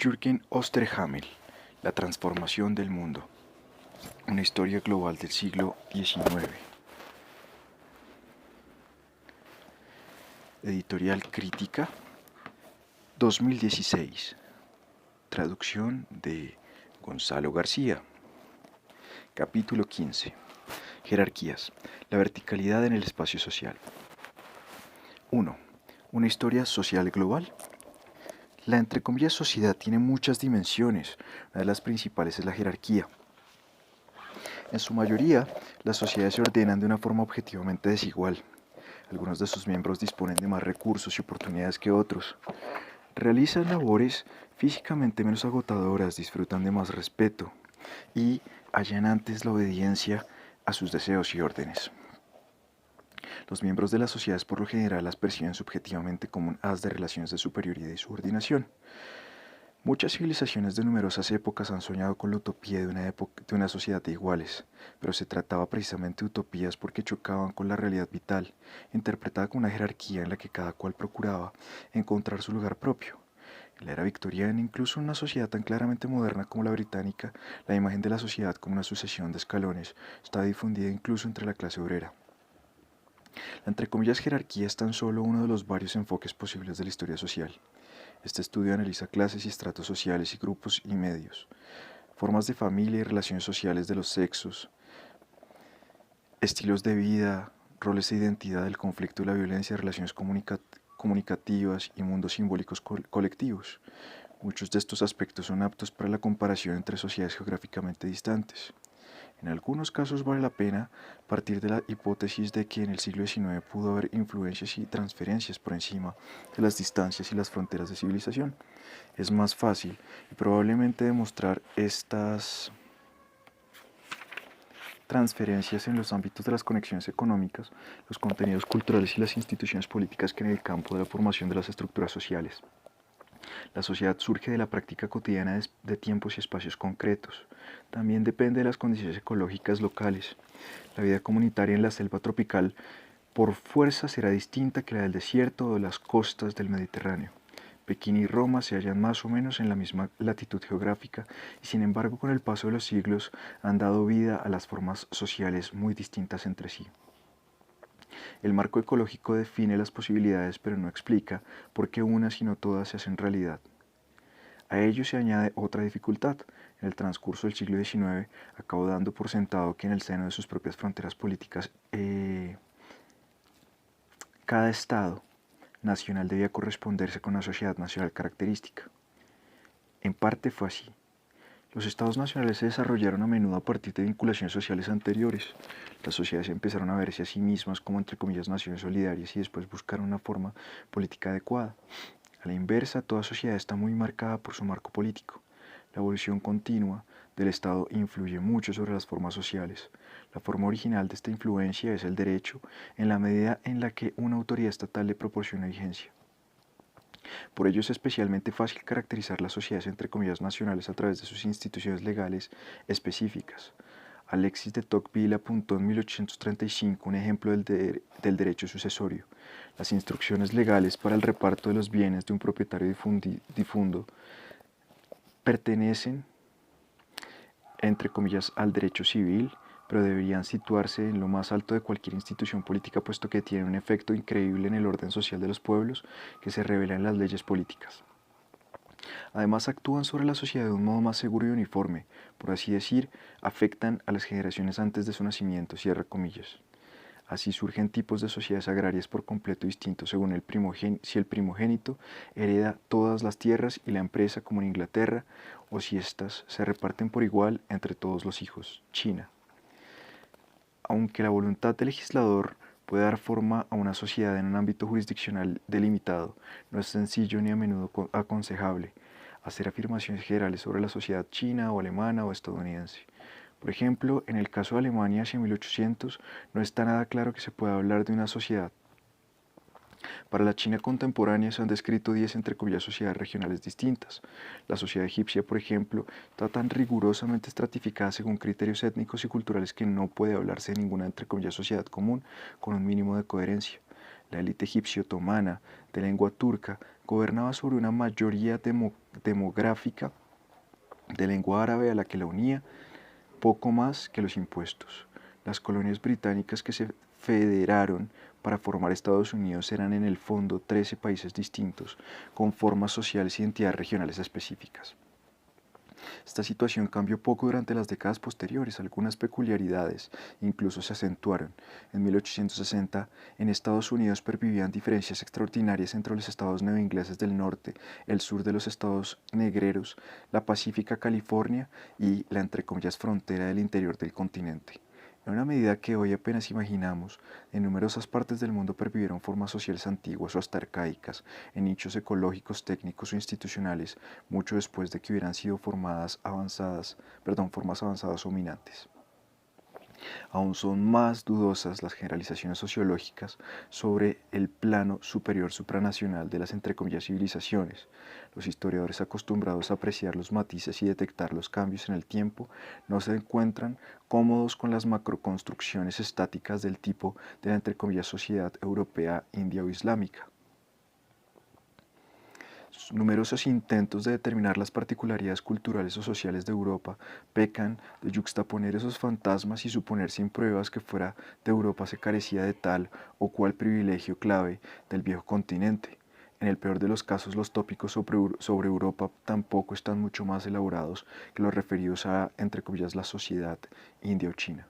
Jürgen Osterhammel, La transformación del mundo. Una historia global del siglo XIX. Editorial Crítica, 2016. Traducción de Gonzalo García. Capítulo 15. Jerarquías. La verticalidad en el espacio social. 1. Una historia social global. La entre comillas sociedad tiene muchas dimensiones. Una de las principales es la jerarquía. En su mayoría, las sociedades se ordenan de una forma objetivamente desigual. Algunos de sus miembros disponen de más recursos y oportunidades que otros. Realizan labores físicamente menos agotadoras, disfrutan de más respeto y hallan antes la obediencia a sus deseos y órdenes. Los miembros de las sociedades por lo general las perciben subjetivamente como un haz de relaciones de superioridad y subordinación. Muchas civilizaciones de numerosas épocas han soñado con la utopía de una sociedad de iguales, pero se trataba precisamente de utopías porque chocaban con la realidad vital, interpretada como una jerarquía en la que cada cual procuraba encontrar su lugar propio. En la era victoriana, incluso en una sociedad tan claramente moderna como la británica, la imagen de la sociedad como una sucesión de escalones está difundida incluso entre la clase obrera. La entre comillas jerarquía es tan solo uno de los varios enfoques posibles de la historia social. Este estudio analiza clases y estratos sociales y grupos y medios, formas de familia y relaciones sociales de los sexos, estilos de vida, roles e identidad, el conflicto y la violencia, relaciones comunicativas y mundos simbólicos colectivos. Muchos de estos aspectos son aptos para la comparación entre sociedades geográficamente distantes. En algunos casos vale la pena partir de la hipótesis de que en el siglo XIX pudo haber influencias y transferencias por encima de las distancias y las fronteras de civilización. Es más fácil y probablemente demostrar estas transferencias en los ámbitos de las conexiones económicas, los contenidos culturales y las instituciones políticas que en el campo de la formación de las estructuras sociales. La sociedad surge de la práctica cotidiana de tiempos y espacios concretos. También depende de las condiciones ecológicas locales. La vida comunitaria en la selva tropical por fuerza será distinta que la del desierto o de las costas del Mediterráneo. Pekín y Roma se hallan más o menos en la misma latitud geográfica y sin embargo con el paso de los siglos han dado vida a las formas sociales muy distintas entre sí. El marco ecológico define las posibilidades pero no explica por qué unas y no todas se hacen realidad. A ello se añade otra dificultad. En el transcurso del siglo XIX acabó dando por sentado que en el seno de sus propias fronteras políticas cada Estado nacional debía corresponderse con una sociedad nacional característica. En parte fue así. Los estados nacionales se desarrollaron a menudo a partir de vinculaciones sociales anteriores. Las sociedades empezaron a verse a sí mismas como entre comillas naciones solidarias y después buscaron una forma política adecuada. A la inversa, toda sociedad está muy marcada por su marco político. La evolución continua del Estado influye mucho sobre las formas sociales. La forma original de esta influencia es el derecho, en la medida en la que una autoridad estatal le proporciona vigencia. Por ello es especialmente fácil caracterizar las sociedades entre comillas nacionales a través de sus instituciones legales específicas. Alexis de Tocqueville apuntó en 1835 un ejemplo del derecho sucesorio. Las instrucciones legales para el reparto de los bienes de un propietario difundo pertenecen, entre comillas, al derecho civil, pero deberían situarse en lo más alto de cualquier institución política, puesto que tienen un efecto increíble en el orden social de los pueblos que se revela en las leyes políticas. Además, actúan sobre la sociedad de un modo más seguro y uniforme, por así decir, afectan a las generaciones antes de su nacimiento, cierra comillas. Así surgen tipos de sociedades agrarias por completo distintos según si el primogénito hereda todas las tierras y la empresa como en Inglaterra, o si éstas se reparten por igual entre todos los hijos, China. Aunque la voluntad del legislador puede dar forma a una sociedad en un ámbito jurisdiccional delimitado, no es sencillo ni a menudo aconsejable hacer afirmaciones generales sobre la sociedad china o alemana o estadounidense. Por ejemplo, en el caso de Alemania hacia 1800 no está nada claro que se pueda hablar de una sociedad. Para la China contemporánea se han descrito 10 entre comillas sociedades regionales distintas. La sociedad egipcia, por ejemplo, está tan rigurosamente estratificada según criterios étnicos y culturales que no puede hablarse de ninguna entre comillas sociedad común con un mínimo de coherencia. La élite egipcio-otomana de lengua turca gobernaba sobre una mayoría demográfica de lengua árabe a la que la unía poco más que los impuestos. Las colonias británicas que se federaron para formar Estados Unidos eran en el fondo 13 países distintos, con formas sociales y identidades regionales específicas. Esta situación cambió poco durante las décadas posteriores, algunas peculiaridades incluso se acentuaron. En 1860, en Estados Unidos pervivían diferencias extraordinarias entre los estados neoingleses del norte, el sur de los estados negreros, la pacífica California y la entre comillas frontera del interior del continente. En una medida que hoy apenas imaginamos, en numerosas partes del mundo pervivieron formas sociales antiguas o hasta arcaicas, en nichos ecológicos, técnicos o institucionales, mucho después de que hubieran sido formas avanzadas dominantes. Aún son más dudosas las generalizaciones sociológicas sobre el plano superior supranacional de las entre comillas civilizaciones. Los historiadores acostumbrados a apreciar los matices y detectar los cambios en el tiempo no se encuentran cómodos con las macroconstrucciones estáticas del tipo de la entre comillas sociedad europea, india o islámica. Numerosos intentos de determinar las particularidades culturales o sociales de Europa pecan de yuxtaponer esos fantasmas y suponer sin pruebas que fuera de Europa se carecía de tal o cual privilegio clave del viejo continente. En el peor de los casos, los tópicos sobre Europa tampoco están mucho más elaborados que los referidos a, entre comillas, la sociedad india o china.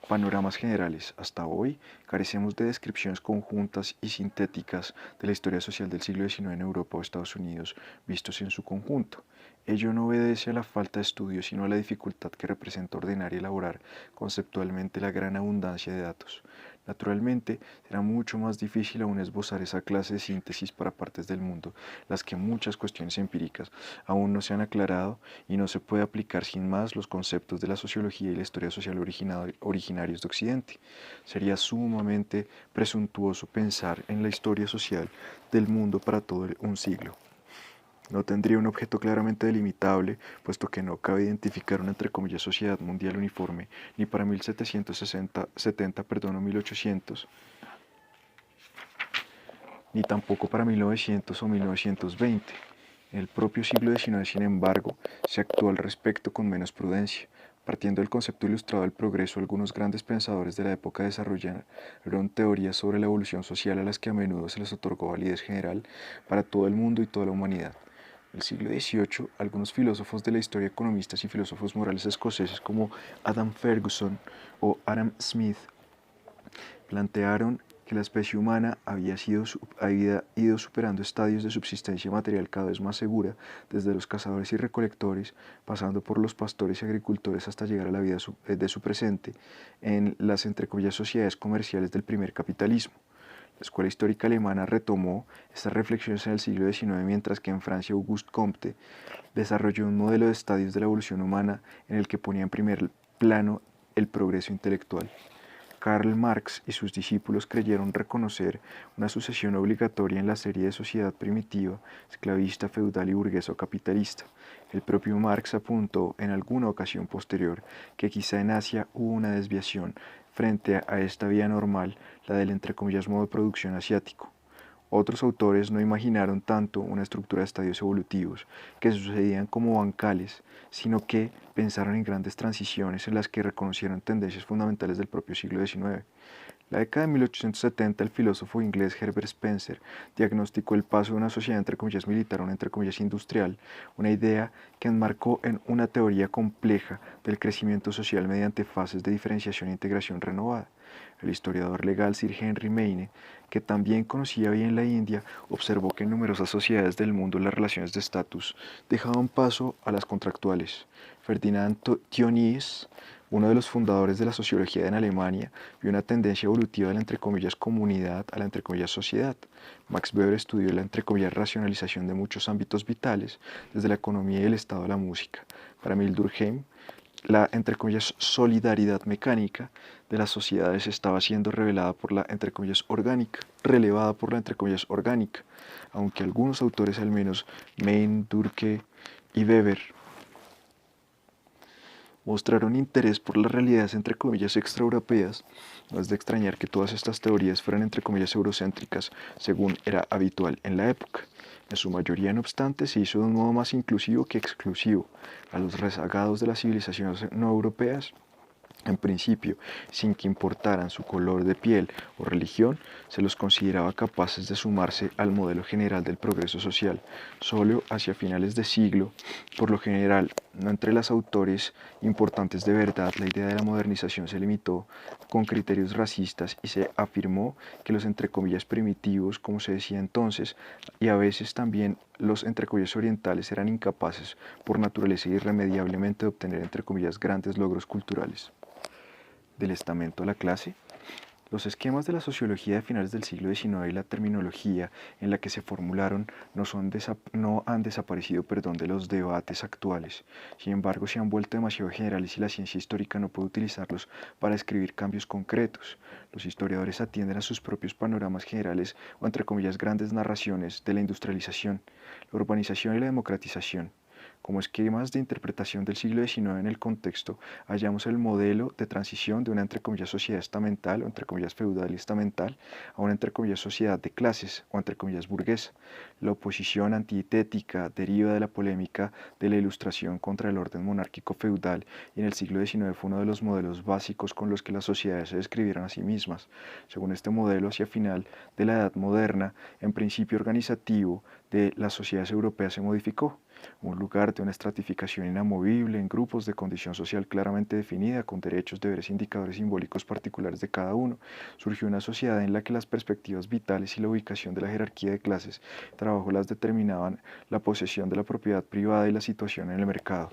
Panoramas generales. Hasta hoy carecemos de descripciones conjuntas y sintéticas de la historia social del siglo XIX en Europa o Estados Unidos, vistos en su conjunto. Ello no obedece a la falta de estudio, sino a la dificultad que representa ordenar y elaborar conceptualmente la gran abundancia de datos. Naturalmente, será mucho más difícil aún esbozar esa clase de síntesis para partes del mundo, las que muchas cuestiones empíricas aún no se han aclarado y no se puede aplicar sin más los conceptos de la sociología y la historia social originarios de Occidente. Sería sumamente presuntuoso pensar en la historia social del mundo para todo un siglo. No tendría un objeto claramente delimitable, puesto que no cabe identificar una entre comillas sociedad mundial uniforme ni para 1770 o 1800, ni tampoco para 1900 o 1920. En el propio siglo XIX, sin embargo, se actuó al respecto con menos prudencia. Partiendo del concepto ilustrado del progreso, algunos grandes pensadores de la época desarrollaron teorías sobre la evolución social a las que a menudo se les otorgó validez general para todo el mundo y toda la humanidad. En el siglo XVIII, algunos filósofos de la historia, economistas y filósofos morales escoceses como Adam Ferguson o Adam Smith plantearon que la especie humana había ido superando estadios de subsistencia material cada vez más segura, desde los cazadores y recolectores, pasando por los pastores y agricultores hasta llegar a la vida de su presente, en las entre comillas sociedades comerciales del primer capitalismo. La escuela histórica alemana retomó estas reflexiones en el siglo XIX, mientras que en Francia Auguste Comte desarrolló un modelo de estadios de la evolución humana en el que ponía en primer plano el progreso intelectual. Karl Marx y sus discípulos creyeron reconocer una sucesión obligatoria en la serie de sociedad primitiva, esclavista, feudal y burguesa o capitalista. El propio Marx apuntó en alguna ocasión posterior que quizá en Asia hubo una desviación frente a esta vía normal, la del entre comillas modo de producción asiático. Otros autores no imaginaron tanto una estructura de estadios evolutivos que sucedían como bancales, sino que pensaron en grandes transiciones en las que reconocieron tendencias fundamentales del propio siglo XIX. La década de 1870, el filósofo inglés Herbert Spencer diagnosticó el paso de una sociedad entre comillas militar a una entre comillas industrial, una idea que enmarcó en una teoría compleja del crecimiento social mediante fases de diferenciación e integración renovada. El historiador legal Sir Henry Maine, que también conocía bien la India, observó que en numerosas sociedades del mundo las relaciones de estatus dejaban paso a las contractuales. Ferdinand Tönnies, uno de los fundadores de la sociología en Alemania, vio una tendencia evolutiva de la entre comillas comunidad a la entre comillas sociedad. Max Weber estudió la entre comillas racionalización de muchos ámbitos vitales, desde la economía y el estado a la música. Para Emile Durkheim, la entre comillas solidaridad mecánica de las sociedades estaba siendo relevada por la entre comillas orgánica, aunque algunos autores, al menos Maine, Durkheim y Weber, mostraron interés por las realidades entre comillas extraeuropeas. No es de extrañar que todas estas teorías fueran entre comillas eurocéntricas, según era habitual en la época. En su mayoría, no obstante, se hizo de un modo más inclusivo que exclusivo. A los rezagados de las civilizaciones no europeas, en principio, sin que importaran su color de piel o religión, se los consideraba capaces de sumarse al modelo general del progreso social. Solo hacia finales de siglo, por lo general, no entre los autores importantes de verdad, la idea de la modernización se limitó con criterios racistas y se afirmó que los entre comillas primitivos, como se decía entonces, y a veces también los entre comillas orientales eran incapaces por naturaleza irremediablemente de obtener entre comillas grandes logros culturales. Del estamento a la clase. Los esquemas de la sociología de finales del siglo XIX y la terminología en la que se formularon no han desaparecido de los debates actuales. Sin embargo, se han vuelto demasiado generales y la ciencia histórica no puede utilizarlos para describir cambios concretos. Los historiadores atienden a sus propios panoramas generales o entre comillas grandes narraciones de la industrialización, la urbanización y la democratización. Como esquemas de interpretación del siglo XIX en el contexto, hallamos el modelo de transición de una entre comillas sociedad estamental o entre comillas feudal y estamental a una entre comillas sociedad de clases o entre comillas burguesa. La oposición antitética deriva de la polémica de la Ilustración contra el orden monárquico feudal y en el siglo XIX fue uno de los modelos básicos con los que las sociedades se describieron a sí mismas. Según este modelo, hacia final de la Edad Moderna, en principio organizativo de las sociedades europeas se modificó. Un lugar de una estratificación inamovible en grupos de condición social claramente definida, con derechos, deberes, indicadores simbólicos particulares de cada uno, surgió una sociedad en la que las perspectivas vitales y la ubicación de la jerarquía de clases de trabajo las determinaban la posesión de la propiedad privada y la situación en el mercado.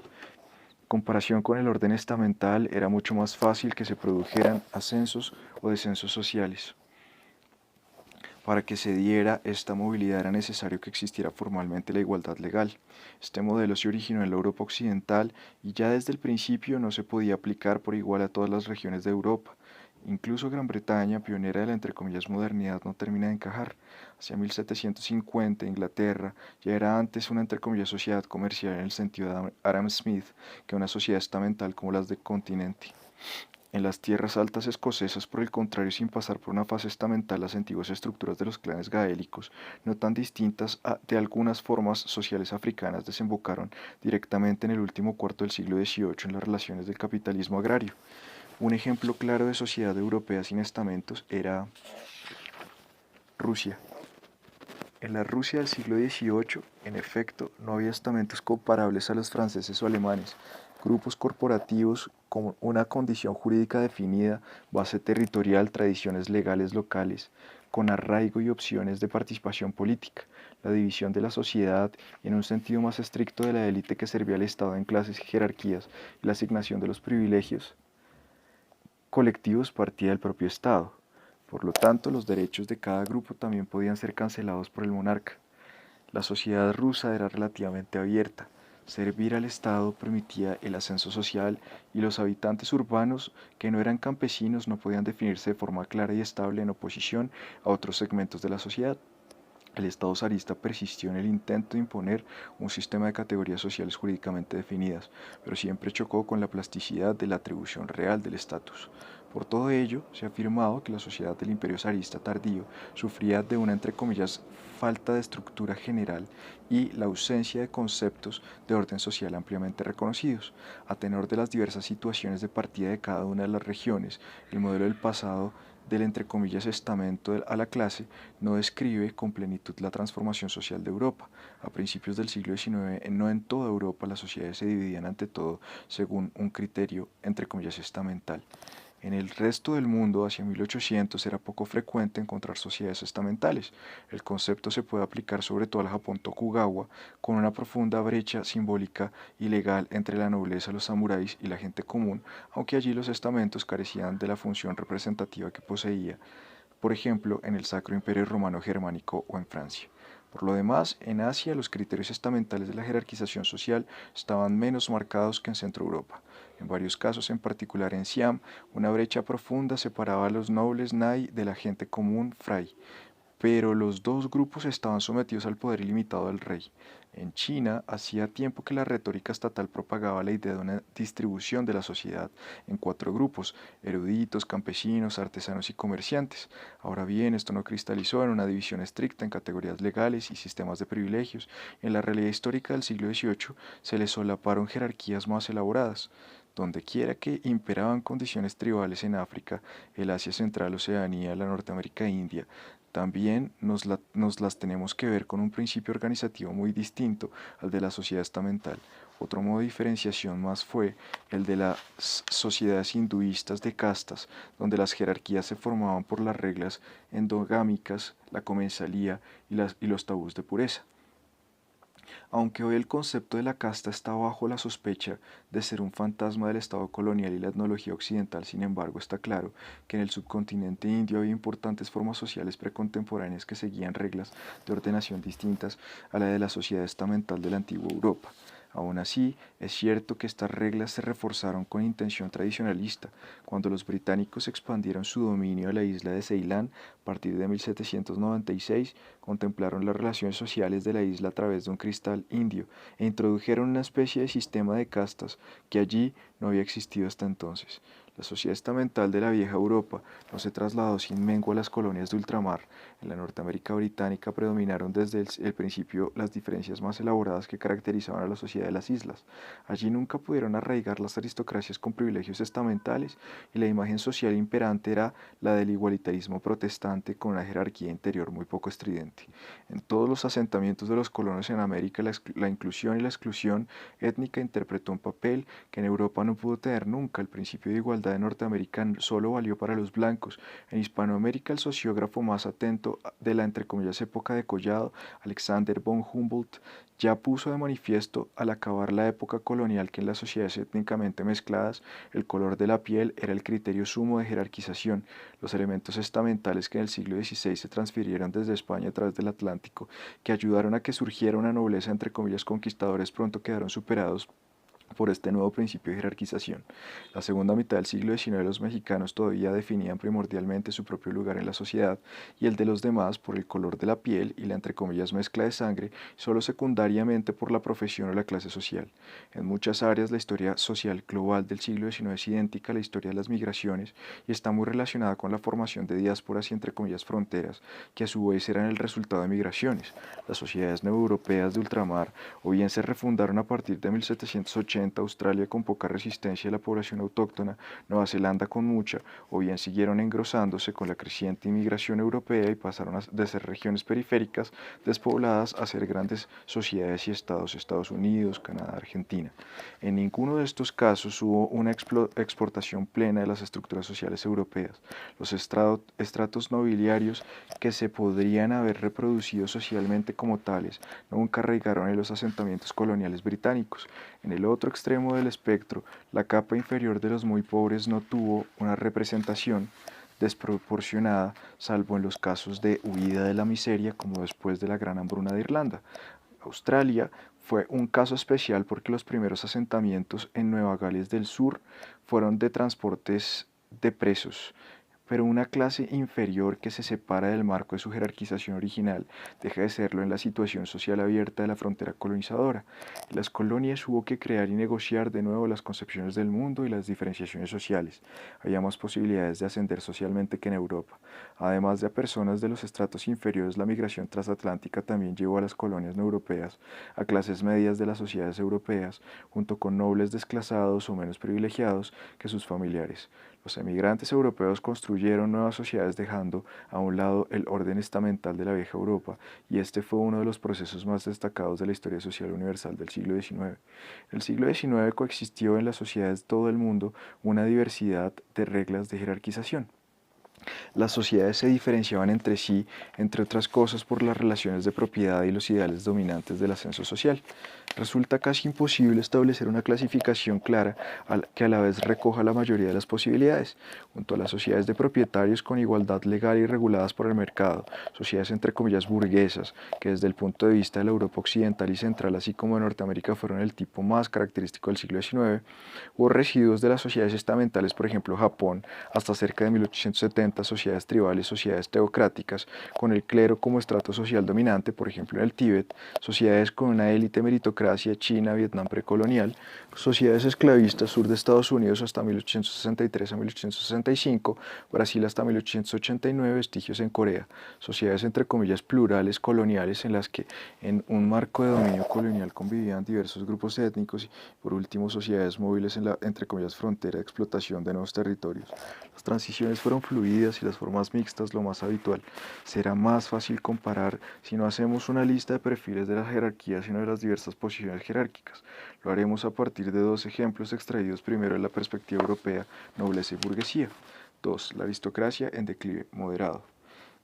En comparación con el orden estamental, era mucho más fácil que se produjeran ascensos o descensos sociales. Para que se diera esta movilidad era necesario que existiera formalmente la igualdad legal. Este modelo se originó en la Europa occidental y ya desde el principio no se podía aplicar por igual a todas las regiones de Europa. Incluso Gran Bretaña, pionera de la entre comillas modernidad, no termina de encajar. Hacia 1750, Inglaterra ya era antes una entre comillas sociedad comercial en el sentido de Adam Smith que una sociedad estamental como las del continente. En las tierras altas escocesas, por el contrario, sin pasar por una fase estamental, las antiguas estructuras de los clanes gaélicos, no tan distintas de algunas formas sociales africanas, desembocaron directamente en el último cuarto del siglo XVIII en las relaciones del capitalismo agrario. Un ejemplo claro de sociedad europea sin estamentos era Rusia. En la Rusia del siglo XVIII, en efecto, no había estamentos comparables a los franceses o alemanes, grupos corporativos con una condición jurídica definida, base territorial, tradiciones legales locales, con arraigo y opciones de participación política, la división de la sociedad y en un sentido más estricto de la élite que servía al Estado en clases y jerarquías y la asignación de los privilegios colectivos partía del propio Estado. Por lo tanto, los derechos de cada grupo también podían ser cancelados por el monarca. La sociedad rusa era relativamente abierta. Servir al Estado permitía el ascenso social y los habitantes urbanos que no eran campesinos no podían definirse de forma clara y estable en oposición a otros segmentos de la sociedad. El Estado zarista persistió en el intento de imponer un sistema de categorías sociales jurídicamente definidas, pero siempre chocó con la plasticidad de la atribución real del estatus. Por todo ello, se ha afirmado que la sociedad del imperio zarista tardío sufría de una entre comillas falta de estructura general y la ausencia de conceptos de orden social ampliamente reconocidos. A tenor de las diversas situaciones de partida de cada una de las regiones, el modelo del pasado del entre comillas estamento a la clase no describe con plenitud la transformación social de Europa. A principios del siglo XIX, no en toda Europa las sociedades se dividían ante todo según un criterio entre comillas estamental. En el resto del mundo, hacia 1800, era poco frecuente encontrar sociedades estamentales. El concepto se puede aplicar sobre todo al Japón Tokugawa, con una profunda brecha simbólica y legal entre la nobleza, los samuráis y la gente común, aunque allí los estamentos carecían de la función representativa que poseía, por ejemplo, en el Sacro Imperio Romano Germánico o en Francia. Por lo demás, en Asia los criterios estamentales de la jerarquización social estaban menos marcados que en Centro Europa. En varios casos, en particular en Siam, una brecha profunda separaba a los nobles Nai de la gente común Fray. pero los dos grupos estaban sometidos al poder ilimitado del rey. En China, hacía tiempo que la retórica estatal propagaba la idea de una distribución de la sociedad en cuatro grupos: eruditos, campesinos, artesanos y comerciantes. Ahora bien, esto no cristalizó en una división estricta en categorías legales y sistemas de privilegios. En la realidad histórica del siglo XVIII se le solaparon jerarquías más elaboradas. Dondequiera que imperaban condiciones tribales en África, el Asia Central, Oceanía, la Norteamérica e India, también nos las tenemos que ver con un principio organizativo muy distinto al de la sociedad estamental. Otro modo de diferenciación más fue el de las sociedades hinduistas de castas, donde las jerarquías se formaban por las reglas endogámicas, la comensalía y los tabús de pureza. Aunque hoy el concepto de la casta está bajo la sospecha de ser un fantasma del Estado colonial y la etnología occidental, sin embargo, está claro que en el subcontinente indio había importantes formas sociales precontemporáneas que seguían reglas de ordenación distintas a la de la sociedad estamental de la antigua Europa. Aún así, es cierto que estas reglas se reforzaron con intención tradicionalista. Cuando los británicos expandieron su dominio a la isla de Ceilán a partir de 1796, contemplaron las relaciones sociales de la isla a través de un cristal indio e introdujeron una especie de sistema de castas que allí no había existido hasta entonces. La sociedad estamental de la vieja Europa no se trasladó sin mengua a las colonias de ultramar. En la Norteamérica británica predominaron desde el principio las diferencias más elaboradas que caracterizaban a la sociedad de las islas. Allí nunca pudieron arraigar las aristocracias con privilegios estamentales y la imagen social imperante era la del igualitarismo protestante con una jerarquía interior muy poco estridente. En todos los asentamientos de los colonos en América, la inclusión y la exclusión étnica interpretó un papel que en Europa no pudo tener nunca. El principio de igualdad de Norteamérica solo valió para los blancos. En Hispanoamérica, el sociógrafo más atento de la entre comillas época de Collado, Alexander von Humboldt, ya puso de manifiesto al acabar la época colonial que en las sociedades étnicamente mezcladas el color de la piel era el criterio sumo de jerarquización. Los elementos estamentales que en el siglo XVI se transfirieron desde España a través del Atlántico, que ayudaron a que surgiera una nobleza entre comillas conquistadores, pronto quedaron superados por este nuevo principio de jerarquización. La segunda mitad del siglo XIX los mexicanos todavía definían primordialmente su propio lugar en la sociedad y el de los demás por el color de la piel y la entre comillas mezcla de sangre, solo secundariamente por la profesión o la clase social. En muchas áreas la historia social global del siglo XIX es idéntica a la historia de las migraciones y está muy relacionada con la formación de diásporas y entre comillas fronteras, que a su vez eran el resultado de migraciones. Las sociedades neoeuropeas de ultramar o bien se refundaron a partir de 1780, Australia con poca resistencia de la población autóctona, Nueva Zelanda con mucha, o bien siguieron engrosándose con la creciente inmigración europea y pasaron de ser regiones periféricas despobladas a ser grandes sociedades y estados, Estados Unidos, Canadá, Argentina. En ninguno de estos casos hubo una exportación plena de las estructuras sociales europeas. Los estratos nobiliarios que se podrían haber reproducido socialmente como tales nunca arraigaron en los asentamientos coloniales británicos. En el otro extremo del espectro, la capa inferior de los muy pobres no tuvo una representación desproporcionada, salvo en los casos de huida de la miseria, como después de la gran hambruna de Irlanda. Australia fue un caso especial porque los primeros asentamientos en Nueva Gales del Sur fueron de transportes de presos, pero una clase inferior que se separa del marco de su jerarquización original deja de serlo en la situación social abierta de la frontera colonizadora. En las colonias hubo que crear y negociar de nuevo las concepciones del mundo y las diferenciaciones sociales. Había más posibilidades de ascender socialmente que en Europa. Además de a personas de los estratos inferiores, la migración transatlántica también llevó a las colonias no europeas a clases medias de las sociedades europeas, junto con nobles desclasados o menos privilegiados que sus familiares. Los emigrantes europeos construyeron nuevas sociedades dejando a un lado el orden estamental de la vieja Europa, y este fue uno de los procesos más destacados de la historia social universal del siglo XIX. En el siglo XIX coexistió en las sociedades de todo el mundo una diversidad de reglas de jerarquización. Las sociedades se diferenciaban entre sí, entre otras cosas, por las relaciones de propiedad y los ideales dominantes del ascenso social. Resulta casi imposible establecer una clasificación clara que a la vez recoja la mayoría de las posibilidades, junto a las sociedades de propietarios con igualdad legal y reguladas por el mercado, sociedades entre comillas burguesas, que desde el punto de vista de la Europa occidental y central, así como de Norteamérica, fueron el tipo más característico del siglo XIX, hubo residuos de las sociedades estamentales, por ejemplo Japón, hasta cerca de 1870, sociedades tribales, sociedades teocráticas, con el clero como estrato social dominante, por ejemplo en el Tíbet, sociedades con una élite meritocracia, China, Vietnam precolonial, sociedades esclavistas, sur de Estados Unidos hasta 1863 a 1865, Brasil hasta 1889, vestigios en Corea, sociedades entre comillas plurales coloniales en las que en un marco de dominio colonial convivían diversos grupos étnicos y por último sociedades móviles en la entre comillas frontera de explotación de nuevos territorios. Las transiciones fueron fluidas y las formas mixtas lo más habitual. Será más fácil comparar si no hacemos una lista de perfiles de las jerarquías, sino de las diversas posiciones jerárquicas. Lo haremos a partir de dos ejemplos extraídos primero de la perspectiva europea, nobleza y burguesía. 2. La aristocracia en declive moderado.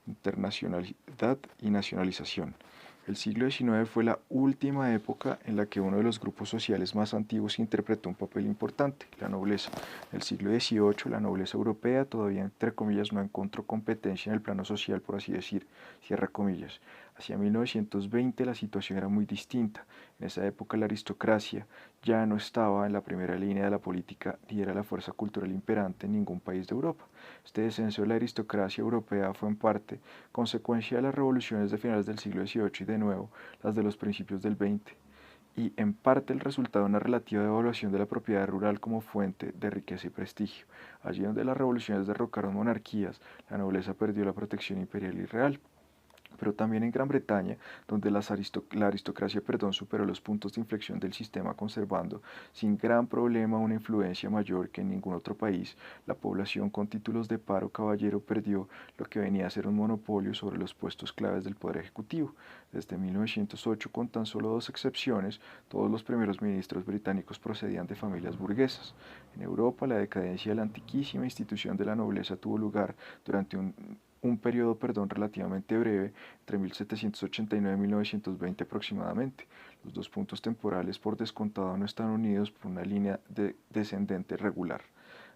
Internacionalidad y nacionalización. El siglo XIX fue la última época en la que uno de los grupos sociales más antiguos interpretó un papel importante, la nobleza. En el siglo XVIII, la nobleza europea todavía, entre comillas, no encontró competencia en el plano social, por así decir, cierra comillas. Hacia 1920 la situación era muy distinta. En esa época la aristocracia ya no estaba en la primera línea de la política ni era la fuerza cultural imperante en ningún país de Europa. Este descenso de la aristocracia europea fue en parte consecuencia de las revoluciones de finales del siglo XVIII y de nuevo las de los principios del XX, y en parte el resultado de una relativa devaluación de la propiedad rural como fuente de riqueza y prestigio. Allí donde las revoluciones derrocaron monarquías, la nobleza perdió la protección imperial y real, pero también en Gran Bretaña, donde la aristocracia superó los puntos de inflexión del sistema, conservando sin gran problema una influencia mayor que en ningún otro país. La población con títulos de paro caballero perdió lo que venía a ser un monopolio sobre los puestos claves del poder ejecutivo. Desde 1908, con tan solo dos excepciones, todos los primeros ministros británicos procedían de familias burguesas. En Europa, la decadencia de la antiquísima institución de la nobleza tuvo lugar durante un periodo relativamente breve, entre 1789 y 1920 aproximadamente. Los dos puntos temporales por descontado no están unidos por una línea descendente regular.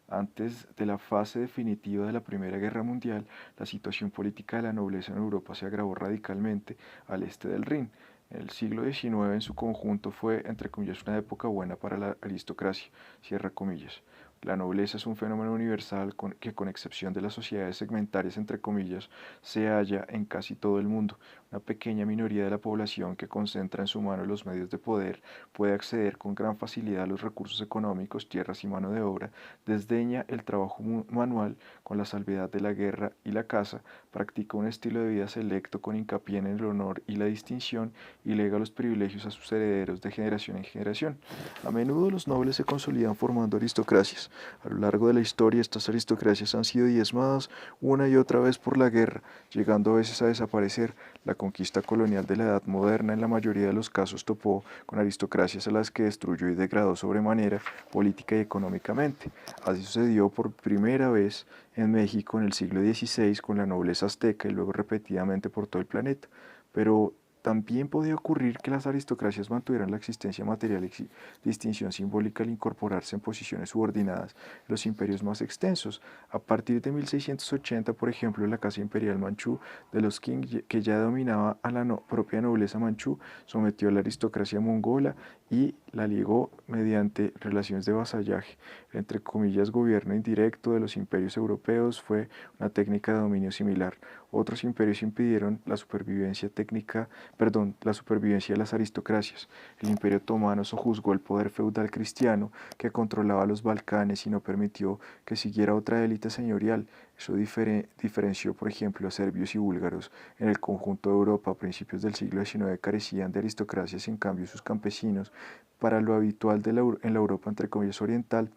Antes de la fase definitiva de la Primera Guerra Mundial, la situación política de la nobleza en Europa se agravó radicalmente al este del Rin. El siglo XIX en su conjunto fue, entre comillas, una época buena para la aristocracia, cierra comillas. La nobleza es un fenómeno universal que, con excepción de las sociedades segmentarias, entre comillas, se halla en casi todo el mundo. Una pequeña minoría de la población que concentra en su mano los medios de poder puede acceder con gran facilidad a los recursos económicos, tierras y mano de obra, desdeña el trabajo manual con la salvedad de la guerra y la caza, practica un estilo de vida selecto con hincapié en el honor y la distinción y lega los privilegios a sus herederos de generación en generación. A menudo los nobles se consolidan formando aristocracias. A lo largo de la historia, estas aristocracias han sido diezmadas una y otra vez por la guerra, llegando a veces a desaparecer. La conquista colonial de la Edad Moderna en la mayoría de los casos topó con aristocracias a las que destruyó y degradó sobremanera política y económicamente. Así sucedió por primera vez en México en el siglo XVI con la nobleza azteca y luego repetidamente por todo el planeta. Pero también podía ocurrir que las aristocracias mantuvieran la existencia material y distinción simbólica al incorporarse en posiciones subordinadas en los imperios más extensos. A partir de 1680, por ejemplo, la Casa Imperial Manchú de los Qing, que ya dominaba a la propia nobleza manchú, sometió a la aristocracia mongola y la ligó mediante relaciones de vasallaje. El, entre comillas, gobierno indirecto de los imperios europeos fue una técnica de dominio similar. Otros imperios impidieron la supervivencia de las aristocracias. El Imperio Otomano sojuzgó el poder feudal cristiano que controlaba los Balcanes y no permitió que siguiera otra élite señorial. Eso diferenció, por ejemplo, a serbios y búlgaros. En el conjunto de Europa, a principios del siglo XIX, carecían de aristocracias, en cambio sus campesinos, para lo habitual en la Europa, entre comillas, oriental,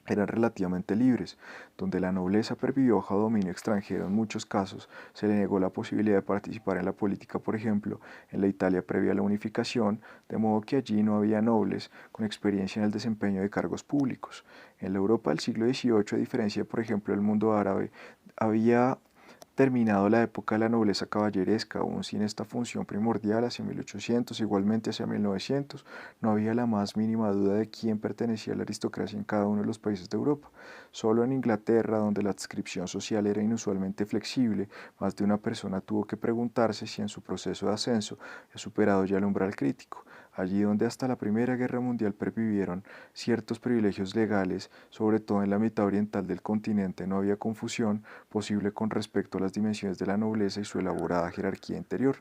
eran relativamente libres. Donde la nobleza pervivió bajo dominio extranjero, en muchos casos se le negó la posibilidad de participar en la política, por ejemplo, en la Italia previa a la unificación, de modo que allí no había nobles con experiencia en el desempeño de cargos públicos. En la Europa del siglo XVIII, a diferencia, por ejemplo, del mundo árabe, había terminado la época de la nobleza caballeresca, aún sin esta función primordial, hacia 1800, igualmente hacia 1900, no había la más mínima duda de quién pertenecía a la aristocracia en cada uno de los países de Europa. Solo en Inglaterra, donde la adscripción social era inusualmente flexible, más de una persona tuvo que preguntarse si en su proceso de ascenso había superado ya el umbral crítico. Allí donde hasta la Primera Guerra Mundial pervivieron ciertos privilegios legales, sobre todo en la mitad oriental del continente, no había confusión posible con respecto a las dimensiones de la nobleza y su elaborada jerarquía interior.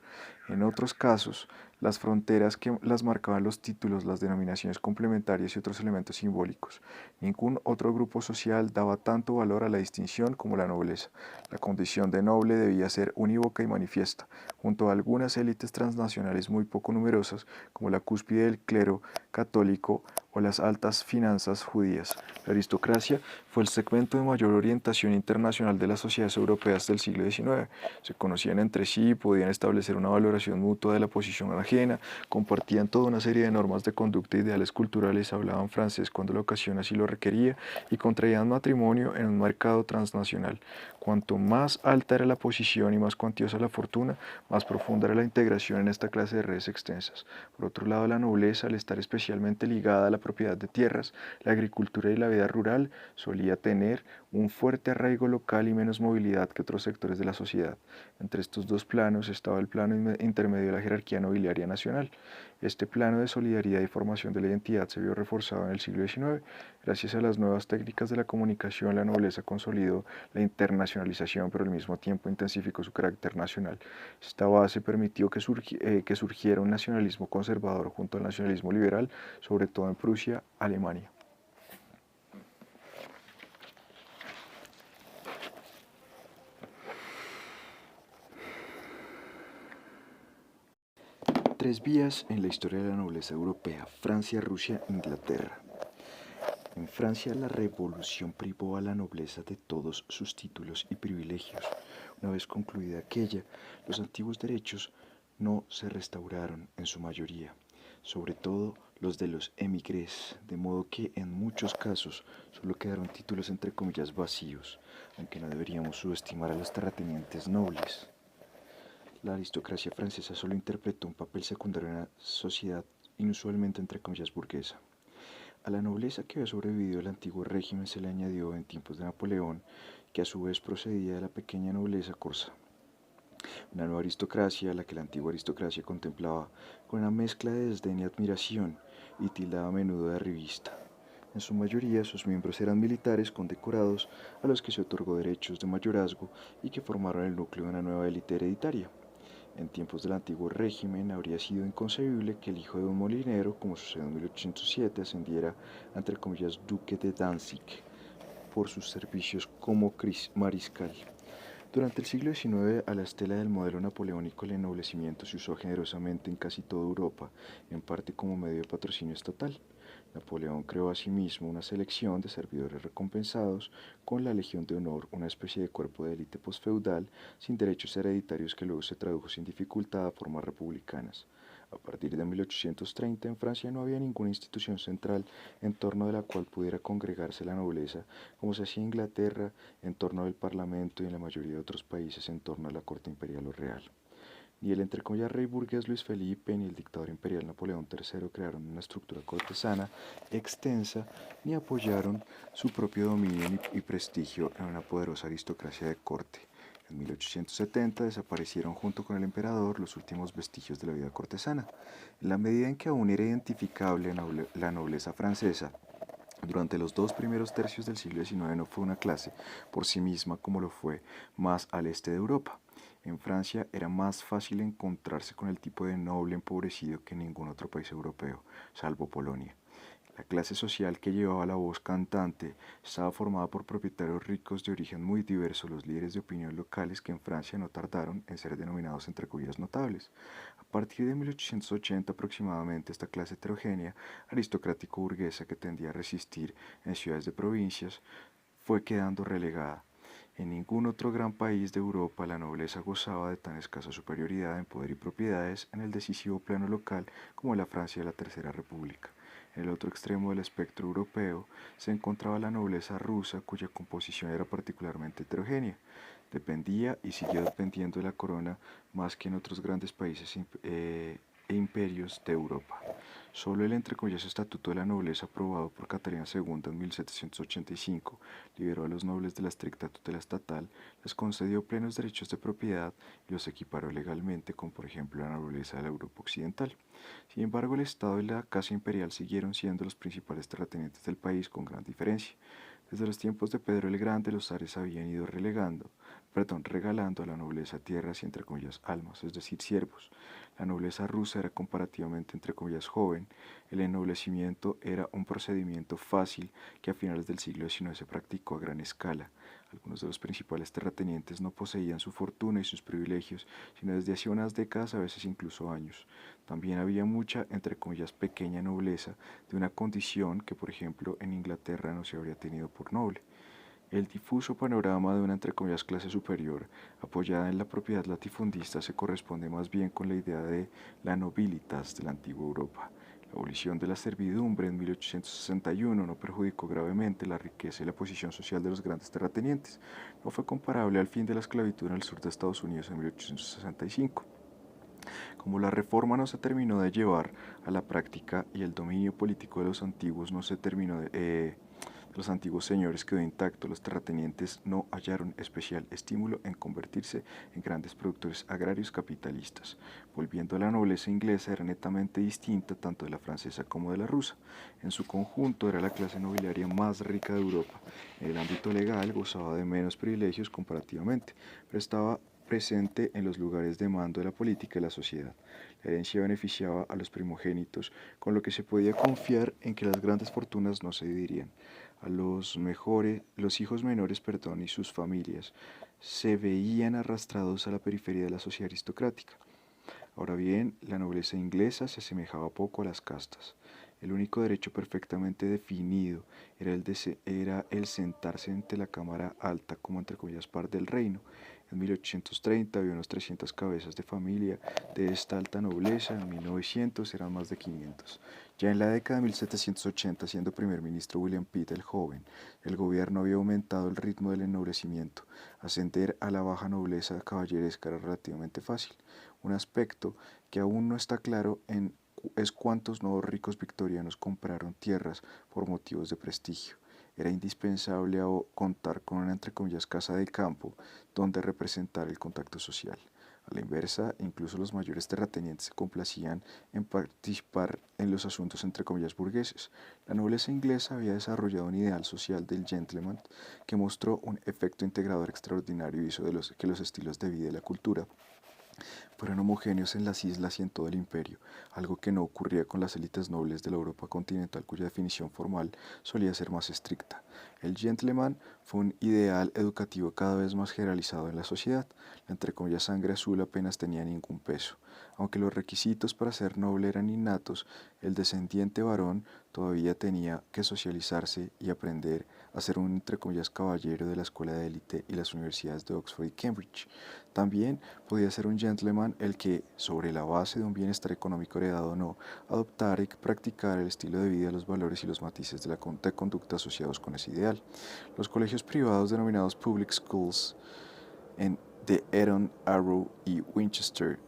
En otros casos, las fronteras que las marcaban los títulos, las denominaciones complementarias y otros elementos simbólicos. Ningún otro grupo social daba tanto valor a la distinción como la nobleza. La condición de noble debía ser unívoca y manifiesta, junto a algunas élites transnacionales muy poco numerosas, como la cúspide del clero católico o las altas finanzas judías. La aristocracia fue el segmento de mayor orientación internacional de las sociedades europeas del siglo XIX. Se conocían entre sí, podían establecer una valoración mutua de la posición ajena, compartían toda una serie de normas de conducta e ideales culturales, hablaban francés cuando la ocasión así lo requería y contraían matrimonio en un mercado transnacional. Cuanto más alta era la posición y más cuantiosa la fortuna, más profunda era la integración en esta clase de redes extensas. Por otro lado, la nobleza, al estar especialmente ligada a la propiedad de tierras, la agricultura y la vida rural, solía tener un fuerte arraigo local y menos movilidad que otros sectores de la sociedad. Entre estos dos planos estaba el plano intermedio de la jerarquía nobiliaria nacional. Este plano de solidaridad y formación de la identidad se vio reforzado en el siglo XIX. Gracias a las nuevas técnicas de la comunicación, la nobleza consolidó la internacionalización, pero al mismo tiempo intensificó su carácter nacional. Esta base permitió que surgiera un nacionalismo conservador junto al nacionalismo liberal, sobre todo en Prusia, Alemania. Tres vías en la historia de la nobleza europea: Francia, Rusia, Inglaterra. En Francia, la revolución privó a la nobleza de todos sus títulos y privilegios. Una vez concluida aquella, los antiguos derechos no se restauraron en su mayoría, sobre todo los de los émigrés, de modo que en muchos casos solo quedaron títulos entre comillas vacíos, aunque no deberíamos subestimar a los terratenientes nobles. La aristocracia francesa solo interpretó un papel secundario en la sociedad inusualmente entre comillas burguesa. A la nobleza que había sobrevivido al antiguo régimen se le añadió en tiempos de Napoleón, que a su vez procedía de la pequeña nobleza corsa. Una nueva aristocracia, a la que la antigua aristocracia contemplaba con una mezcla de desdén y admiración y tildaba a menudo de arribista. En su mayoría, sus miembros eran militares condecorados a los que se otorgó derechos de mayorazgo y que formaron el núcleo de una nueva élite hereditaria. En tiempos del antiguo régimen habría sido inconcebible que el hijo de un molinero, como sucedió en 1807, ascendiera, entre comillas, duque de Danzig por sus servicios como mariscal. Durante el siglo XIX, a la estela del modelo napoleónico, el ennoblecimiento se usó generosamente en casi toda Europa, en parte como medio de patrocinio estatal. Napoleón creó asimismo una selección de servidores recompensados con la Legión de Honor, una especie de cuerpo de élite posfeudal sin derechos hereditarios que luego se tradujo sin dificultad a formas republicanas. A partir de 1830 en Francia no había ninguna institución central en torno de la cual pudiera congregarse la nobleza, como se hacía en Inglaterra en torno del Parlamento y en la mayoría de otros países en torno a la corte imperial o real. Ni el entre comillas rey burgués Luis Felipe ni el dictador imperial Napoleón III crearon una estructura cortesana extensa ni apoyaron su propio dominio y prestigio en una poderosa aristocracia de corte. En 1870 desaparecieron junto con el emperador los últimos vestigios de la vida cortesana. En la medida en que aún era identificable la nobleza francesa, durante los dos primeros tercios del siglo XIX no fue una clase por sí misma como lo fue más al este de Europa. En Francia era más fácil encontrarse con el tipo de noble empobrecido que en ningún otro país europeo, salvo Polonia. La clase social que llevaba la voz cantante estaba formada por propietarios ricos de origen muy diverso, los líderes de opinión locales que en Francia no tardaron en ser denominados entre comillas notables. A partir de 1880 aproximadamente, esta clase heterogénea, aristocrático-burguesa que tendía a resistir en ciudades de provincias, fue quedando relegada. En ningún otro gran país de Europa la nobleza gozaba de tan escasa superioridad en poder y propiedades en el decisivo plano local como la Francia de la Tercera República. En el otro extremo del espectro europeo se encontraba la nobleza rusa, cuya composición era particularmente heterogénea. Dependía y siguió dependiendo de la corona más que en otros grandes países e imperios de Europa. Solo el entre comillas Estatuto de la Nobleza aprobado por Catalina II en 1785 liberó a los nobles de la estricta tutela estatal, les concedió plenos derechos de propiedad y los equiparó legalmente con, por ejemplo, la nobleza de la Europa occidental. Sin embargo, el Estado y la Casa Imperial siguieron siendo los principales terratenientes del país con gran diferencia. Desde los tiempos de Pedro el Grande, los zares habían ido regalando a la nobleza tierras y entre comillas almas, es decir, siervos. La nobleza rusa era comparativamente entre comillas joven. El ennoblecimiento era un procedimiento fácil que a finales del siglo XIX se practicó a gran escala. Algunos de los principales terratenientes no poseían su fortuna y sus privilegios, sino desde hacía unas décadas, a veces incluso años. También había mucha, entre comillas, pequeña nobleza de una condición que, por ejemplo, en Inglaterra no se habría tenido por noble. El difuso panorama de una entre comillas clase superior, apoyada en la propiedad latifundista, se corresponde más bien con la idea de la nobilitas de la antigua Europa. La abolición de la servidumbre en 1861 no perjudicó gravemente la riqueza y la posición social de los grandes terratenientes. No fue comparable al fin de la esclavitud en el sur de Estados Unidos en 1865. Como la reforma no se terminó de llevar a la práctica y el dominio político de los antiguos no se terminó de los antiguos señores quedó intacto, los terratenientes no hallaron especial estímulo en convertirse en grandes productores agrarios capitalistas. Volviendo a la nobleza inglesa, era netamente distinta tanto de la francesa como de la rusa. En su conjunto era la clase nobiliaria más rica de Europa. En el ámbito legal gozaba de menos privilegios comparativamente, pero estaba presente en los lugares de mando de la política y la sociedad. La herencia beneficiaba a los primogénitos, con lo que se podía confiar en que las grandes fortunas no se dividirían. A los hijos menores, y sus familias se veían arrastrados a la periferia de la sociedad aristocrática. Ahora bien, la nobleza inglesa se asemejaba poco a las castas. El único derecho perfectamente definido era el sentarse ante la cámara alta como entre comillas par del reino. En 1830 había unas 300 cabezas de familia de esta alta nobleza, en 1900 eran más de 500. Ya en la década de 1780, siendo primer ministro William Pitt el joven, el gobierno había aumentado el ritmo del ennoblecimiento. Ascender a la baja nobleza caballeresca era relativamente fácil. Un aspecto que aún no está claro es cuántos nuevos ricos victorianos compraron tierras por motivos de prestigio. Era indispensable contar con una entre comillas casa de campo donde representar el contacto social. A la inversa, incluso los mayores terratenientes se complacían en participar en los asuntos entre comillas burgueses. La nobleza inglesa había desarrollado un ideal social del gentleman que mostró un efecto integrador extraordinario y hizo que los estilos de vida y la cultura fueron homogéneos en las islas y en todo el imperio, algo que no ocurría con las élites nobles de la Europa continental cuya definición formal solía ser más estricta. El gentleman fue un ideal educativo cada vez más generalizado en la sociedad. La entre comillas sangre azul apenas tenía ningún peso. Aunque los requisitos para ser noble eran innatos, el descendiente varón todavía tenía que socializarse y aprender a ser un entre comillas caballero de la escuela de élite y las universidades de Oxford y Cambridge. También podía ser un gentleman el que, sobre la base de un bienestar económico heredado o no, adoptara y practicara el estilo de vida, los valores y los matices de la conducta asociados con ese ideal. Los colegios privados denominados public schools de Eton, Harrow y Winchester,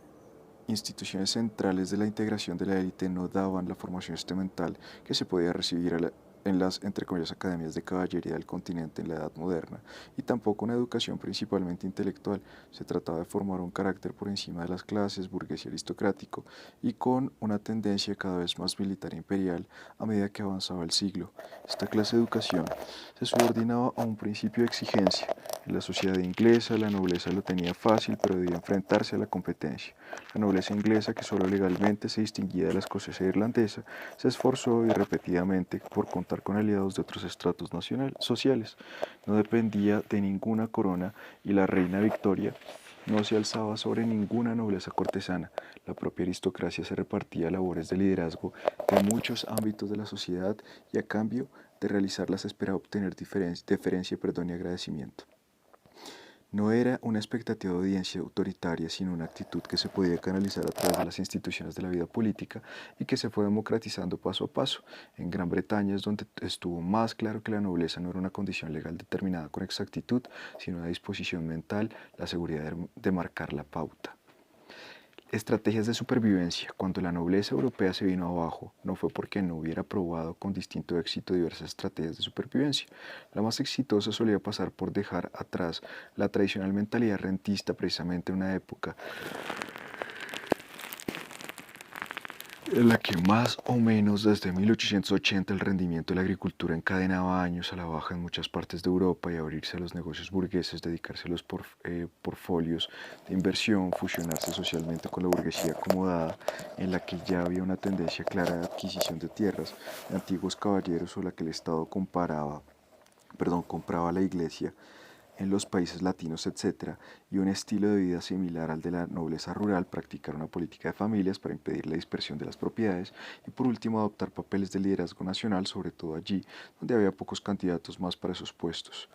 instituciones centrales de la integración de la élite, no daban la formación estamental que se podía recibir en las, entre comillas, academias de caballería del continente en la Edad Moderna, y tampoco una educación principalmente intelectual. Se trataba de formar un carácter por encima de las clases, burgués y aristocrático, y con una tendencia cada vez más militar e imperial a medida que avanzaba el siglo. Esta clase de educación se subordinaba a un principio de exigencia. En la sociedad inglesa, la nobleza lo tenía fácil, pero debía enfrentarse a la competencia. La nobleza inglesa, que solo legalmente se distinguía de la escocesa e irlandesa, se esforzó y repetidamente por contar con aliados de otros estratos sociales. No dependía de ninguna corona y la reina Victoria no se alzaba sobre ninguna nobleza cortesana. La propia aristocracia se repartía labores de liderazgo de muchos ámbitos de la sociedad y a cambio de realizarlas esperaba obtener deferencia y agradecimiento. No era una expectativa de audiencia autoritaria, sino una actitud que se podía canalizar a través de las instituciones de la vida política y que se fue democratizando paso a paso. En Gran Bretaña es donde estuvo más claro que la nobleza no era una condición legal determinada con exactitud, sino una disposición mental, la seguridad de marcar la pauta. Estrategias de supervivencia. Cuando la nobleza europea se vino abajo, no fue porque no hubiera probado con distinto éxito diversas estrategias de supervivencia. La más exitosa solía pasar por dejar atrás la tradicional mentalidad rentista, precisamente en una época en la que más o menos desde 1880 el rendimiento de la agricultura encadenaba años a la baja en muchas partes de Europa, y abrirse a los negocios burgueses, dedicarse a los portfolios de inversión, fusionarse socialmente con la burguesía acomodada, en la que ya había una tendencia clara de adquisición de tierras de antiguos caballeros, o la que el Estado compraba a la iglesia en los países latinos, etc., y un estilo de vida similar al de la nobleza rural, practicar una política de familias para impedir la dispersión de las propiedades, y por último adoptar papeles de liderazgo nacional, sobre todo allí donde había pocos candidatos más para esos puestos.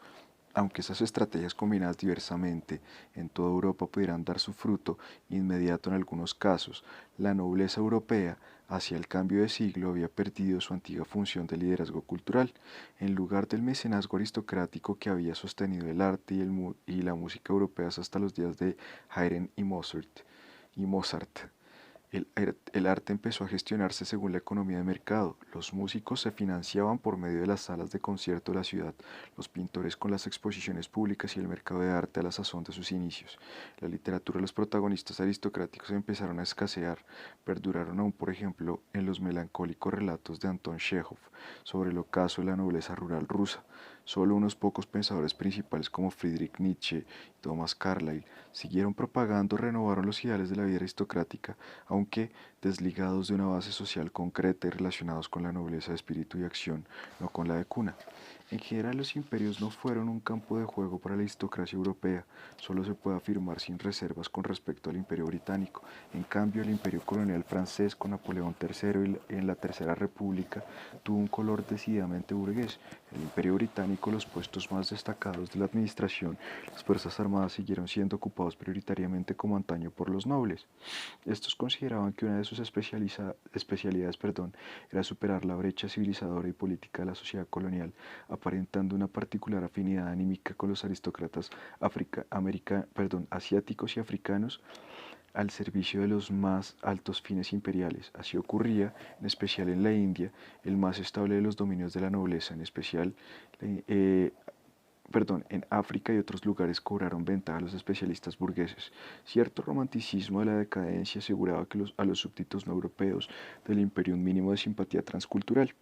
Aunque esas estrategias combinadas diversamente en toda Europa pudieran dar su fruto inmediato en algunos casos, la nobleza europea hacia el cambio de siglo había perdido su antigua función de liderazgo cultural. En lugar del mecenazgo aristocrático que había sostenido el arte y la música europeas hasta los días de Haydn y Mozart, el arte empezó a gestionarse según la economía de mercado. Los músicos se financiaban por medio de las salas de concierto de la ciudad, los pintores con las exposiciones públicas, y el mercado de arte a la sazón de sus inicios. La literatura de los protagonistas aristocráticos empezaron a escasear. Perduraron aún, por ejemplo, en los melancólicos relatos de Anton Chekhov sobre el ocaso de la nobleza rural rusa. Solo unos pocos pensadores principales como Friedrich Nietzsche y Thomas Carlyle siguieron propagando, renovaron los ideales de la vida aristocrática, aunque desligados de una base social concreta y relacionados con la nobleza de espíritu y acción, no con la de cuna. En general, los imperios no fueron un campo de juego para la aristocracia europea. Solo se puede afirmar sin reservas con respecto al imperio británico. En cambio, el imperio colonial francés con Napoleón III y en la Tercera República tuvo un color decididamente burgués. En el imperio británico, los puestos más destacados de la administración, las fuerzas armadas, siguieron siendo ocupados prioritariamente como antaño por los nobles. Estos consideraban que una de sus especialidades era superar la brecha civilizadora y política de la sociedad colonial, aparentando una particular afinidad anímica con los aristócratas asiáticos y africanos al servicio de los más altos fines imperiales. Así ocurría, en especial en la India, el más estable de los dominios de la nobleza, eh, en África y otros lugares cobraron ventaja a los especialistas burgueses. Cierto romanticismo de la decadencia aseguraba que a los súbditos no europeos del imperio un mínimo de simpatía transcultural.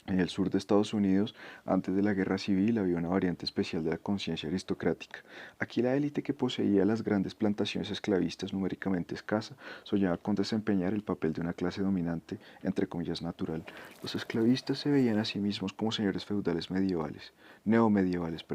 En el sur de Estados Unidos, antes de la Guerra Civil, había una variante especial de la conciencia aristocrática. Aquí la élite que poseía las grandes plantaciones esclavistas numéricamente escasa soñaba con desempeñar el papel de una clase dominante, entre comillas, natural. Los esclavistas se veían a sí mismos como señores feudales neomedievales.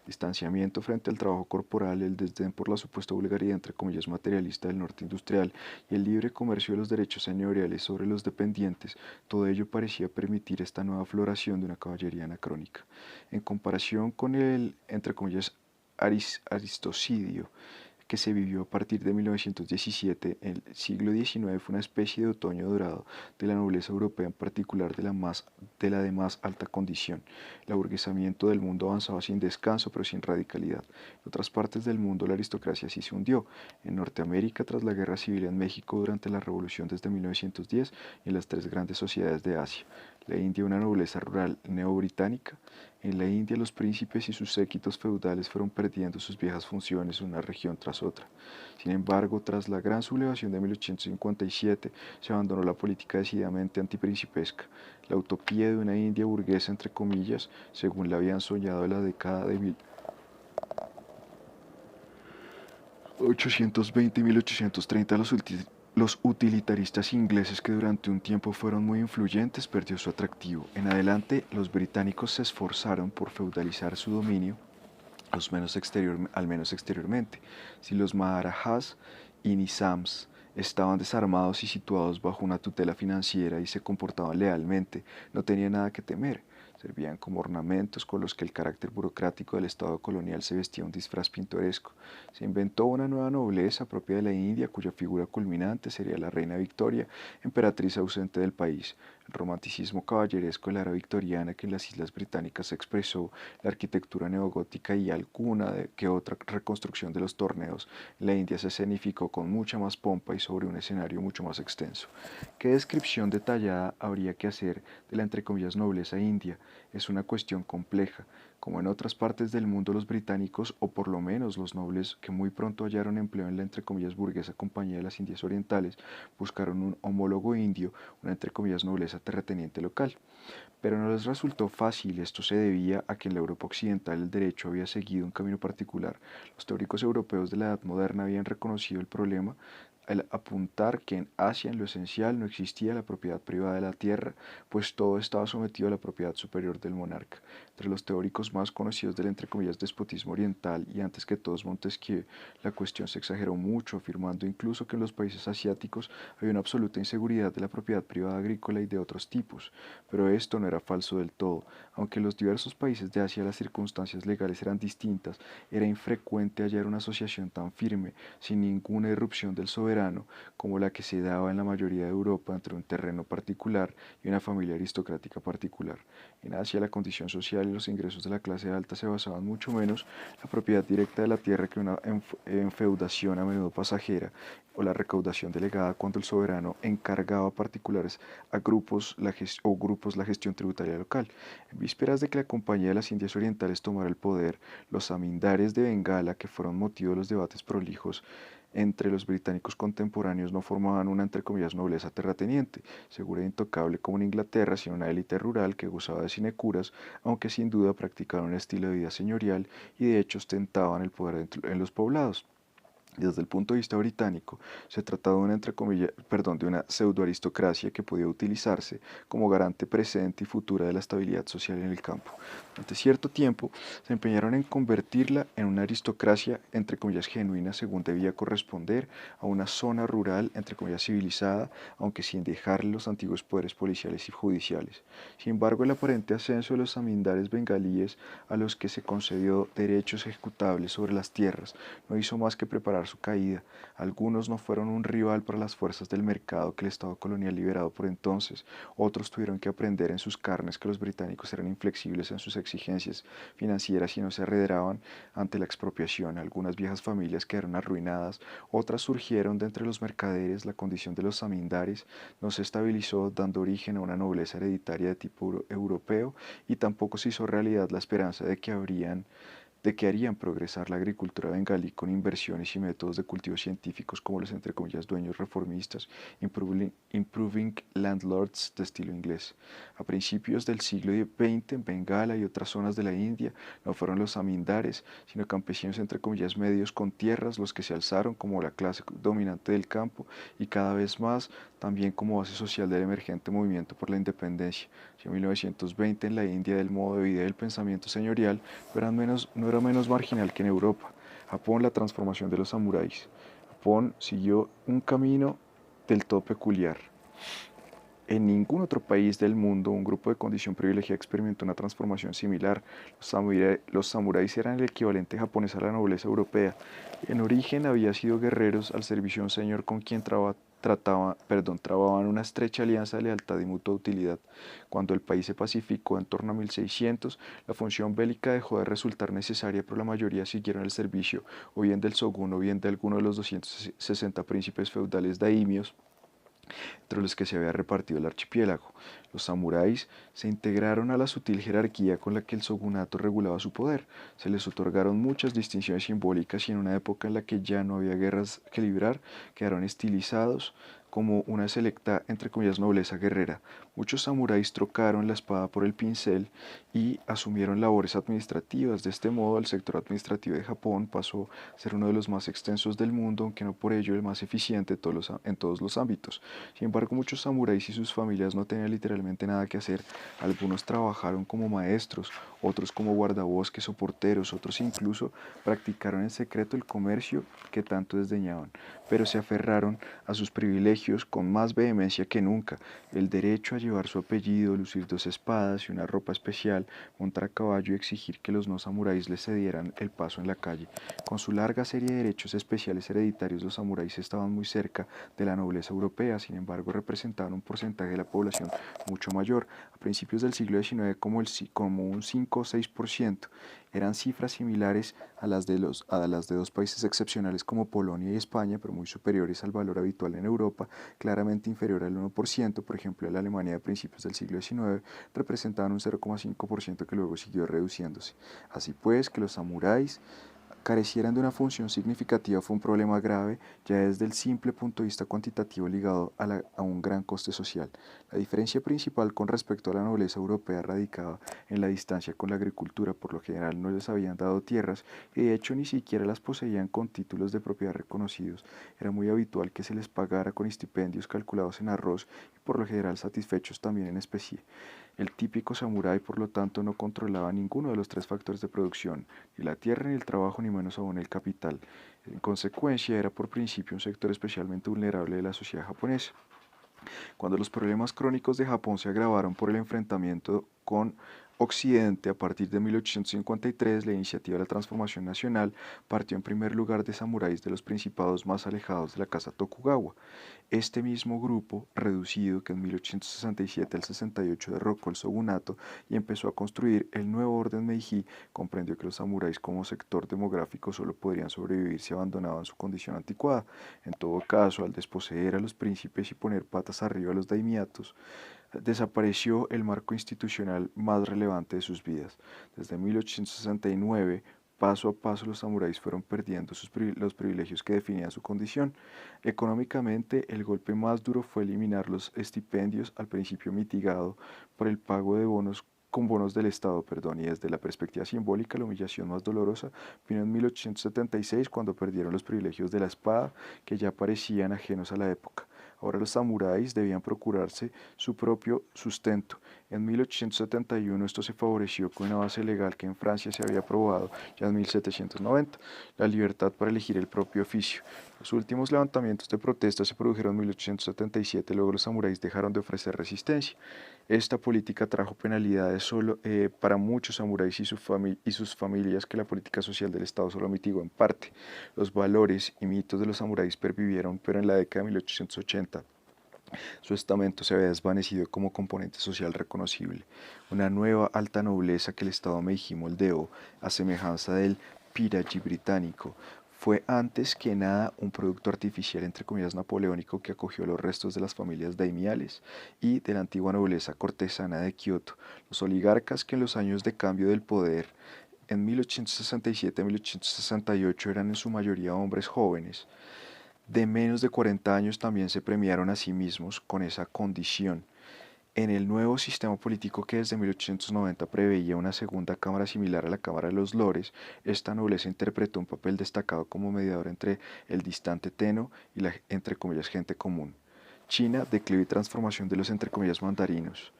Distanciamiento frente al trabajo corporal, el desdén por la supuesta vulgaridad, entre comillas, materialista del norte industrial, y el libre comercio de los derechos señoriales sobre los dependientes, todo ello parecía permitir esta nueva floración de una caballería anacrónica. En comparación con el, entre comillas, aristocidio que se vivió a partir de 1917, el siglo XIX fue una especie de otoño dorado de la nobleza europea, en particular de la de más alta condición. El aburguesamiento del mundo avanzaba sin descanso, pero sin radicalidad. En otras partes del mundo la aristocracia sí se hundió. En Norteamérica, tras la Guerra Civil; en México, durante la Revolución desde 1910, y en las tres grandes sociedades de Asia. La India, una nobleza rural neobritánica. En la India, los príncipes y sus séquitos feudales fueron perdiendo sus viejas funciones una región tras otra. Sin embargo, tras la gran sublevación de 1857, se abandonó la política decididamente antiprincipesca. La utopía de una India burguesa, entre comillas, según la habían soñado en la década de 1820 y 1830 los utilitaristas ingleses, que durante un tiempo fueron muy influyentes, perdió su atractivo. En adelante, los británicos se esforzaron por feudalizar su dominio, al menos exteriormente. Si los Maharajas y Nizams estaban desarmados y situados bajo una tutela financiera y se comportaban lealmente, no tenían nada que temer. servían como ornamentos con los que el carácter burocrático del Estado colonial se vestía un disfraz pintoresco. Se inventó una nueva nobleza propia de la India, cuya figura culminante sería la reina Victoria, emperatriz ausente del país. El romanticismo caballeresco de la era victoriana que en las Islas Británicas se expresó, la arquitectura neogótica y alguna que otra reconstrucción de los torneos en la India se escenificó con mucha más pompa y sobre un escenario mucho más extenso. ¿Qué descripción detallada habría que hacer de la entre comillas nobleza india? Es una cuestión compleja. Como en otras partes del mundo, los británicos, o por lo menos los nobles que muy pronto hallaron empleo en la entre comillas burguesa Compañía de las Indias Orientales, buscaron un homólogo indio, una entre comillas nobleza terrateniente local. Pero no les resultó fácil, esto se debía a que en la Europa occidental el derecho había seguido un camino particular. Los teóricos europeos de la Edad Moderna habían reconocido el problema al apuntar que en Asia en lo esencial no existía la propiedad privada de la tierra, pues todo estaba sometido a la propiedad superior del monarca. Entre los teóricos más conocidos del entre comillas despotismo oriental y antes que todos Montesquieu, la cuestión se exageró mucho, afirmando incluso que en los países asiáticos había una absoluta inseguridad de la propiedad privada agrícola y de otros tipos. Pero esto no era falso del todo. Aunque en los diversos países de Asia las circunstancias legales eran distintas, era infrecuente hallar una asociación tan firme, sin ninguna irrupción del soberano, como la que se daba en la mayoría de Europa entre un terreno particular y una familia aristocrática particular. En Asia la condición social y los ingresos de la clase alta se basaban mucho menos en la propiedad directa de la tierra que una enfeudación a menudo pasajera o la recaudación delegada cuando el soberano encargaba a particulares a grupos la gestión tributaria local. En vísperas de que la Compañía de las Indias Orientales tomara el poder, los zamindares de Bengala, que fueron motivo de los debates prolijos entre los británicos contemporáneos, no formaban una entre comillas nobleza terrateniente, segura e intocable como en Inglaterra, sino una élite rural que gozaba de sinecuras, aunque sin duda practicaban un estilo de vida señorial y de hecho ostentaban el poder en los poblados. Desde el punto de vista británico, se trataba de una, de una pseudoaristocracia que podía utilizarse como garante presente y futura de la estabilidad social en el campo. Durante cierto tiempo, se empeñaron en convertirla en una aristocracia, entre comillas, genuina, según debía corresponder a una zona rural, entre comillas, civilizada, aunque sin dejarle los antiguos poderes policiales y judiciales. Sin embargo, el aparente ascenso de los zamindares bengalíes, a los que se concedió derechos ejecutables sobre las tierras, no hizo más que preparar su caída. Algunos no fueron un rival para las fuerzas del mercado que el Estado colonial liberado por entonces, otros tuvieron que aprender en sus carnes que los británicos eran inflexibles en sus exigencias financieras y no se arredraban ante la expropiación. Algunas viejas familias quedaron arruinadas, otras surgieron de entre los mercaderes. La condición de los zamindares no se estabilizó, dando origen a una nobleza hereditaria de tipo europeo, y tampoco se hizo realidad la esperanza de que harían progresar la agricultura bengalí con inversiones y métodos de cultivo científicos como los entre comillas dueños reformistas, improving landlords de estilo inglés. A principios del siglo XX, en Bengala y otras zonas de la India, no fueron los zamindares, sino campesinos entre comillas medios con tierras los que se alzaron como la clase dominante del campo y cada vez más también como base social del emergente movimiento por la independencia. En 1920 en la India el modo de vida y el pensamiento señorial no era menos marginal que en Europa. Japón, la transformación de los samuráis. Japón siguió un camino del todo peculiar. En ningún otro país del mundo un grupo de condición privilegiada experimentó una transformación similar. Los samuráis eran el equivalente japonés a la nobleza europea. En origen habían sido guerreros al servicio de un señor con quien trababan una estrecha alianza de lealtad y mutua utilidad. Cuando el país se pacificó en torno a 1600, la función bélica dejó de resultar necesaria, pero la mayoría siguieron el servicio o bien del shogun o bien de alguno de los 260 príncipes feudales daimios entre los que se había repartido el archipiélago. Los samuráis se integraron a la sutil jerarquía con la que el shogunato regulaba su poder. Se les otorgaron muchas distinciones simbólicas y en una época en la que ya no había guerras que librar, quedaron estilizados como una selecta, entre comillas, nobleza guerrera. Muchos samuráis trocaron la espada por el pincel y asumieron labores administrativas. De este modo, el sector administrativo de Japón pasó a ser uno de los más extensos del mundo, aunque no por ello el más eficiente en todos los ámbitos. Sin embargo, muchos samuráis y sus familias no tenían literalmente nada que hacer. Algunos trabajaron como maestros, otros como guardabosques o porteros, otros incluso practicaron en secreto el comercio que tanto desdeñaban, pero se aferraron a sus privilegios con más vehemencia que nunca. El derecho a llevar su apellido, lucir 2 espadas y una ropa especial, montar a caballo y exigir que los no samuráis les cedieran el paso en la calle. Con su larga serie de derechos especiales hereditarios, los samuráis estaban muy cerca de la nobleza europea, sin embargo representaban un porcentaje de la población mucho mayor. A principios del siglo XIX como un 5 o 6%. Eran cifras similares a las de dos países excepcionales como Polonia y España, pero muy superiores al valor habitual en Europa, claramente inferior al 1%, por ejemplo, en la Alemania de principios del siglo XIX, representaban un 0,5% que luego siguió reduciéndose. Así pues, que los samuráis carecieran de una función significativa fue un problema grave ya desde el simple punto de vista cuantitativo ligado a un gran coste social. La diferencia principal con respecto a la nobleza europea radicaba en la distancia con la agricultura, por lo general no les habían dado tierras y de hecho ni siquiera las poseían con títulos de propiedad reconocidos. Era muy habitual que se les pagara con estipendios calculados en arroz y por lo general satisfechos también en especie. El típico samurái, por lo tanto, no controlaba ninguno de los tres factores de producción, ni la tierra, ni el trabajo, ni menos aún el capital. En consecuencia, era por principio un sector especialmente vulnerable de la sociedad japonesa. Cuando los problemas crónicos de Japón se agravaron por el enfrentamiento con Occidente a partir de 1853, la iniciativa de la transformación nacional partió en primer lugar de samuráis de los principados más alejados de la casa Tokugawa. Este mismo grupo, reducido que en 1867 al 68 derrocó el shogunato y empezó a construir el nuevo orden Meiji, comprendió que los samuráis como sector demográfico solo podrían sobrevivir si abandonaban su condición anticuada. En todo caso, al desposeer a los príncipes y poner patas arriba a los daimiatos, desapareció el marco institucional más relevante de sus vidas. Desde 1869, paso a paso los samuráis fueron perdiendo los privilegios que definían su condición. Económicamente, el golpe más duro fue eliminar los estipendios, al principio mitigado por el pago de bonos con bonos del Estado, perdón, y desde la perspectiva simbólica la humillación más dolorosa vino en 1876 cuando perdieron los privilegios de la espada que ya parecían ajenos a la época. Ahora los samuráis debían procurarse su propio sustento. En 1871 esto se favoreció con una base legal que en Francia se había aprobado ya en 1790, la libertad para elegir el propio oficio. Los últimos levantamientos de protesta se produjeron en 1877, luego los samuráis dejaron de ofrecer resistencia. Esta política trajo penalidades solo para muchos samuráis y sus familias que la política social del Estado solo mitigó en parte. Los valores y mitos de los samuráis pervivieron, pero en la década de 1880 su estamento se había desvanecido como componente social reconocible. Una nueva alta nobleza que el Estado Meiji moldeó, a semejanza del Piraji británico, fue antes que nada un producto artificial entre comillas napoleónico que acogió los restos de las familias daimiales y de la antigua nobleza cortesana de Kioto, los oligarcas que en los años de cambio del poder en 1867 1868 eran en su mayoría hombres jóvenes de menos de 40 años también se premiaron a sí mismos con esa condición. En el nuevo sistema político que desde 1890 preveía una segunda cámara similar a la Cámara de los Lores, esta nobleza interpretó un papel destacado como mediador entre el distante Tenno y la entre comillas gente común. China, declive y transformación de los entre comillas mandarinos.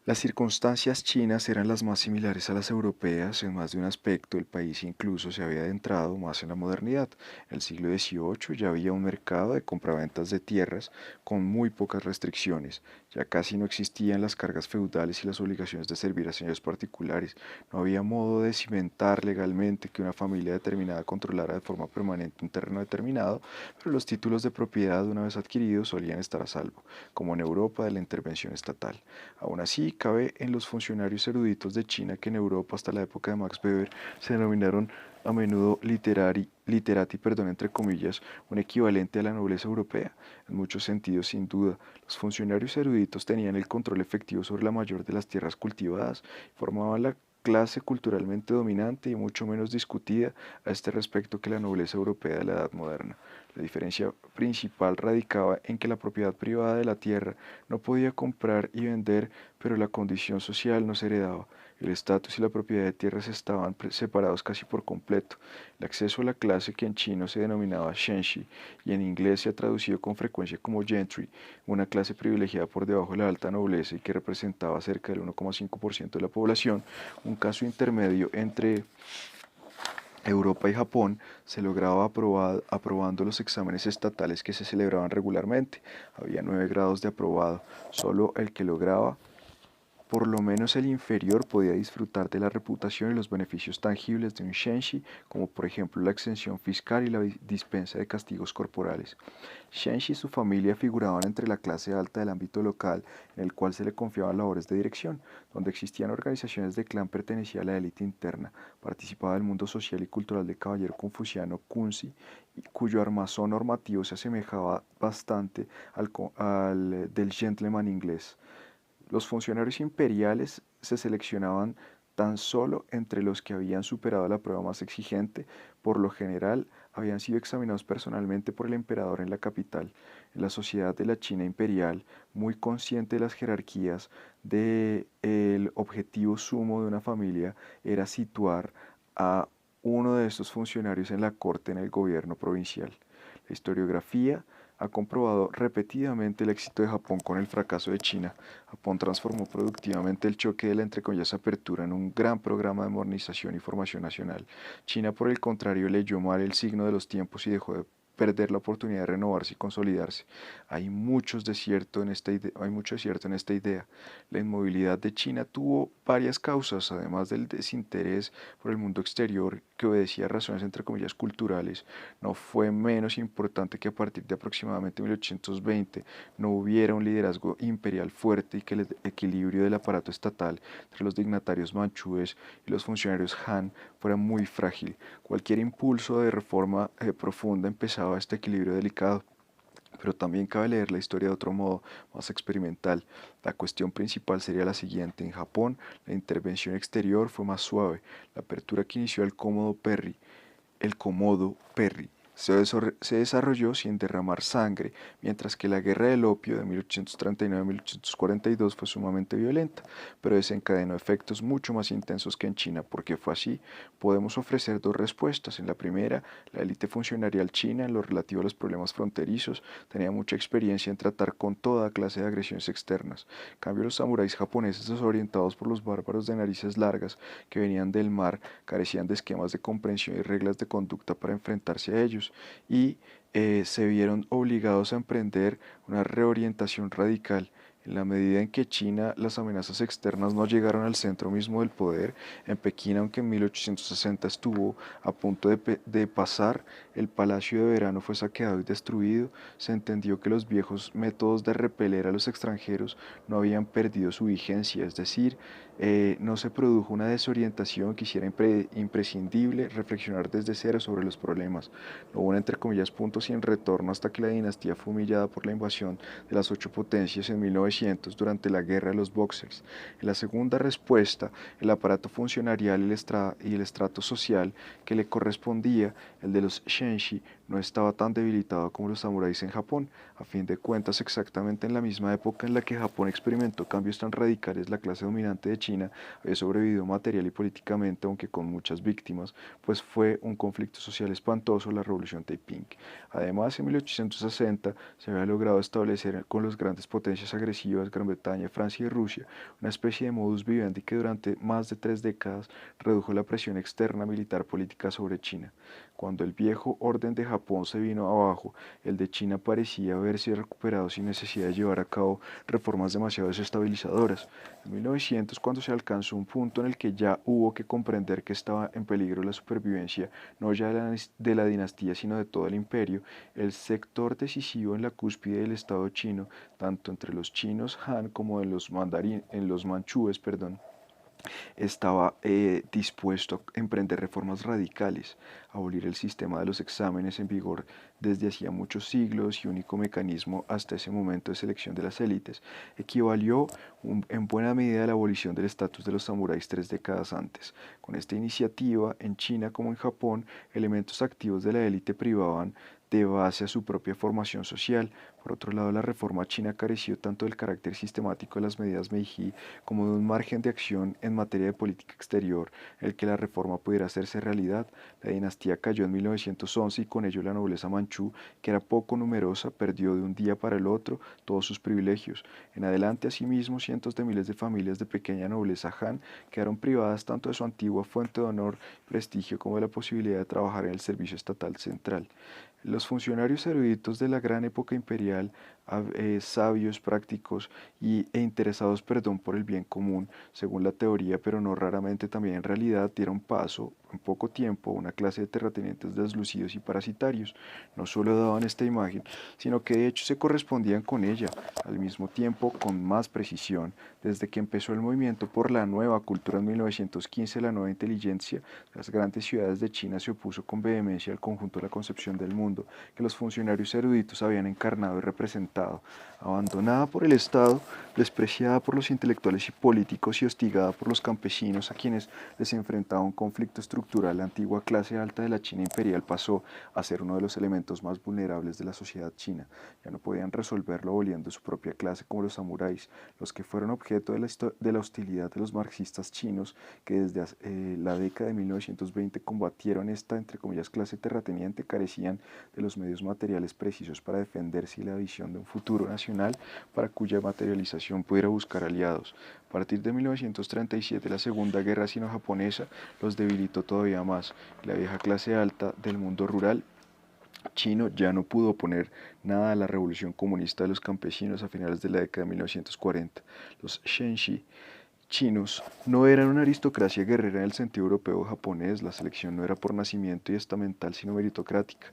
Las circunstancias chinas eran las más similares a las europeas en más de un aspecto. El país incluso se había adentrado más en la modernidad. En el siglo XVIII ya había un mercado de compraventas de tierras con muy pocas restricciones. Ya casi no existían las cargas feudales y las obligaciones de servir a señores particulares. No había modo de cimentar legalmente que una familia determinada controlara de forma permanente un terreno determinado, pero los títulos de propiedad una vez adquiridos solían estar a salvo, como en Europa de la intervención estatal. Aún así, cabe en los funcionarios eruditos de China que en Europa hasta la época de Max Weber se denominaron a menudo literati, perdón, entre comillas, un equivalente a la nobleza europea. En muchos sentidos, sin duda, los funcionarios eruditos tenían el control efectivo sobre la mayor de las tierras cultivadas, formaban la clase culturalmente dominante y mucho menos discutida a este respecto que la nobleza europea de la Edad Moderna. La diferencia principal radicaba en que la propiedad privada de la tierra no podía comprar y vender, pero la condición social no se heredaba. El estatus y la propiedad de tierras estaban separados casi por completo. El acceso a la clase que en chino se denominaba shenshi y en inglés se ha traducido con frecuencia como gentry, una clase privilegiada por debajo de la alta nobleza y que representaba cerca del 1,5% de la población, un caso intermedio entre Europa y Japón se lograba aprobando los exámenes estatales que se celebraban regularmente. Había 9 grados de aprobado. Solo el que lograba por lo menos el inferior podía disfrutar de la reputación y los beneficios tangibles de un shenshi, como por ejemplo la exención fiscal y la dispensa de castigos corporales. Shenshi y su familia figuraban entre la clase alta del ámbito local, en el cual se le confiaban labores de dirección, donde existían organizaciones de clan pertenecía a la élite interna, participaba del mundo social y cultural del caballero confuciano Kunzi, cuyo armazón normativo se asemejaba bastante al del gentleman inglés. Los funcionarios imperiales se seleccionaban tan solo entre los que habían superado la prueba más exigente, por lo general habían sido examinados personalmente por el emperador en la capital. En la sociedad de la China imperial, muy consciente de las jerarquías, el objetivo sumo de una familia era situar a uno de estos funcionarios en la corte en el gobierno provincial. La historiografía ha comprobado repetidamente el éxito de Japón con el fracaso de China. Japón transformó productivamente el choque de la entre comillas apertura en un gran programa de modernización y formación nacional. China, por el contrario, leyó mal el signo de los tiempos y dejó de perder la oportunidad de renovarse y consolidarse. Hay mucho desierto en esta idea. La inmovilidad de China tuvo varias causas, además del desinterés por el mundo exterior que obedecía a razones entre comillas culturales. No fue menos importante que a partir de aproximadamente 1820 no hubiera un liderazgo imperial fuerte y que el equilibrio del aparato estatal entre los dignatarios manchúes y los funcionarios Han fuera muy frágil. Cualquier impulso de reforma profunda empezaba este equilibrio delicado. Pero también cabe leer la historia de otro modo, más experimental. La cuestión principal sería la siguiente. En Japón, la intervención exterior fue más suave. La apertura que inició el Komodo Perry, se desarrolló sin derramar sangre, mientras que la Guerra del Opio de 1839 a 1842 fue sumamente violenta, pero desencadenó efectos mucho más intensos que en China. ¿Por qué fue así? Podemos ofrecer dos respuestas. En la primera, la élite funcionarial china, en lo relativo a los problemas fronterizos, tenía mucha experiencia en tratar con toda clase de agresiones externas. En cambio, los samuráis japoneses, desorientados por los bárbaros de narices largas que venían del mar, carecían de esquemas de comprensión y reglas de conducta para enfrentarse a ellos y se vieron obligados a emprender una reorientación radical. En la medida en que China las amenazas externas no llegaron al centro mismo del poder, en Pekín, aunque en 1860 estuvo a punto de pasar, el Palacio de Verano fue saqueado y destruido, se entendió que los viejos métodos de repeler a los extranjeros no habían perdido su vigencia, es decir, no se produjo una desorientación que hiciera imprescindible reflexionar desde cero sobre los problemas. No hubo un entre comillas punto sin retorno hasta que la dinastía fue humillada por la invasión de las ocho potencias en 1900 durante la Guerra de los Boxers. En la segunda respuesta, el aparato funcionarial y el estrato social que le correspondía, el de los Shenshi, no estaba tan debilitado como los samuráis en Japón. A fin de cuentas, exactamente en la misma época en la que Japón experimentó cambios tan radicales, la clase dominante de China había sobrevivido material y políticamente, aunque con muchas víctimas, pues fue un conflicto social espantoso, la Revolución Taiping. Además, en 1860 se había logrado establecer con las grandes potencias agresivas, Gran Bretaña, Francia y Rusia, una especie de modus vivendi que durante más de 3 décadas redujo la presión externa militar política sobre China. Cuando el viejo orden de Japón se vino abajo, el de China parecía haberse recuperado sin necesidad de llevar a cabo reformas demasiado desestabilizadoras. En 1900, cuando se alcanzó un punto en el que ya hubo que comprender que estaba en peligro la supervivencia no ya de la dinastía sino de todo el imperio, el sector decisivo en la cúspide del Estado chino, tanto entre los chinos Han como en los manchúes, estaba dispuesto a emprender reformas radicales, abolir el sistema de los exámenes en vigor desde hacía muchos siglos y único mecanismo hasta ese momento de selección de las élites, equivalió en buena medida a la abolición del estatus de los samuráis 3 décadas antes. Con esta iniciativa, en China como en Japón, elementos activos de la élite privaban de base a su propia formación social. Por otro lado, la reforma china careció tanto del carácter sistemático de las medidas Meiji como de un margen de acción en materia de política exterior en el que la reforma pudiera hacerse realidad. La dinastía cayó en 1911 y con ello la nobleza manchú, que era poco numerosa, perdió de un día para el otro todos sus privilegios. En adelante, asimismo, cientos de miles de familias de pequeña nobleza Han quedaron privadas tanto de su antigua fuente de honor y prestigio como de la posibilidad de trabajar en el servicio estatal central. Los funcionarios eruditos de la gran época imperial, sabios, prácticos e interesados, por el bien común, según la teoría, pero no raramente también en realidad, dieron paso en poco tiempo a una clase de terratenientes deslucidos y parasitarios. No solo daban esta imagen, sino que de hecho se correspondían con ella, al mismo tiempo con más precisión. Desde que empezó el movimiento por la nueva cultura en 1915, la nueva inteligencia de las grandes ciudades de China se opuso con vehemencia al conjunto de la concepción del mundo que los funcionarios eruditos habían encarnado y representado. Abandonada por el Estado, despreciada por los intelectuales y políticos y hostigada por los campesinos a quienes les enfrentaba un conflicto estructural, la antigua clase alta de la China imperial pasó a ser uno de los elementos más vulnerables de la sociedad china. Ya no podían resolverlo aboliendo su propia clase como los samuráis, los que fueron objeto de la hostilidad de los marxistas chinos que desde la década de 1920 combatieron esta, entre comillas, clase terrateniente, carecían de los medios materiales precisos para defenderse y la visión de un futuro nacional para cuya materialización pudiera buscar aliados. A partir de 1937, la Segunda Guerra Sino-Japonesa los debilitó todavía más. La vieja clase alta del mundo rural chino ya no pudo oponer nada a la revolución comunista de los campesinos a finales de la década de 1940. Los Shenxi chinos no eran una aristocracia guerrera en el sentido europeo o japonés, la selección no era por nacimiento y estamental sino meritocrática.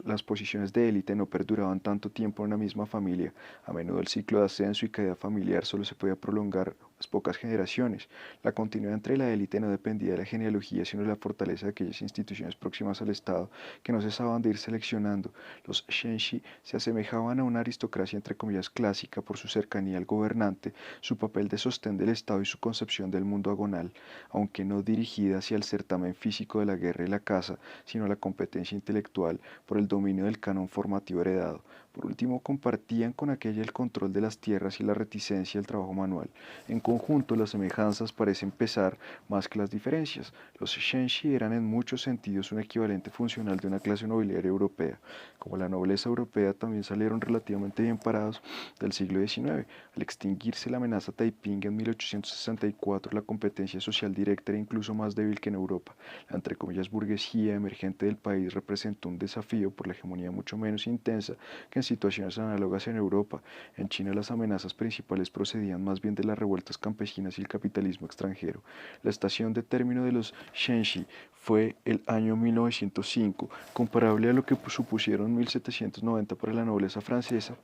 Las posiciones de élite no perduraban tanto tiempo en una misma familia, a menudo el ciclo de ascenso y caída familiar solo se podía prolongar unas pocas generaciones. La continuidad entre la élite no dependía de la genealogía sino de la fortaleza de aquellas instituciones próximas al Estado que no cesaban de ir seleccionando. Los Shenxi se asemejaban a una aristocracia entre comillas clásica por su cercanía al gobernante, su papel de sostén del Estado y su concepción del mundo agonal, aunque no dirigida hacia el certamen físico de la guerra y la caza, sino a la competencia intelectual por el dominio del canon formativo heredado. Por último, compartían con aquella el control de las tierras y la reticencia al trabajo manual. En conjunto, las semejanzas parecen pesar más que las diferencias. Los Shenxi eran en muchos sentidos un equivalente funcional de una clase nobiliaria europea. Como la nobleza europea, también salieron relativamente bien parados del siglo XIX. Al extinguirse la amenaza Taiping en 1864, la competencia social directa era incluso más débil que en Europa. La entre comillas burguesía emergente del país representó un desafío por la hegemonía mucho menos intensa que en situaciones análogas en Europa. En China las amenazas principales procedían más bien de las revueltas campesinas y el capitalismo extranjero. La estación de término de los Shenxi fue el año 1905, comparable a lo que supusieron 1790 para la nobleza francesa,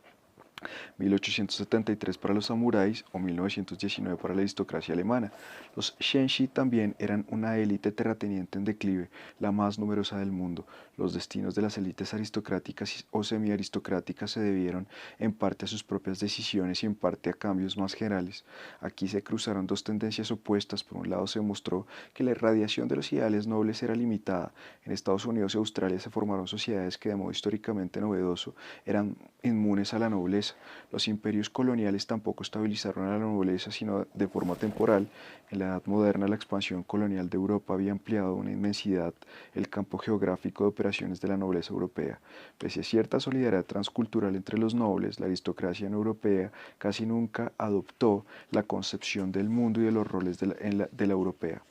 1873 para los samuráis o 1919 para la aristocracia alemana. Los Shenxi también eran una élite terrateniente en declive, la más numerosa del mundo. Los destinos de las élites aristocráticas o semiaristocráticas se debieron en parte a sus propias decisiones y en parte a cambios más generales. Aquí se cruzaron dos tendencias opuestas. Por un lado se mostró que la irradiación de los ideales nobles era limitada. En Estados Unidos y Australia se formaron sociedades que de modo históricamente novedoso eran inmunes a la nobleza. Los imperios coloniales tampoco estabilizaron a la nobleza, sino de forma temporal. En la Edad Moderna, la expansión colonial de Europa había ampliado una inmensidad el campo geográfico de operaciones de la nobleza europea. Pese a cierta solidaridad transcultural entre los nobles, la aristocracia europea casi nunca adoptó la concepción del mundo y de los roles de la europea.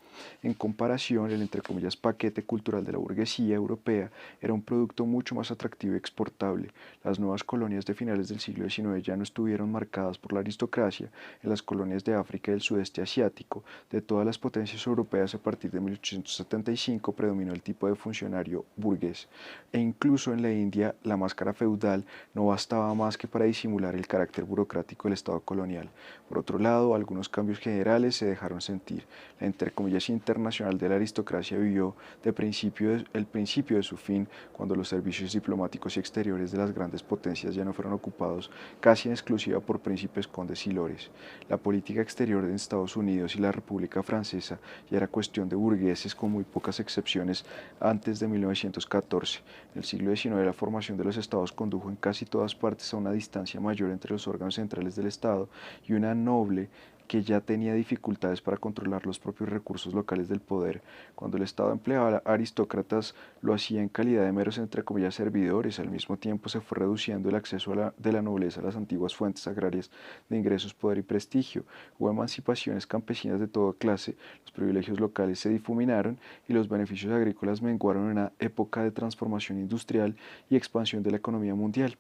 En comparación, el entre comillas paquete cultural de la burguesía europea era un producto mucho más atractivo y exportable. Las nuevas colonias de finales del siglo XIX ya no estuvieron marcadas por la aristocracia. En las colonias de África y del sudeste asiático, de todas las potencias europeas a partir de 1875 predominó el tipo de funcionario burgués. E incluso en la India, la máscara feudal no bastaba más que para disimular el carácter burocrático del Estado colonial. Por otro lado, algunos cambios generales se dejaron sentir. La entre comillas supremacía internacional de la aristocracia vivió el principio de su fin cuando los servicios diplomáticos y exteriores de las grandes potencias ya no fueron ocupados casi en exclusiva por príncipes, condes y lores. La política exterior de Estados Unidos y la República Francesa ya era cuestión de burgueses con muy pocas excepciones antes de 1914. En el siglo XIX la formación de los estados condujo en casi todas partes a una distancia mayor entre los órganos centrales del Estado y una noble que ya tenía dificultades para controlar los propios recursos locales del poder. Cuando el Estado empleaba a aristócratas, lo hacía en calidad de meros, entre comillas, servidores. Al mismo tiempo se fue reduciendo el acceso de la nobleza a las antiguas fuentes agrarias de ingresos, poder y prestigio. Hubo emancipaciones campesinas de toda clase, los privilegios locales se difuminaron y los beneficios agrícolas menguaron en una época de transformación industrial y expansión de la economía mundial.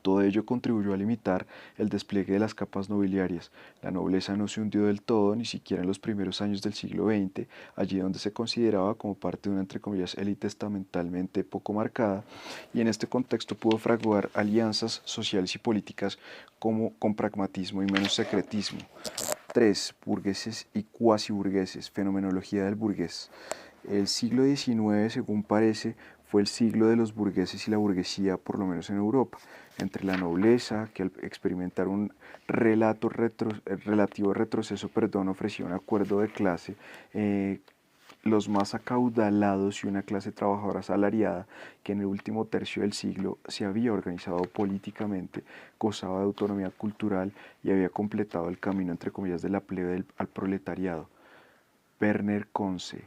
Todo ello contribuyó a limitar el despliegue de las capas nobiliarias. La nobleza no se hundió del todo, ni siquiera en los primeros años del siglo XX, allí donde se consideraba como parte de una, entre comillas, élite estamentalmente poco marcada, y en este contexto pudo fraguar alianzas sociales y políticas como con pragmatismo y menos secretismo. 3. Burgueses y cuasi burgueses. Fenomenología del burgués. El siglo XIX, según parece, fue el siglo de los burgueses y la burguesía, por lo menos en Europa, entre la nobleza, que al experimentar un relativo retroceso, ofrecía un acuerdo de clase, los más acaudalados y una clase trabajadora asalariada que en el último tercio del siglo se había organizado políticamente, gozaba de autonomía cultural y había completado el camino, entre comillas, de la plebe al proletariado. Werner Conze.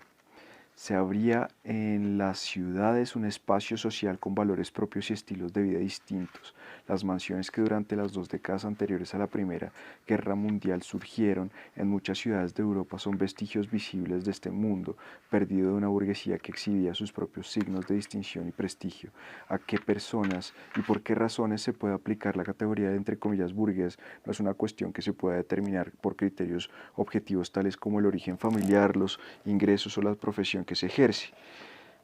Se abría en las ciudades un espacio social con valores propios y estilos de vida distintos. Las mansiones que durante las 2 décadas anteriores a la Primera Guerra Mundial surgieron en muchas ciudades de Europa son vestigios visibles de este mundo perdido de una burguesía que exhibía sus propios signos de distinción y prestigio. ¿A qué personas y por qué razones se puede aplicar la categoría de, entre comillas, burgués? No es una cuestión que se pueda determinar por criterios objetivos tales como el origen familiar, los ingresos o la profesión que se ejerce.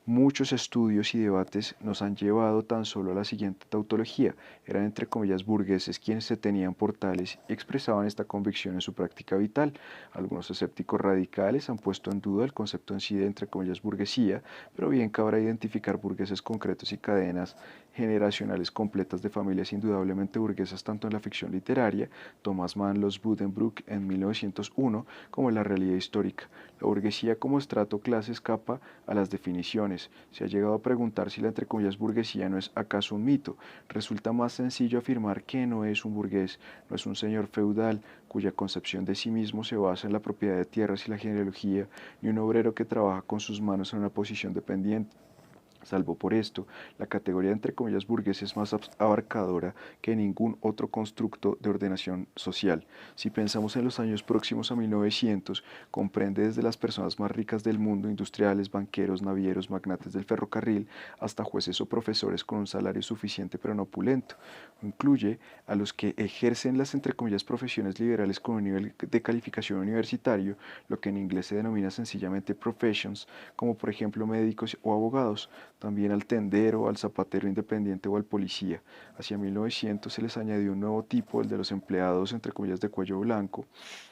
Muchos estudios y debates nos han llevado tan solo a la siguiente tautología. Eran, entre comillas, burgueses quienes se tenían por tales y expresaban esta convicción en su práctica vital. Algunos escépticos radicales han puesto en duda el concepto en sí de, entre comillas, burguesía, pero bien cabrá identificar burgueses concretos y cadenas generacionales completas de familias indudablemente burguesas tanto en la ficción literaria, Thomas Mann, Los Buddenbrook en 1901, como en la realidad histórica. La burguesía como estrato clase escapa a las definiciones. Se ha llegado a preguntar si la, entre comillas, burguesía no es acaso un mito. Resulta más sencillo afirmar que no es un burgués, no es un señor feudal cuya concepción de sí mismo se basa en la propiedad de tierras y la genealogía, ni un obrero que trabaja con sus manos en una posición dependiente. Salvo por esto, la categoría entre comillas burgués es más abarcadora que ningún otro constructo de ordenación social. Si pensamos en los años próximos a 1900, comprende desde las personas más ricas del mundo, industriales, banqueros, navieros, magnates del ferrocarril, hasta jueces o profesores con un salario suficiente pero no opulento. Incluye a los que ejercen las entre comillas profesiones liberales con un nivel de calificación universitario, lo que en inglés se denomina sencillamente professions, como por ejemplo médicos o abogados. También al tendero, al zapatero independiente o al policía. Hacia 1900 se les añadió un nuevo tipo, el de los empleados, entre comillas, de cuello blanco.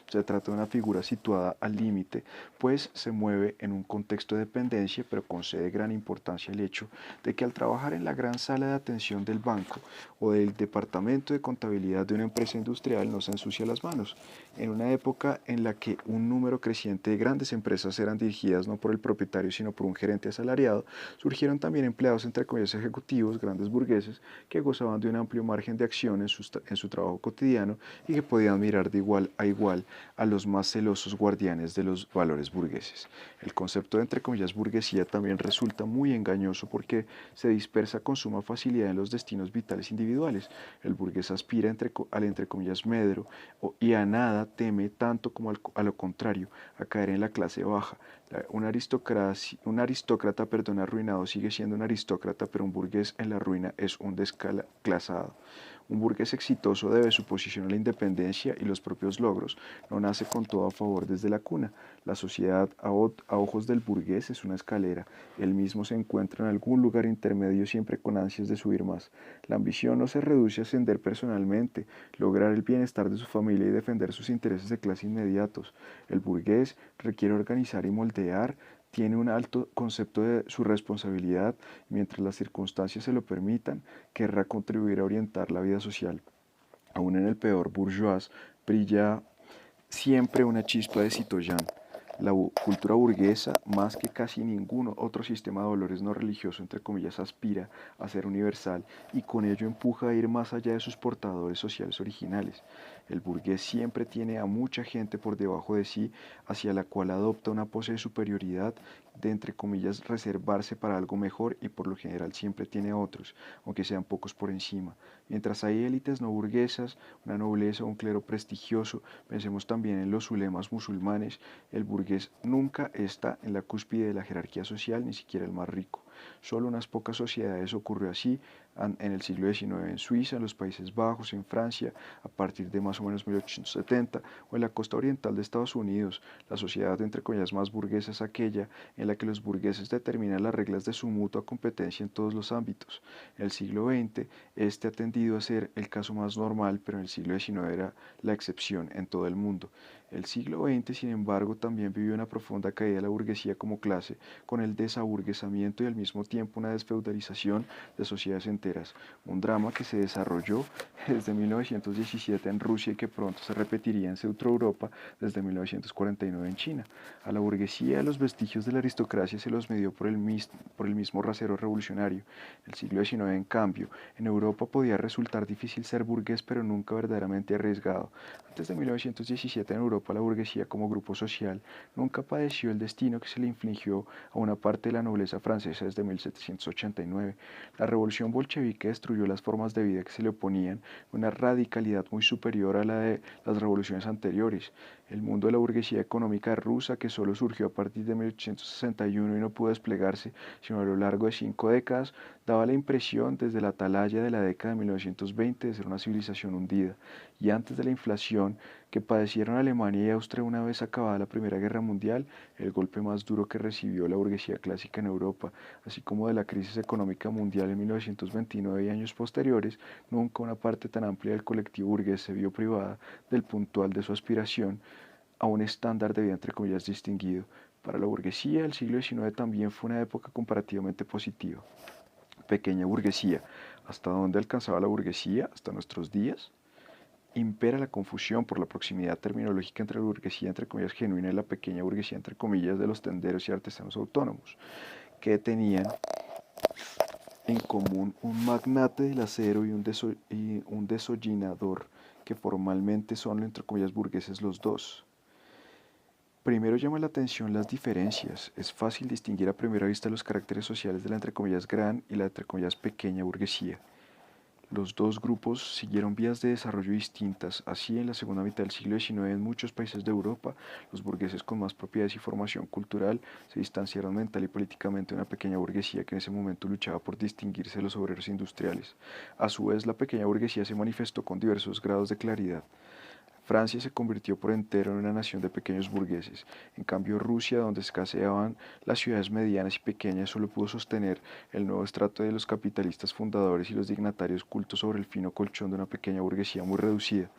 Se trata de una figura situada al límite, pues se mueve en un contexto de dependencia, pero concede gran importancia al hecho de que al trabajar en la gran sala de atención del banco o del departamento de contabilidad de una empresa industrial no se ensucia las manos. En una época en la que un número creciente de grandes empresas eran dirigidas no por el propietario sino por un gerente asalariado, surgieron también empleados entre comillas ejecutivos, grandes burgueses, que gozaban de un amplio margen de acción en su trabajo cotidiano y que podían mirar de igual a igual a los más celosos guardianes de los valores burgueses. El concepto de entre comillas burguesía también resulta muy engañoso porque se dispersa con suma facilidad en los destinos vitales individuales. El burgués aspira al entre comillas medro y a nada teme tanto como a lo contrario, a caer en la clase baja. Un aristócrata, arruinado sigue siendo un aristócrata, pero un burgués en la ruina es un desclasado. Un burgués exitoso debe su posición a la independencia y los propios logros. No nace con todo a favor desde la cuna. La sociedad a ojos del burgués es una escalera. Él mismo se encuentra en algún lugar intermedio siempre con ansias de subir más. La ambición no se reduce a ascender personalmente, lograr el bienestar de su familia y defender sus intereses de clase inmediatos. El burgués requiere organizar y moldear, tiene un alto concepto de su responsabilidad, mientras las circunstancias se lo permitan, querrá contribuir a orientar la vida social. Aún en el peor bourgeois brilla siempre una chispa de Citoyen. La cultura burguesa, más que casi ningún otro sistema de valores no religioso, entre comillas, aspira a ser universal y con ello empuja a ir más allá de sus portadores sociales originales. El burgués siempre tiene a mucha gente por debajo de sí, hacia la cual adopta una pose de superioridad, de entre comillas reservarse para algo mejor y por lo general siempre tiene otros, aunque sean pocos por encima. Mientras hay élites no burguesas, una nobleza o un clero prestigioso, pensemos también en los ulemas musulmanes, el burgués nunca está en la cúspide de la jerarquía social, ni siquiera el más rico. Solo unas pocas sociedades ocurrió así en el siglo XIX en Suiza, en los Países Bajos, en Francia, a partir de más o menos 1870, o en la costa oriental de Estados Unidos. La sociedad, entre comillas, más burguesa es aquella en la que los burgueses determinan las reglas de su mutua competencia en todos los ámbitos. En el siglo XX, este ha tendido a ser el caso más normal, pero en el siglo XIX era la excepción en todo el mundo. El siglo XX, sin embargo, también vivió una profunda caída de la burguesía como clase, con el desaburguesamiento y al mismo tiempo una desfeudalización de sociedades enteras, un drama que se desarrolló desde 1917 en Rusia y que pronto se repetiría en Centroeuropa desde 1949 en China. A la burguesía los vestigios de la aristocracia se los midió por el mismo rasero revolucionario. En el siglo XIX, en cambio, en Europa podía resultar difícil ser burgués, pero nunca verdaderamente arriesgado. Antes de 1917 en Europa la burguesía como grupo social nunca padeció el destino que se le infligió a una parte de la nobleza francesa desde 1789. La revolución bolchevique destruyó las formas de vida que se le oponían, una radicalidad muy superior a la de las revoluciones anteriores. El mundo de la burguesía económica rusa, que solo surgió a partir de 1861 y no pudo desplegarse sino a lo largo de 5 décadas, daba la impresión desde la atalaya de la década de 1920 de ser una civilización hundida. Y antes de la inflación que padecieron Alemania y Austria una vez acabada la Primera Guerra Mundial, el golpe más duro que recibió la burguesía clásica en Europa, así como de la crisis económica mundial en 1929 y años posteriores, nunca una parte tan amplia del colectivo burgués se vio privada del puntual de su aspiración a un estándar de vida entre comillas distinguido. Para la burguesía, el siglo XIX también fue una época comparativamente positiva. Pequeña burguesía. ¿Hasta dónde alcanzaba la burguesía? ¿Hasta nuestros días? Impera la confusión por la proximidad terminológica entre la burguesía entre comillas genuina y la pequeña burguesía entre comillas de los tenderos y artesanos autónomos, que tenían en común un magnate del acero y un desollinador, que formalmente son entre comillas burgueses los dos. Primero llama la atención las diferencias. Es fácil distinguir a primera vista los caracteres sociales de la entre comillas gran y la entre comillas pequeña burguesía. Los dos grupos siguieron vías de desarrollo distintas. Así, en la segunda mitad del siglo XIX, en muchos países de Europa, los burgueses con más propiedades y formación cultural se distanciaron mental y políticamente de una pequeña burguesía que en ese momento luchaba por distinguirse de los obreros industriales. A su vez, la pequeña burguesía se manifestó con diversos grados de claridad. Francia se convirtió por entero en una nación de pequeños burgueses. En cambio, Rusia, donde escaseaban las ciudades medianas y pequeñas, solo pudo sostener el nuevo estrato de los capitalistas fundadores y los dignatarios cultos sobre el fino colchón de una pequeña burguesía muy reducida.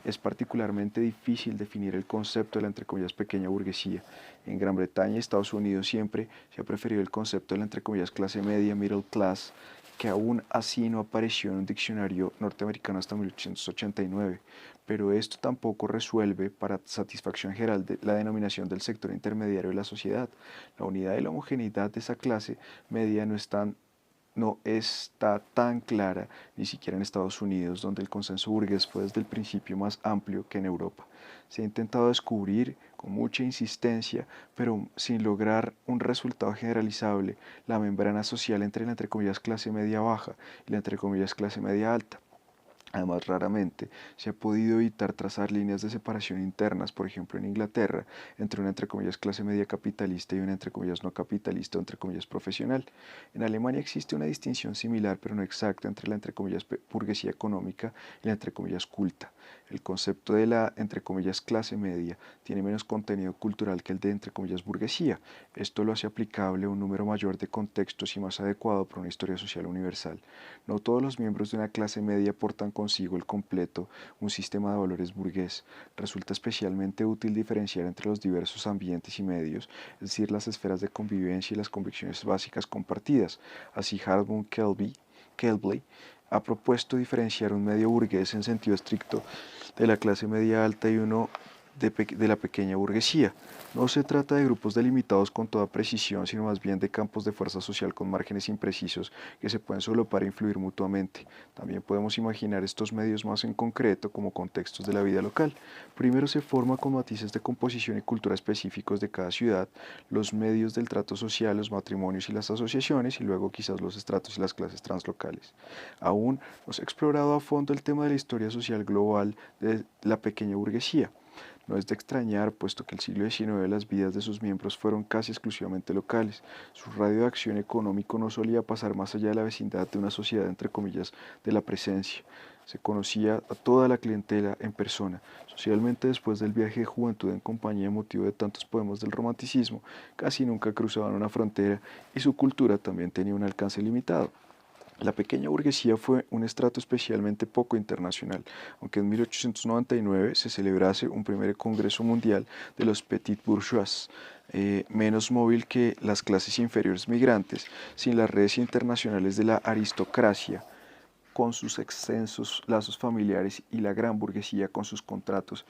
Es particularmente difícil definir el concepto de la entre comillas pequeña burguesía. En Gran Bretaña y Estados Unidos siempre se ha preferido el concepto de la entre comillas clase media, middle class, que aún así no apareció en un diccionario norteamericano hasta 1889, pero esto tampoco resuelve para satisfacción general de la denominación del sector intermediario de la sociedad. La unidad y la homogeneidad de esa clase media no está tan clara, ni siquiera en Estados Unidos, donde el consenso burgués fue desde el principio más amplio que en Europa. Se ha intentado descubrir con mucha insistencia, pero sin lograr un resultado generalizable, la membrana social entre la entre comillas clase media baja y la entre comillas clase media alta. Además, raramente se ha podido evitar trazar líneas de separación internas, por ejemplo en Inglaterra, entre una entre comillas clase media capitalista y una entre comillas no capitalista o entre comillas profesional. En Alemania existe una distinción similar pero no exacta entre la entre comillas burguesía económica y la entre comillas culta. El concepto de la entre comillas clase media tiene menos contenido cultural que el de entre comillas burguesía. Esto lo hace aplicable a un número mayor de contextos y más adecuado para una historia social universal. No todos los miembros de una clase media portan consigo el completo un sistema de valores burgués. Resulta especialmente útil diferenciar entre los diversos ambientes y medios, es decir, las esferas de convivencia y las convicciones básicas compartidas. Así Hartmut Kelbley ha propuesto diferenciar un medio burgués en sentido estricto de la clase media alta y uno de la pequeña burguesía. No se trata de grupos delimitados con toda precisión, sino más bien de campos de fuerza social con márgenes imprecisos que se pueden solapar e influir mutuamente. También podemos imaginar estos medios más en concreto como contextos de la vida local. Primero se forma con matices de composición y cultura específicos de cada ciudad, los medios del trato social, los matrimonios y las asociaciones, y luego quizás los estratos y las clases translocales. Aún no se ha explorado a fondo el tema de la historia social global de la pequeña burguesía. No es de extrañar, puesto que el siglo XIX las vidas de sus miembros fueron casi exclusivamente locales. Su radio de acción económico no solía pasar más allá de la vecindad de una sociedad, entre comillas, de la presencia. Se conocía a toda la clientela en persona. Socialmente, después del viaje de juventud en compañía motivo de tantos poemas del romanticismo, casi nunca cruzaban una frontera y su cultura también tenía un alcance limitado. La pequeña burguesía fue un estrato especialmente poco internacional, aunque en 1899 se celebrase un primer Congreso Mundial de los Petit Bourgeois, menos móvil que las clases inferiores migrantes, sin las redes internacionales de la aristocracia, con sus extensos lazos familiares y la gran burguesía con sus contactos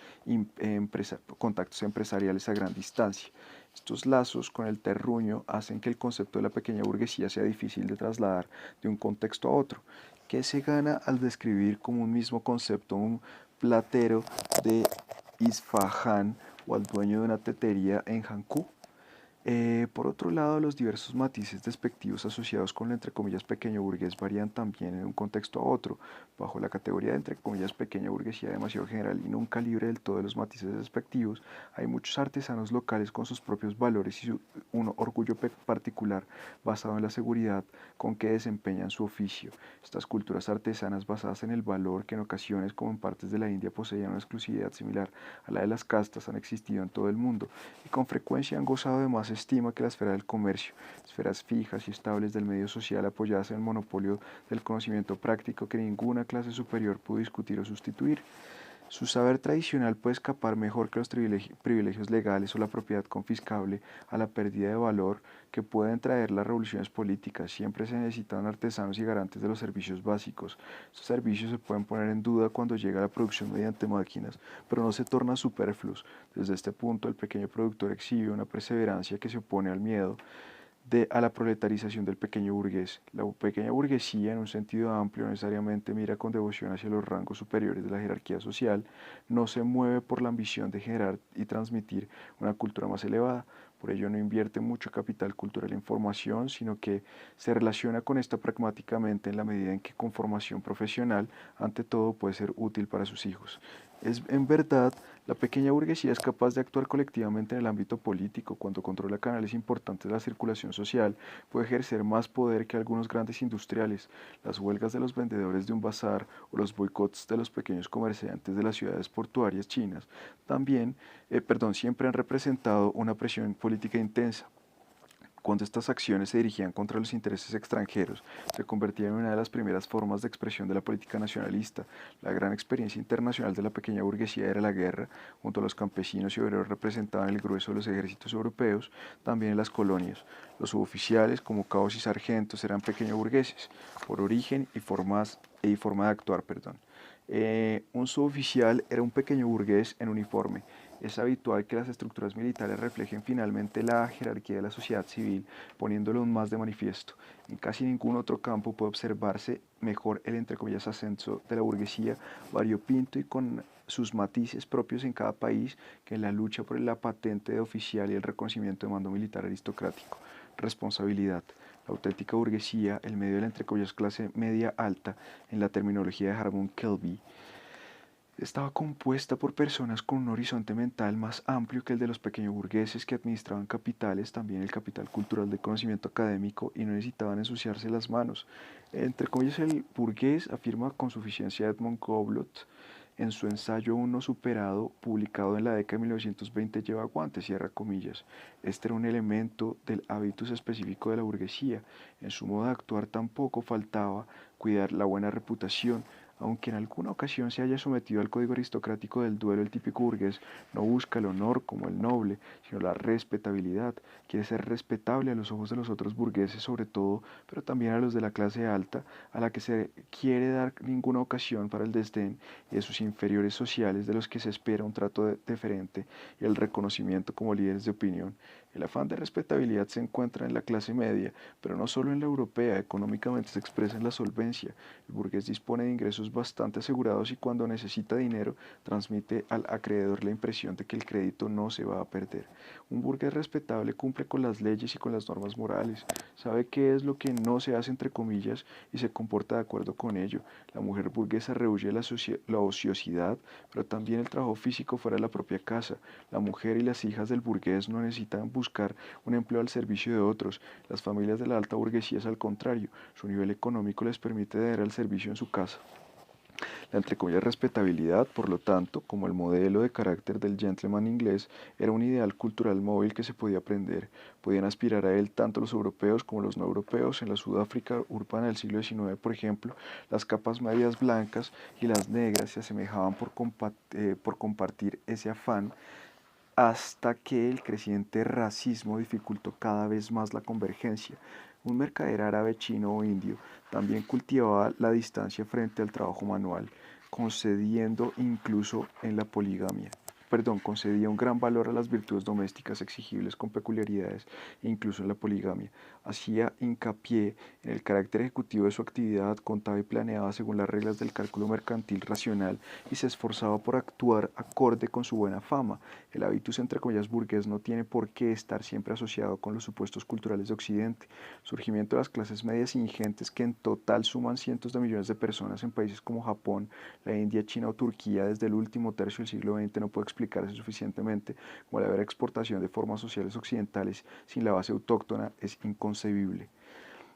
empresariales a gran distancia. Estos lazos con el terruño hacen que el concepto de la pequeña burguesía sea difícil de trasladar de un contexto a otro. ¿Qué se gana al describir como un mismo concepto un platero de Isfahán o al dueño de una tetería en Hankú? Por otro lado, los diversos matices despectivos asociados con la entre comillas pequeño burgués varían también en un contexto a otro. Bajo la categoría de entre comillas pequeña burguesía demasiado general y nunca libre del todo de los matices despectivos, hay muchos artesanos locales con sus propios valores y un orgullo particular basado en la seguridad con que desempeñan su oficio. Estas culturas artesanas basadas en el valor que en ocasiones, como en partes de la India, poseían una exclusividad similar a la de las castas, han existido en todo el mundo y con frecuencia han gozado de más estima que la esfera del comercio, esferas fijas y estables del medio social apoyadas en el monopolio del conocimiento práctico que ninguna clase superior pudo discutir o sustituir. Su saber tradicional puede escapar mejor que los privilegios legales o la propiedad confiscable a la pérdida de valor que pueden traer las revoluciones políticas. Siempre se necesitan artesanos y garantes de los servicios básicos. Estos servicios se pueden poner en duda cuando llega la producción mediante máquinas, pero no se tornan superfluos. Desde este punto, el pequeño productor exhibe una perseverancia que se opone al miedo a la proletarización del pequeño burgués. La pequeña burguesía, en un sentido amplio, no necesariamente mira con devoción hacia los rangos superiores de la jerarquía social, no se mueve por la ambición de generar y transmitir una cultura más elevada. Por ello no invierte mucho capital cultural en formación, sino que se relaciona con esta pragmáticamente en la medida en que con formación profesional, ante todo, puede ser útil para sus hijos. En verdad, la pequeña burguesía es capaz de actuar colectivamente en el ámbito político cuando controla canales importantes de la circulación social, puede ejercer más poder que algunos grandes industriales. Las huelgas de los vendedores de un bazar o los boicots de los pequeños comerciantes de las ciudades portuarias chinas siempre han representado una presión política intensa. Cuando estas acciones se dirigían contra los intereses extranjeros, se convertían en una de las primeras formas de expresión de la política nacionalista. La gran experiencia internacional de la pequeña burguesía era la guerra, junto a los campesinos y obreros representaban el grueso de los ejércitos europeos, también en las colonias. Los suboficiales, como cabos y sargentos, eran pequeños burgueses, por origen y forma de actuar. Un suboficial era un pequeño burgués en uniforme. Es habitual que las estructuras militares reflejen finalmente la jerarquía de la sociedad civil, poniéndolo aún más de manifiesto. En casi ningún otro campo puede observarse mejor el entre comillas ascenso de la burguesía, variopinto y con sus matices propios en cada país, que en la lucha por la patente de oficial y el reconocimiento de mando militar aristocrático. Responsabilidad. La auténtica burguesía, el medio de la entre comillas clase media alta, en la terminología de Harmon Kelby, estaba compuesta por personas con un horizonte mental más amplio que el de los pequeños burgueses que administraban capitales, también el capital cultural de conocimiento académico, y no necesitaban ensuciarse las manos. Entre comillas, el burgués, afirma con suficiencia Edmond Goblot en su ensayo Uno superado, publicado en la década de 1920, lleva guantes, cierra comillas. Este era un elemento del hábitus específico de la burguesía. En su modo de actuar tampoco faltaba cuidar la buena reputación. Aunque en alguna ocasión se haya sometido al código aristocrático del duelo, el típico burgués no busca el honor como el noble, sino la respetabilidad. Quiere ser respetable a los ojos de los otros burgueses sobre todo, pero también a los de la clase alta, a la que se quiere dar ninguna ocasión para el desdén, y de sus inferiores sociales, de los que se espera un trato deferente y el reconocimiento como líderes de opinión. El afán de respetabilidad se encuentra en la clase media, pero no solo en la europea. Económicamente se expresa en la solvencia. El burgués dispone de ingresos bastante asegurados y cuando necesita dinero transmite al acreedor la impresión de que el crédito no se va a perder. Un burgués respetable cumple con las leyes y con las normas morales, sabe qué es lo que no se hace entre comillas y se comporta de acuerdo con ello. La mujer burguesa rehúye la ociosidad, pero también el trabajo físico fuera de la propia casa. La mujer y las hijas del burgués no necesitan buscar un empleo al servicio de otros. Las familias de la alta burguesía es al contrario, su nivel económico les permite dar al servicio en su casa. La entre comillas respetabilidad, por lo tanto, como el modelo de carácter del gentleman inglés, era un ideal cultural móvil que se podía aprender. Podían aspirar a él tanto los europeos como los no europeos. En la Sudáfrica urbana del siglo XIX, por ejemplo, las capas medias blancas y las negras se asemejaban por compartir ese afán hasta que el creciente racismo dificultó cada vez más la convergencia. Un mercader árabe, chino o indio también cultivaba la distancia frente al trabajo manual, concediendo incluso en la poligamia. Concedía un gran valor a las virtudes domésticas exigibles con peculiaridades, incluso en la poligamia. Hacía hincapié en el carácter ejecutivo de su actividad, contaba y planeaba según las reglas del cálculo mercantil racional y se esforzaba por actuar acorde con su buena fama. El hábitus entre comillas burgués no tiene por qué estar siempre asociado con los supuestos culturales de Occidente. Surgimiento de las clases medias ingentes que en total suman cientos de millones de personas en países como Japón, la India, China o Turquía desde el último tercio del siglo XX no puede explicarse suficientemente como la vera exportación de formas sociales occidentales sin la base autóctona es inconcebible.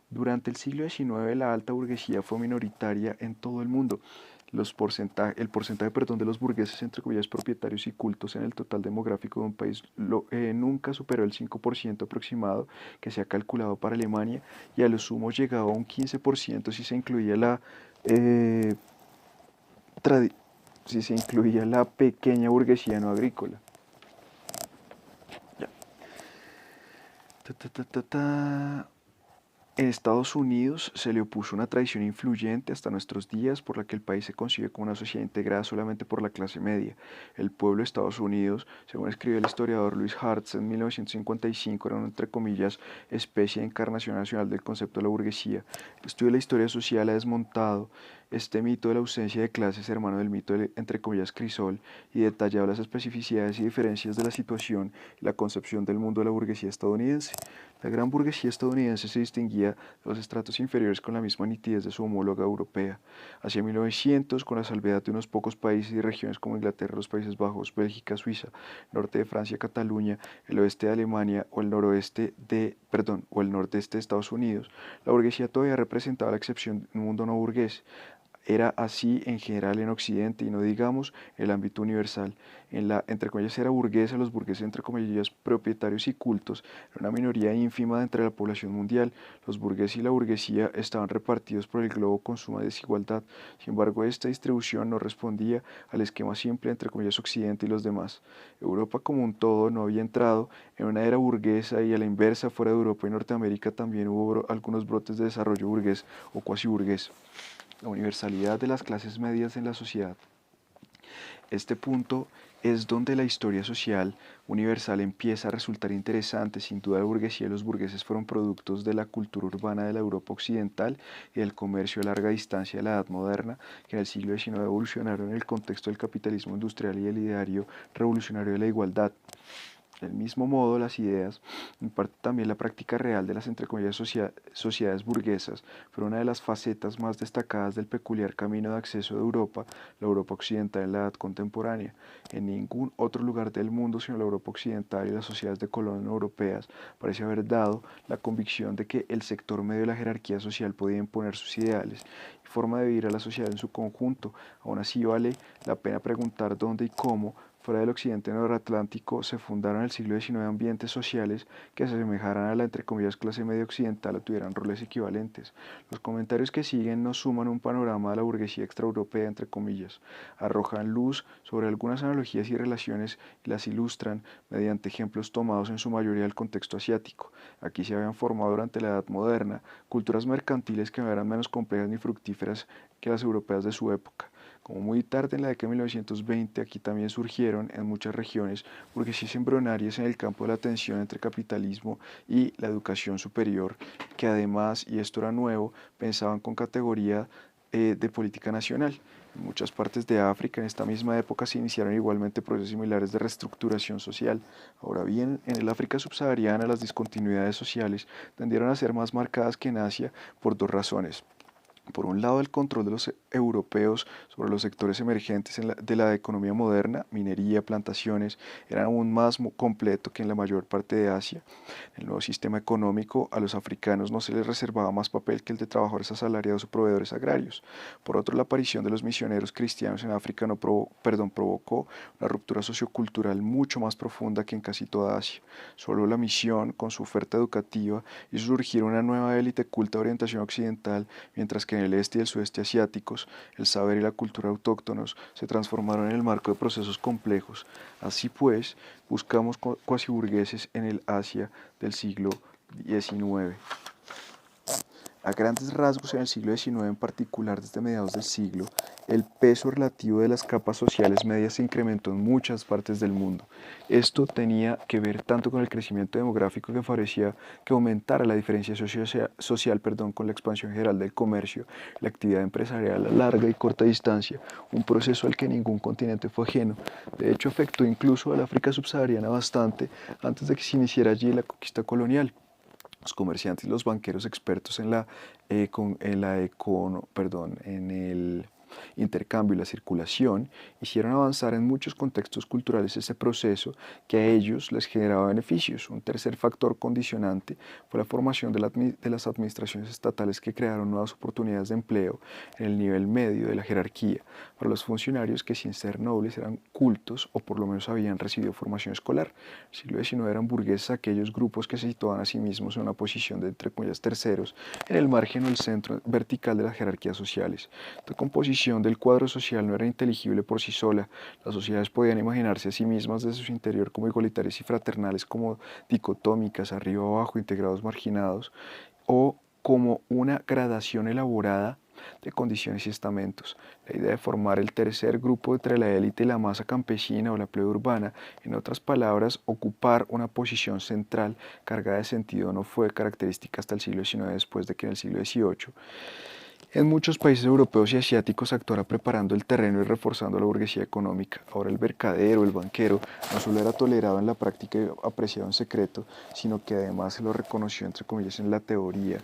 Durante el siglo XIX la alta burguesía fue minoritaria en todo el mundo. El porcentaje de los burgueses, entre comillas, propietarios y cultos en el total demográfico de un país nunca superó el 5% aproximado que se ha calculado para Alemania y a lo sumo llegaba a un 15% eh, si se incluía la pequeña burguesía no agrícola. Ya. Ta, ta, ta, ta, ta. En Estados Unidos se le opuso una tradición influyente hasta nuestros días por la que el país se concibe como una sociedad integrada solamente por la clase media. El pueblo de Estados Unidos, según escribió el historiador Louis Hartz en 1955, era una entre comillas especie de encarnación nacional del concepto de la burguesía. El estudio de la historia social ha desmontado este mito de la ausencia de clases, hermano del mito del entre comillas crisol, y detallado las especificidades y diferencias de la situación y la concepción del mundo de la burguesía estadounidense. La gran burguesía estadounidense se distinguía de los estratos inferiores con la misma nitidez de su homóloga europea. Hacia 1900, con la salvedad de unos pocos países y regiones como Inglaterra, los Países Bajos, Bélgica, Suiza, norte de Francia, Cataluña, el oeste de Alemania o el nordeste de Estados Unidos, la burguesía todavía representaba la excepción en un mundo no burgués. Era así en general en Occidente y no digamos el ámbito universal. En la, entre comillas, era burguesa, los burgueses, entre comillas, propietarios y cultos, era una minoría ínfima entre la población mundial. Los burgueses y la burguesía estaban repartidos por el globo con suma desigualdad. Sin embargo, esta distribución no respondía al esquema simple entre comillas Occidente y los demás. Europa como un todo no había entrado en una era burguesa y a la inversa, fuera de Europa y Norteamérica también hubo algunos brotes de desarrollo burgués o cuasi burgués. La universalidad de las clases medias en la sociedad. Este punto es donde la historia social universal empieza a resultar interesante. Sin duda la burguesía y los burgueses fueron productos de la cultura urbana de la Europa occidental y del comercio a larga distancia de la Edad Moderna, que en el siglo XIX evolucionaron en el contexto del capitalismo industrial y el ideario revolucionario de la igualdad. Del mismo modo, las ideas, en parte también la práctica real de las entre comillas sociedades burguesas, fueron una de las facetas más destacadas del peculiar camino de acceso de Europa, la Europa occidental en la edad contemporánea. En ningún otro lugar del mundo sino la Europa occidental y las sociedades de colonia europeas parece haber dado la convicción de que el sector medio de la jerarquía social podía imponer sus ideales y forma de vivir a la sociedad en su conjunto. Aún así vale la pena preguntar dónde y cómo fuera del occidente noratlántico se fundaron en el siglo XIX ambientes sociales que se asemejaran a la entre comillas clase media occidental o tuvieran roles equivalentes. Los comentarios que siguen nos suman un panorama de la burguesía extraeuropea entre comillas, arrojan luz sobre algunas analogías y relaciones y las ilustran mediante ejemplos tomados en su mayoría del contexto asiático. Aquí se habían formado durante la Edad Moderna culturas mercantiles que no eran menos complejas ni fructíferas que las europeas de su época. Como muy tarde en la década de 1920, aquí también surgieron en muchas regiones burguesías embrionarias en el campo de la tensión entre capitalismo y la educación superior, que además, y esto era nuevo, pensaban con categoría de política nacional. En muchas partes de África en esta misma época se iniciaron igualmente procesos similares de reestructuración social. Ahora bien, en el África subsahariana las discontinuidades sociales tendieron a ser más marcadas que en Asia por dos razones. Por un lado, el control de los europeos sobre los sectores emergentes de la economía moderna, minería, plantaciones, era aún más completo que en la mayor parte de Asia. En el nuevo sistema económico, a los africanos no se les reservaba más papel que el de trabajadores asalariados o proveedores agrarios. Por otro, la aparición de los misioneros cristianos en África provocó una ruptura sociocultural mucho más profunda que en casi toda Asia. Solo la misión, con su oferta educativa, hizo surgir una nueva élite culta de orientación occidental, mientras que en el este y el sudeste asiáticos, el saber y la cultura autóctonos se transformaron en el marco de procesos complejos. Así pues, buscamos cuasi burgueses en el Asia del siglo XIX. A grandes rasgos, en el siglo XIX, en particular desde mediados del siglo, el peso relativo de las capas sociales medias se incrementó en muchas partes del mundo. Esto tenía que ver tanto con el crecimiento demográfico que favorecía que aumentara la diferencia social con la expansión general del comercio, la actividad empresarial a larga y corta distancia, un proceso al que ningún continente fue ajeno. De hecho, afectó incluso al África subsahariana bastante antes de que se iniciara allí la conquista colonial. Los comerciantes y los banqueros expertos en el intercambio y la circulación hicieron avanzar en muchos contextos culturales ese proceso que a ellos les generaba beneficios. Un tercer factor condicionante fue la formación de las administraciones estatales que crearon nuevas oportunidades de empleo en el nivel medio de la jerarquía para los funcionarios que sin ser nobles eran cultos o por lo menos habían recibido formación escolar. En el siglo XIX eran burgueses aquellos grupos que se situaban a sí mismos en una posición de entre comillas terceros en el margen o el centro vertical de las jerarquías sociales. Esta composición del cuadro social no era inteligible por sí sola. Las sociedades podían imaginarse a sí mismas desde su interior como igualitarias y fraternales, como dicotómicas, arriba abajo, integrados, marginados, o como una gradación elaborada de condiciones y estamentos. La idea de formar el tercer grupo entre la élite y la masa campesina o la plebe urbana, en otras palabras, ocupar una posición central cargada de sentido, no fue característica hasta el siglo XIX, después de que en el siglo XVIII en muchos países europeos y asiáticos actuara preparando el terreno y reforzando la burguesía económica. Ahora el mercadero, el banquero, no solo era tolerado en la práctica y apreciado en secreto, sino que además se lo reconoció, entre comillas, en la teoría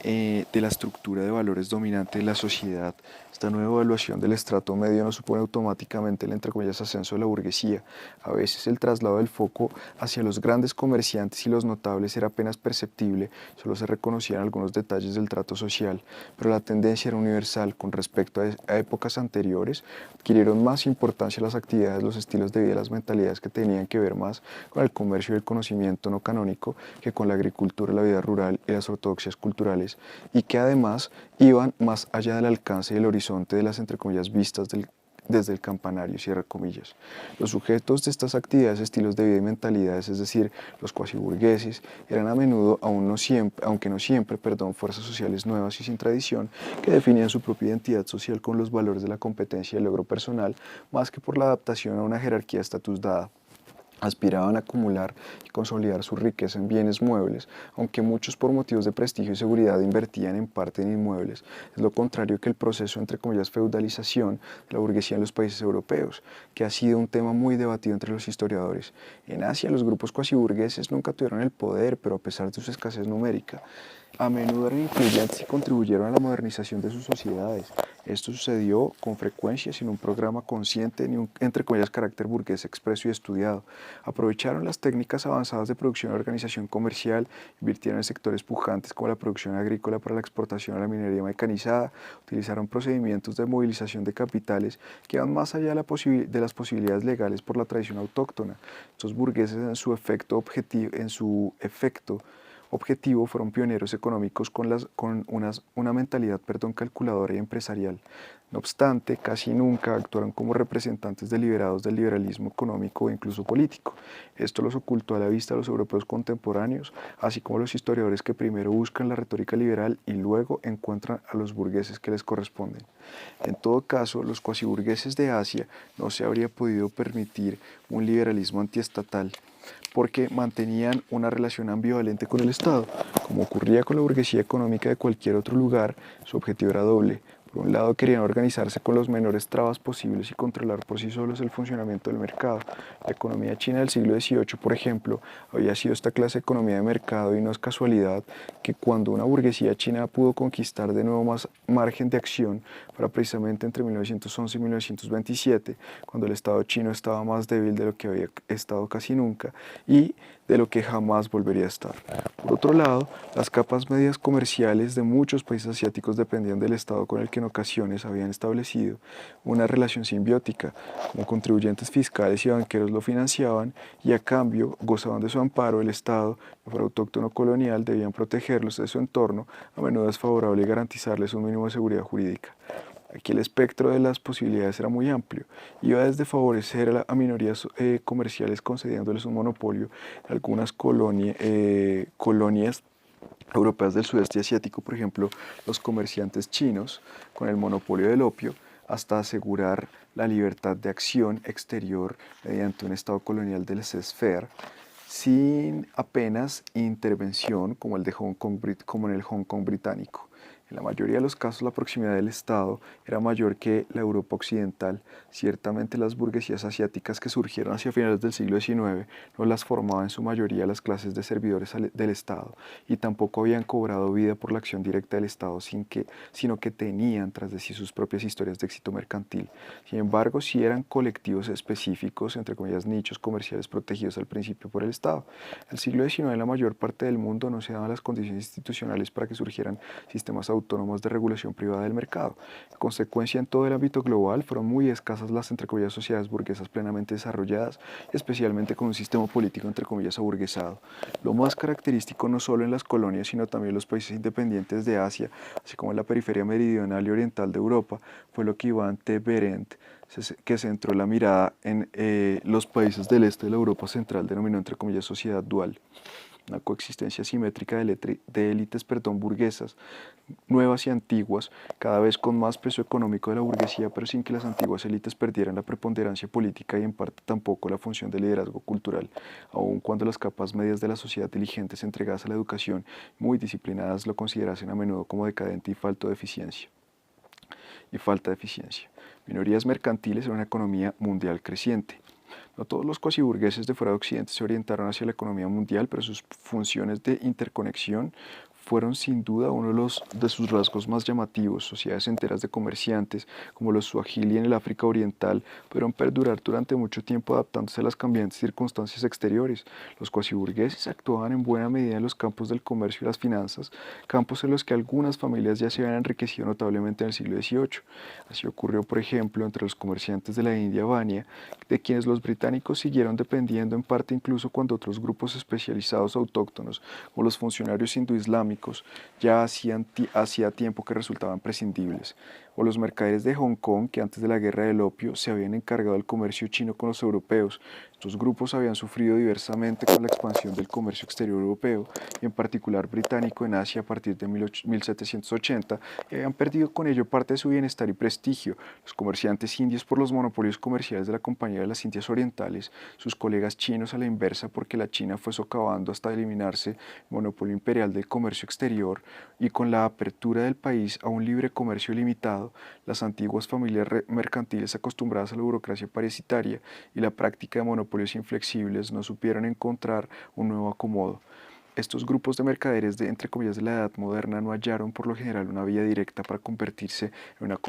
de la estructura de valores dominante de la sociedad. Esta nueva evaluación del estrato medio no supone automáticamente el, entre comillas, ascenso de la burguesía. A veces el traslado del foco hacia los grandes comerciantes y los notables era apenas perceptible, solo se reconocían algunos detalles del trato social, pero la tendencia era universal. Con respecto a épocas anteriores, adquirieron más importancia las actividades, los estilos de vida, las mentalidades que tenían que ver más con el comercio y el conocimiento no canónico que con la agricultura, la vida rural y las ortodoxias culturales, y que además iban más allá del alcance y el horizonte de las, entre comillas, vistas desde el campanario, cierra comillas. Los sujetos de estas actividades, estilos de vida y mentalidades, es decir, los cuasiburgueses, eran a menudo, aunque no siempre, fuerzas sociales nuevas y sin tradición que definían su propia identidad social con los valores de la competencia y el logro personal, más que por la adaptación a una jerarquía estatus dada. Aspiraban a acumular y consolidar su riqueza en bienes muebles, aunque muchos por motivos de prestigio y seguridad invertían en parte en inmuebles. Es lo contrario que el proceso, entre comillas, feudalización de la burguesía en los países europeos, que ha sido un tema muy debatido entre los historiadores. En Asia, los grupos cuasi burgueses nunca tuvieron el poder, pero a pesar de su escasez numérica, a menudo eran influyentes y contribuyeron a la modernización de sus sociedades. Esto sucedió con frecuencia sin un programa consciente ni un, entre comillas, carácter burgués expreso y estudiado. Aprovecharon las técnicas avanzadas de producción y organización comercial, invirtieron en sectores pujantes como la producción agrícola para la exportación a la minería mecanizada, utilizaron procedimientos de movilización de capitales que van más allá de las posibilidades legales por la tradición autóctona. Estos burgueses en su efecto objetivo fueron pioneros económicos con una mentalidad calculadora y empresarial. No obstante, casi nunca actuaron como representantes deliberados del liberalismo económico o incluso político. Esto los ocultó a la vista de los europeos contemporáneos, así como los historiadores que primero buscan la retórica liberal y luego encuentran a los burgueses que les corresponden. En todo caso, los cuasiburgueses de Asia no se habría podido permitir un liberalismo antiestatal, porque mantenían una relación ambivalente con el Estado. Como ocurría con la burguesía económica de cualquier otro lugar, su objetivo era doble. Por un lado, querían organizarse con los menores trabas posibles y controlar por sí solos el funcionamiento del mercado. La economía china del siglo XVIII, por ejemplo, había sido esta clase de economía de mercado y no es casualidad que cuando una burguesía china pudo conquistar de nuevo más margen de acción, fuera precisamente entre 1911 y 1927, cuando el Estado chino estaba más débil de lo que había estado casi nunca y de lo que jamás volvería a estar. Por otro lado, las capas medias comerciales de muchos países asiáticos dependían del Estado con el que en ocasiones habían establecido una relación simbiótica. Como contribuyentes fiscales y banqueros lo financiaban y a cambio gozaban de su amparo. El Estado, que fuera autóctono colonial, debían protegerlos de su entorno, a menudo desfavorable, y garantizarles un mínimo de seguridad jurídica. Aquí el espectro de las posibilidades era muy amplio. Iba desde favorecer a minorías comerciales concediéndoles un monopolio en algunas colonias europeas del sudeste asiático, por ejemplo, los comerciantes chinos con el monopolio del opio, hasta asegurar la libertad de acción exterior mediante un Estado colonial del laissez-faire, sin apenas intervención como como en el Hong Kong británico. En la mayoría de los casos, la proximidad del Estado era mayor que la Europa occidental. Ciertamente, las burguesías asiáticas que surgieron hacia finales del siglo XIX no las formaban en su mayoría las clases de servidores del Estado y tampoco habían cobrado vida por la acción directa del Estado, sino que tenían tras de sí sus propias historias de éxito mercantil. Sin embargo, sí eran colectivos específicos, entre comillas, nichos comerciales protegidos al principio por el Estado. En el siglo XIX, en la mayor parte del mundo no se daban las condiciones institucionales para que surgieran sistemas autónomos de regulación privada del mercado. En consecuencia, en todo el ámbito global fueron muy escasas las, entre comillas, sociedades burguesas plenamente desarrolladas, especialmente con un sistema político, entre comillas, aburguesado. Lo más característico no solo en las colonias, sino también en los países independientes de Asia, así como en la periferia meridional y oriental de Europa, fue lo que Iván T. Berendt, que centró la mirada en los países del este de la Europa central, denominó, entre comillas, sociedad dual. Una coexistencia simétrica de élites burguesas, nuevas y antiguas, cada vez con más peso económico de la burguesía, pero sin que las antiguas élites perdieran la preponderancia política y en parte tampoco la función de liderazgo cultural, aun cuando las capas medias de la sociedad diligentes entregadas a la educación, muy disciplinadas, lo considerasen a menudo como decadente y falta de eficiencia. Minorías mercantiles en una economía mundial creciente. No todos los cuasiburgueses de fuera de Occidente se orientaron hacia la economía mundial, pero sus funciones de interconexión fueron sin duda uno de sus rasgos más llamativos. Sociedades enteras de comerciantes, como los suajili en el África Oriental, pudieron perdurar durante mucho tiempo adaptándose a las cambiantes circunstancias exteriores. Los cuasiburgueses actuaban en buena medida en los campos del comercio y las finanzas, campos en los que algunas familias ya se habían enriquecido notablemente en el siglo XVIII. Así ocurrió, por ejemplo, entre los comerciantes de la India Bania, de quienes los británicos siguieron dependiendo en parte incluso cuando otros grupos especializados autóctonos, como los funcionarios hindoislámicos, ya hacía tiempo que resultaban prescindibles. o los mercaderes de Hong Kong que antes de la guerra del opio se habían encargado del comercio chino con los europeos. Estos grupos habían sufrido diversamente con la expansión del comercio exterior europeo y en particular británico en Asia a partir de 1780 y habían perdido con ello parte de su bienestar y prestigio. Los comerciantes indios por los monopolios comerciales de la Compañía de las Indias Orientales, sus colegas chinos a la inversa porque la China fue socavando hasta eliminarse el monopolio imperial del comercio exterior y con la apertura del país a un libre comercio limitado, las antiguas familias mercantiles acostumbradas a la burocracia parasitaria y la práctica de monopolios inflexibles no supieron encontrar un nuevo acomodo. Estos grupos de mercaderes de, entre comillas, de la Edad Moderna no hallaron por lo general una vía directa para convertirse en una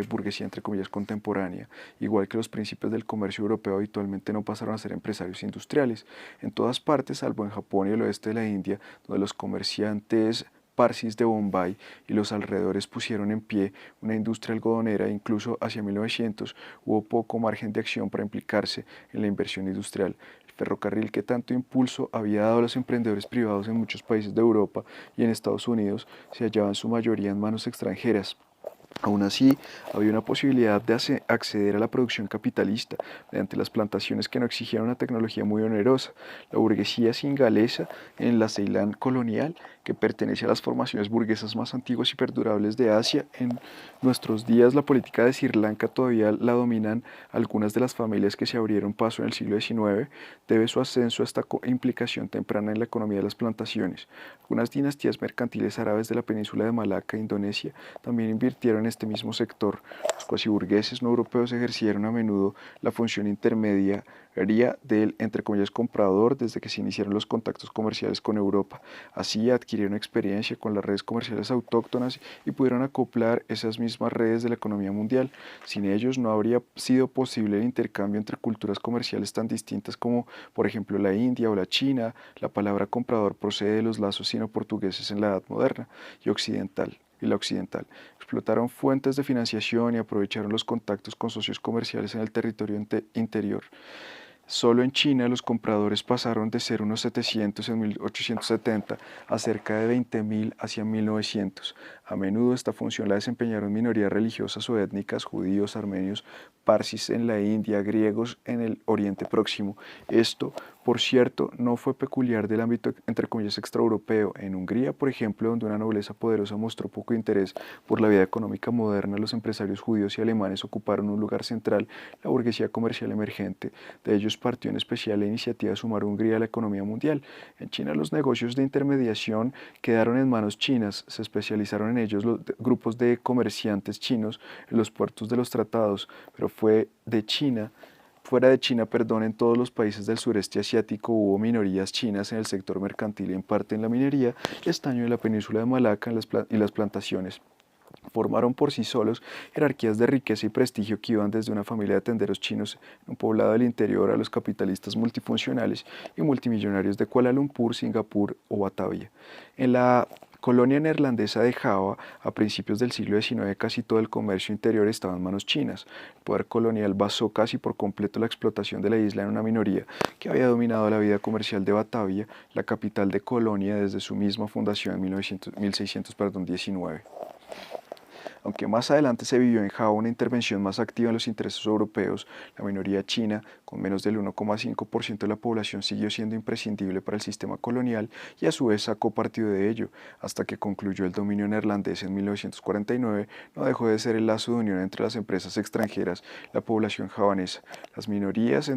burguesía, entre comillas, contemporánea, igual que los príncipes del comercio europeo habitualmente no pasaron a ser empresarios industriales. En todas partes, salvo en Japón y el oeste de la India, donde los comerciantes Parsis de Bombay y los alrededores pusieron en pie una industria algodonera, incluso hacia 1900 hubo poco margen de acción para implicarse en la inversión industrial. El ferrocarril que tanto impulso había dado a los emprendedores privados en muchos países de Europa y en Estados Unidos se hallaba en su mayoría en manos extranjeras. Aún así, había una posibilidad de acceder a la producción capitalista mediante las plantaciones que no exigían una tecnología muy onerosa. La burguesía singalesa en la Ceilán colonial, que pertenece a las formaciones burguesas más antiguas y perdurables de Asia, en nuestros días la política de Sri Lanka todavía la dominan algunas de las familias que se abrieron paso en el siglo XIX, debe su ascenso a esta implicación temprana en la economía de las plantaciones. Algunas dinastías mercantiles árabes de la península de Malaca, Indonesia, también invirtieron en este mismo sector. Los cuasiburgueses no europeos ejercieron a menudo la función intermediaria del, entre comillas, comprador desde que se iniciaron los contactos comerciales con Europa. Así adquirieron experiencia con las redes comerciales autóctonas y pudieron acoplar esas mismas redes de la economía mundial. Sin ellos no habría sido posible el intercambio entre culturas comerciales tan distintas como, por ejemplo, la India o la China. La palabra comprador procede de los lazos sino-portugueses en la Edad Moderna y la occidental. Explotaron fuentes de financiación y aprovecharon los contactos con socios comerciales en el territorio interior. Solo en China los compradores pasaron de ser unos 700 en 1870 a cerca de 20.000 hacia 1900. A menudo esta función la desempeñaron minorías religiosas o étnicas, judíos, armenios, parsis en la India, griegos en el Oriente Próximo. Esto, por cierto, no fue peculiar del ámbito, entre comillas, extraeuropeo. En Hungría, por ejemplo, donde una nobleza poderosa mostró poco interés por la vida económica moderna, los empresarios judíos y alemanes ocuparon un lugar central, la burguesía comercial emergente. De ellos partió en especial la iniciativa de sumar Hungría a la economía mundial. En China los negocios de intermediación quedaron en manos chinas, se especializaron en ellos los grupos de comerciantes chinos en los puertos de los tratados, pero fuera de China, en todos los países del sureste asiático hubo minorías chinas en el sector mercantil, en parte en la minería, estaño de la península de Malaca y las plantaciones. Formaron por sí solos jerarquías de riqueza y prestigio que iban desde una familia de tenderos chinos en un poblado del interior a los capitalistas multifuncionales y multimillonarios de Kuala Lumpur, Singapur o Batavia. En la colonia neerlandesa de Java, a principios del siglo XIX, casi todo el comercio interior estaba en manos chinas. El poder colonial basó casi por completo la explotación de la isla en una minoría que había dominado la vida comercial de Batavia, la capital de Colonia, desde su misma fundación en 1619. Aunque más adelante se vivió en Java una intervención más activa en los intereses europeos, la minoría china, con menos del 1,5% de la población, siguió siendo imprescindible para el sistema colonial y a su vez sacó partido de ello. Hasta que concluyó el dominio neerlandés en 1949, no dejó de ser el lazo de unión entre las empresas extranjeras y la población javanesa. Las minorías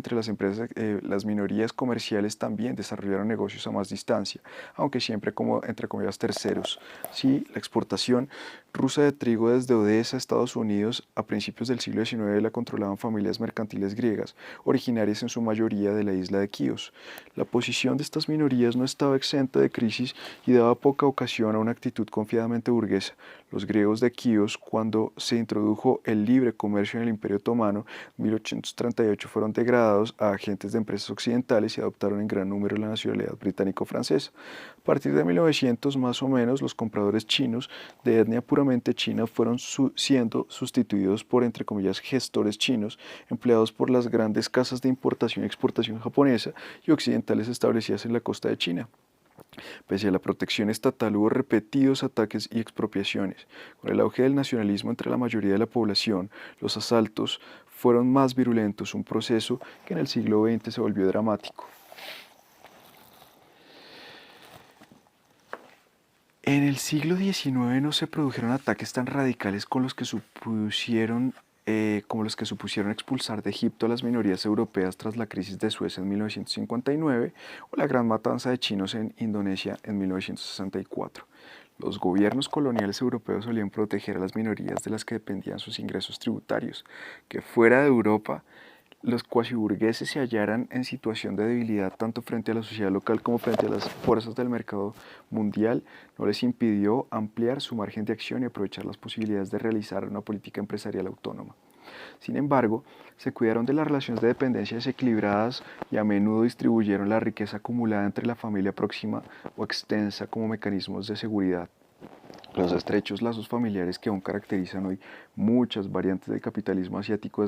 comerciales también desarrollaron negocios a más distancia, aunque siempre como, entre comillas, terceros. Sí, la exportación rusa de trigo desde Odesa, Estados Unidos, a principios del siglo XIX la controlaban familias mercantiles griegas, originarias en su mayoría de la isla de Quíos. La posición de estas minorías no estaba exenta de crisis y daba poca ocasión a una actitud confiadamente burguesa. Los griegos de Quíos, cuando se introdujo el libre comercio en el Imperio Otomano, en 1838 fueron degradados a agentes de empresas occidentales y adoptaron en gran número la nacionalidad británico-francesa. A partir de 1900, más o menos, los compradores chinos de etnia puramente china fueron siendo sustituidos por, entre comillas, gestores chinos, empleados por las grandes casas de importación y exportación japonesa y occidentales establecidas en la costa de China. Pese a la protección estatal hubo repetidos ataques y expropiaciones. Con el auge del nacionalismo entre la mayoría de la población, los asaltos fueron más virulentos, un proceso que en el siglo XX se volvió dramático. En el siglo XIX no se produjeron ataques tan radicales como los que supusieron expulsar de Egipto a las minorías europeas tras la crisis de Suez en 1959 o la gran matanza de chinos en Indonesia en 1964. Los gobiernos coloniales europeos solían proteger a las minorías de las que dependían sus ingresos tributarios, que fuera de Europa los cuasiburgueses se hallaran en situación de debilidad tanto frente a la sociedad local como frente a las fuerzas del mercado mundial, no les impidió ampliar su margen de acción y aprovechar las posibilidades de realizar una política empresarial autónoma. Sin embargo, se cuidaron de las relaciones de dependencia desequilibradas y a menudo distribuyeron la riqueza acumulada entre la familia próxima o extensa como mecanismos de seguridad. Los estrechos lazos familiares que aún caracterizan hoy muchas variantes del capitalismo asiático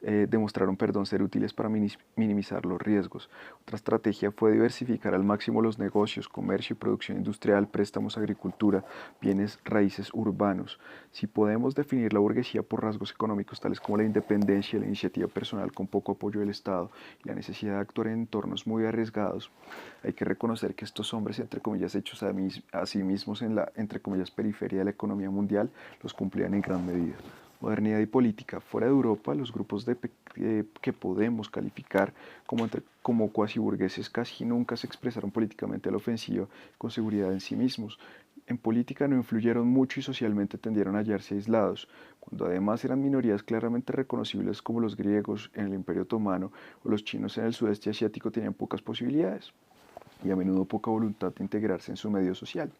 demostraron ser útiles para minimizar los riesgos. Otra estrategia fue diversificar al máximo los negocios, comercio y producción industrial, préstamos, agricultura, bienes raíces urbanos. Si podemos definir la burguesía por rasgos económicos tales como la independencia, la iniciativa personal con poco apoyo del Estado y la necesidad de actuar en entornos muy arriesgados, hay que reconocer que estos hombres, entre comillas, hechos a sí mismos en la, entre comillas, periferia de la economía mundial, los cumplían en gran medida. Modernidad y política. Fuera de Europa, los grupos que podemos calificar como cuasi burgueses casi nunca se expresaron políticamente a la ofensiva con seguridad en sí mismos. En política no influyeron mucho y socialmente tendieron a hallarse aislados, cuando además eran minorías claramente reconocibles como los griegos en el Imperio Otomano o los chinos en el sudeste asiático tenían pocas posibilidades y a menudo poca voluntad de integrarse en su medio social.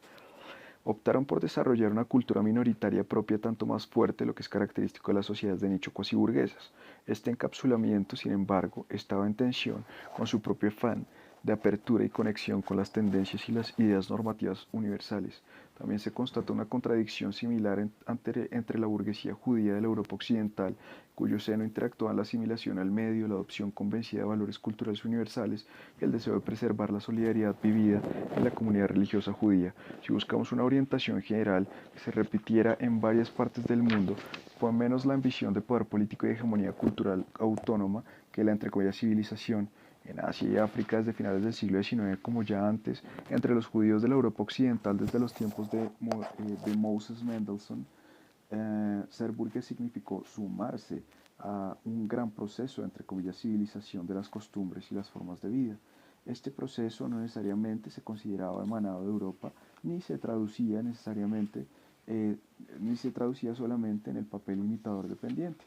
Optaron por desarrollar una cultura minoritaria propia tanto más fuerte, lo que es característico de las sociedades de nicho cuasi burguesas. Este encapsulamiento, sin embargo, estaba en tensión con su propio afán de apertura y conexión con las tendencias y las ideas normativas universales. También se constata una contradicción similar entre la burguesía judía de la Europa occidental, cuyo seno interactúa en la asimilación al medio, la adopción convencida de valores culturales universales y el deseo de preservar la solidaridad vivida en la comunidad religiosa judía. Si buscamos una orientación general que se repitiera en varias partes del mundo, fue menos la ambición de poder político y hegemonía cultural autónoma que la entre comillas civilización. En Asia y África desde finales del siglo XIX, como ya antes, entre los judíos de la Europa occidental desde los tiempos de Moses Mendelssohn, ser burgués significó sumarse a un gran proceso, entre comillas, civilización de las costumbres y las formas de vida. Este proceso no necesariamente se consideraba emanado de Europa, ni se traducía necesariamente, eh, ni se traducía solamente en el papel imitador dependiente.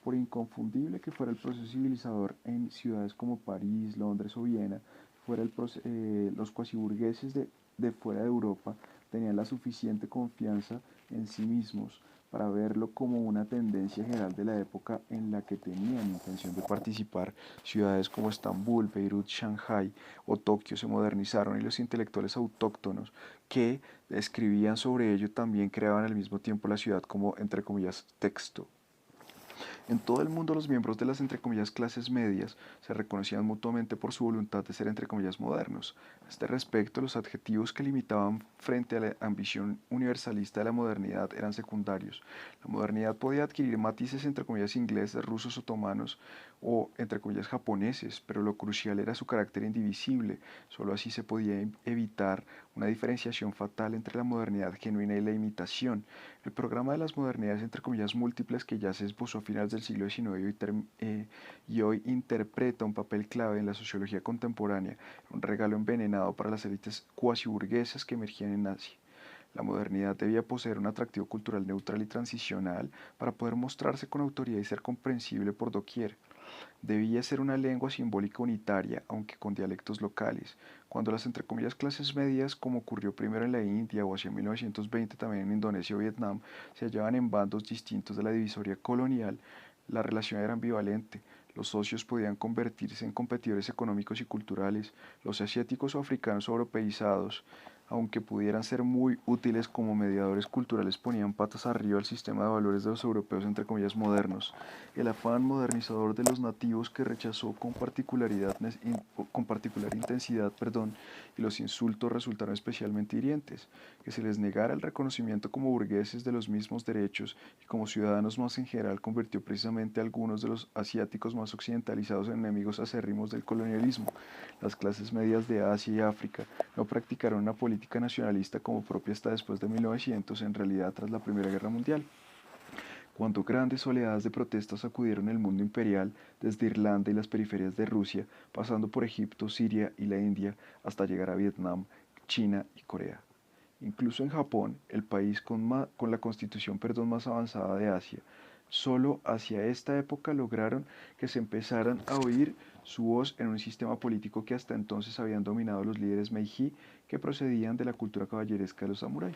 Por inconfundible que fuera el proceso civilizador en ciudades como París, Londres o Viena, los cuasiburgueses de fuera de Europa tenían la suficiente confianza en sí mismos para verlo como una tendencia general de la época en la que tenían intención de participar. Ciudades como Estambul, Beirut, Shanghai o Tokio se modernizaron y los intelectuales autóctonos que escribían sobre ello también creaban al mismo tiempo la ciudad como, entre comillas, texto. En todo el mundo los miembros de las entre comillas clases medias se reconocían mutuamente por su voluntad de ser entre comillas modernos. A este respecto, los adjetivos que limitaban frente a la ambición universalista de la modernidad eran secundarios. La modernidad podía adquirir matices entre comillas ingleses, rusos, otomanos o entre comillas japoneses, pero lo crucial era su carácter indivisible. Solo así se podía evitar una diferenciación fatal entre la modernidad genuina y la imitación. El programa de las modernidades, entre comillas, múltiples que ya se esbozó a finales del siglo XIX y hoy interpreta un papel clave en la sociología contemporánea, un regalo envenenado para las élites cuasi burguesas que emergían en Asia. La modernidad debía poseer un atractivo cultural neutral y transicional para poder mostrarse con autoridad y ser comprensible por doquier. Debía ser una lengua simbólica unitaria, aunque con dialectos locales. Cuando las entre comillas clases medias, como ocurrió primero en la India o hacia 1920 también en Indonesia o Vietnam, se hallaban en bandos distintos de la divisoria colonial, la relación era ambivalente. Los socios podían convertirse en competidores económicos y culturales, los asiáticos o africanos europeizados aunque pudieran ser muy útiles como mediadores culturales, ponían patas arriba el sistema de valores de los europeos, entre comillas, modernos. El afán modernizador de los nativos que rechazó con particular intensidad, y los insultos resultaron especialmente hirientes. Que se les negara el reconocimiento como burgueses de los mismos derechos y como ciudadanos más en general convirtió precisamente a algunos de los asiáticos más occidentalizados en enemigos acérrimos del colonialismo. Las clases medias de Asia y África no practicaron una política nacionalista como propia hasta después de 1900, en realidad tras la Primera Guerra Mundial, cuando grandes oleadas de protestas sacudieron el mundo imperial desde Irlanda y las periferias de Rusia, pasando por Egipto, Siria y la India, hasta llegar a Vietnam, China y Corea. Incluso en Japón, el país con la constitución más avanzada de Asia, solo hacia esta época lograron que se empezaran a oír su voz en un sistema político que hasta entonces habían dominado los líderes Meiji que procedían de la cultura caballeresca de los samuráis.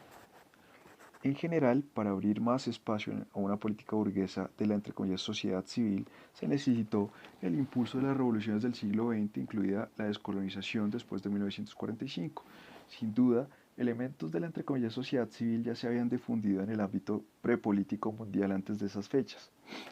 En general, para abrir más espacio a una política burguesa de la, entre comillas, sociedad civil, se necesitó el impulso de las revoluciones del siglo XX, incluida la descolonización después de 1945. Sin duda, elementos de la, entre comillas, sociedad civil ya se habían difundido en el ámbito prepolítico mundial antes de esas fechas.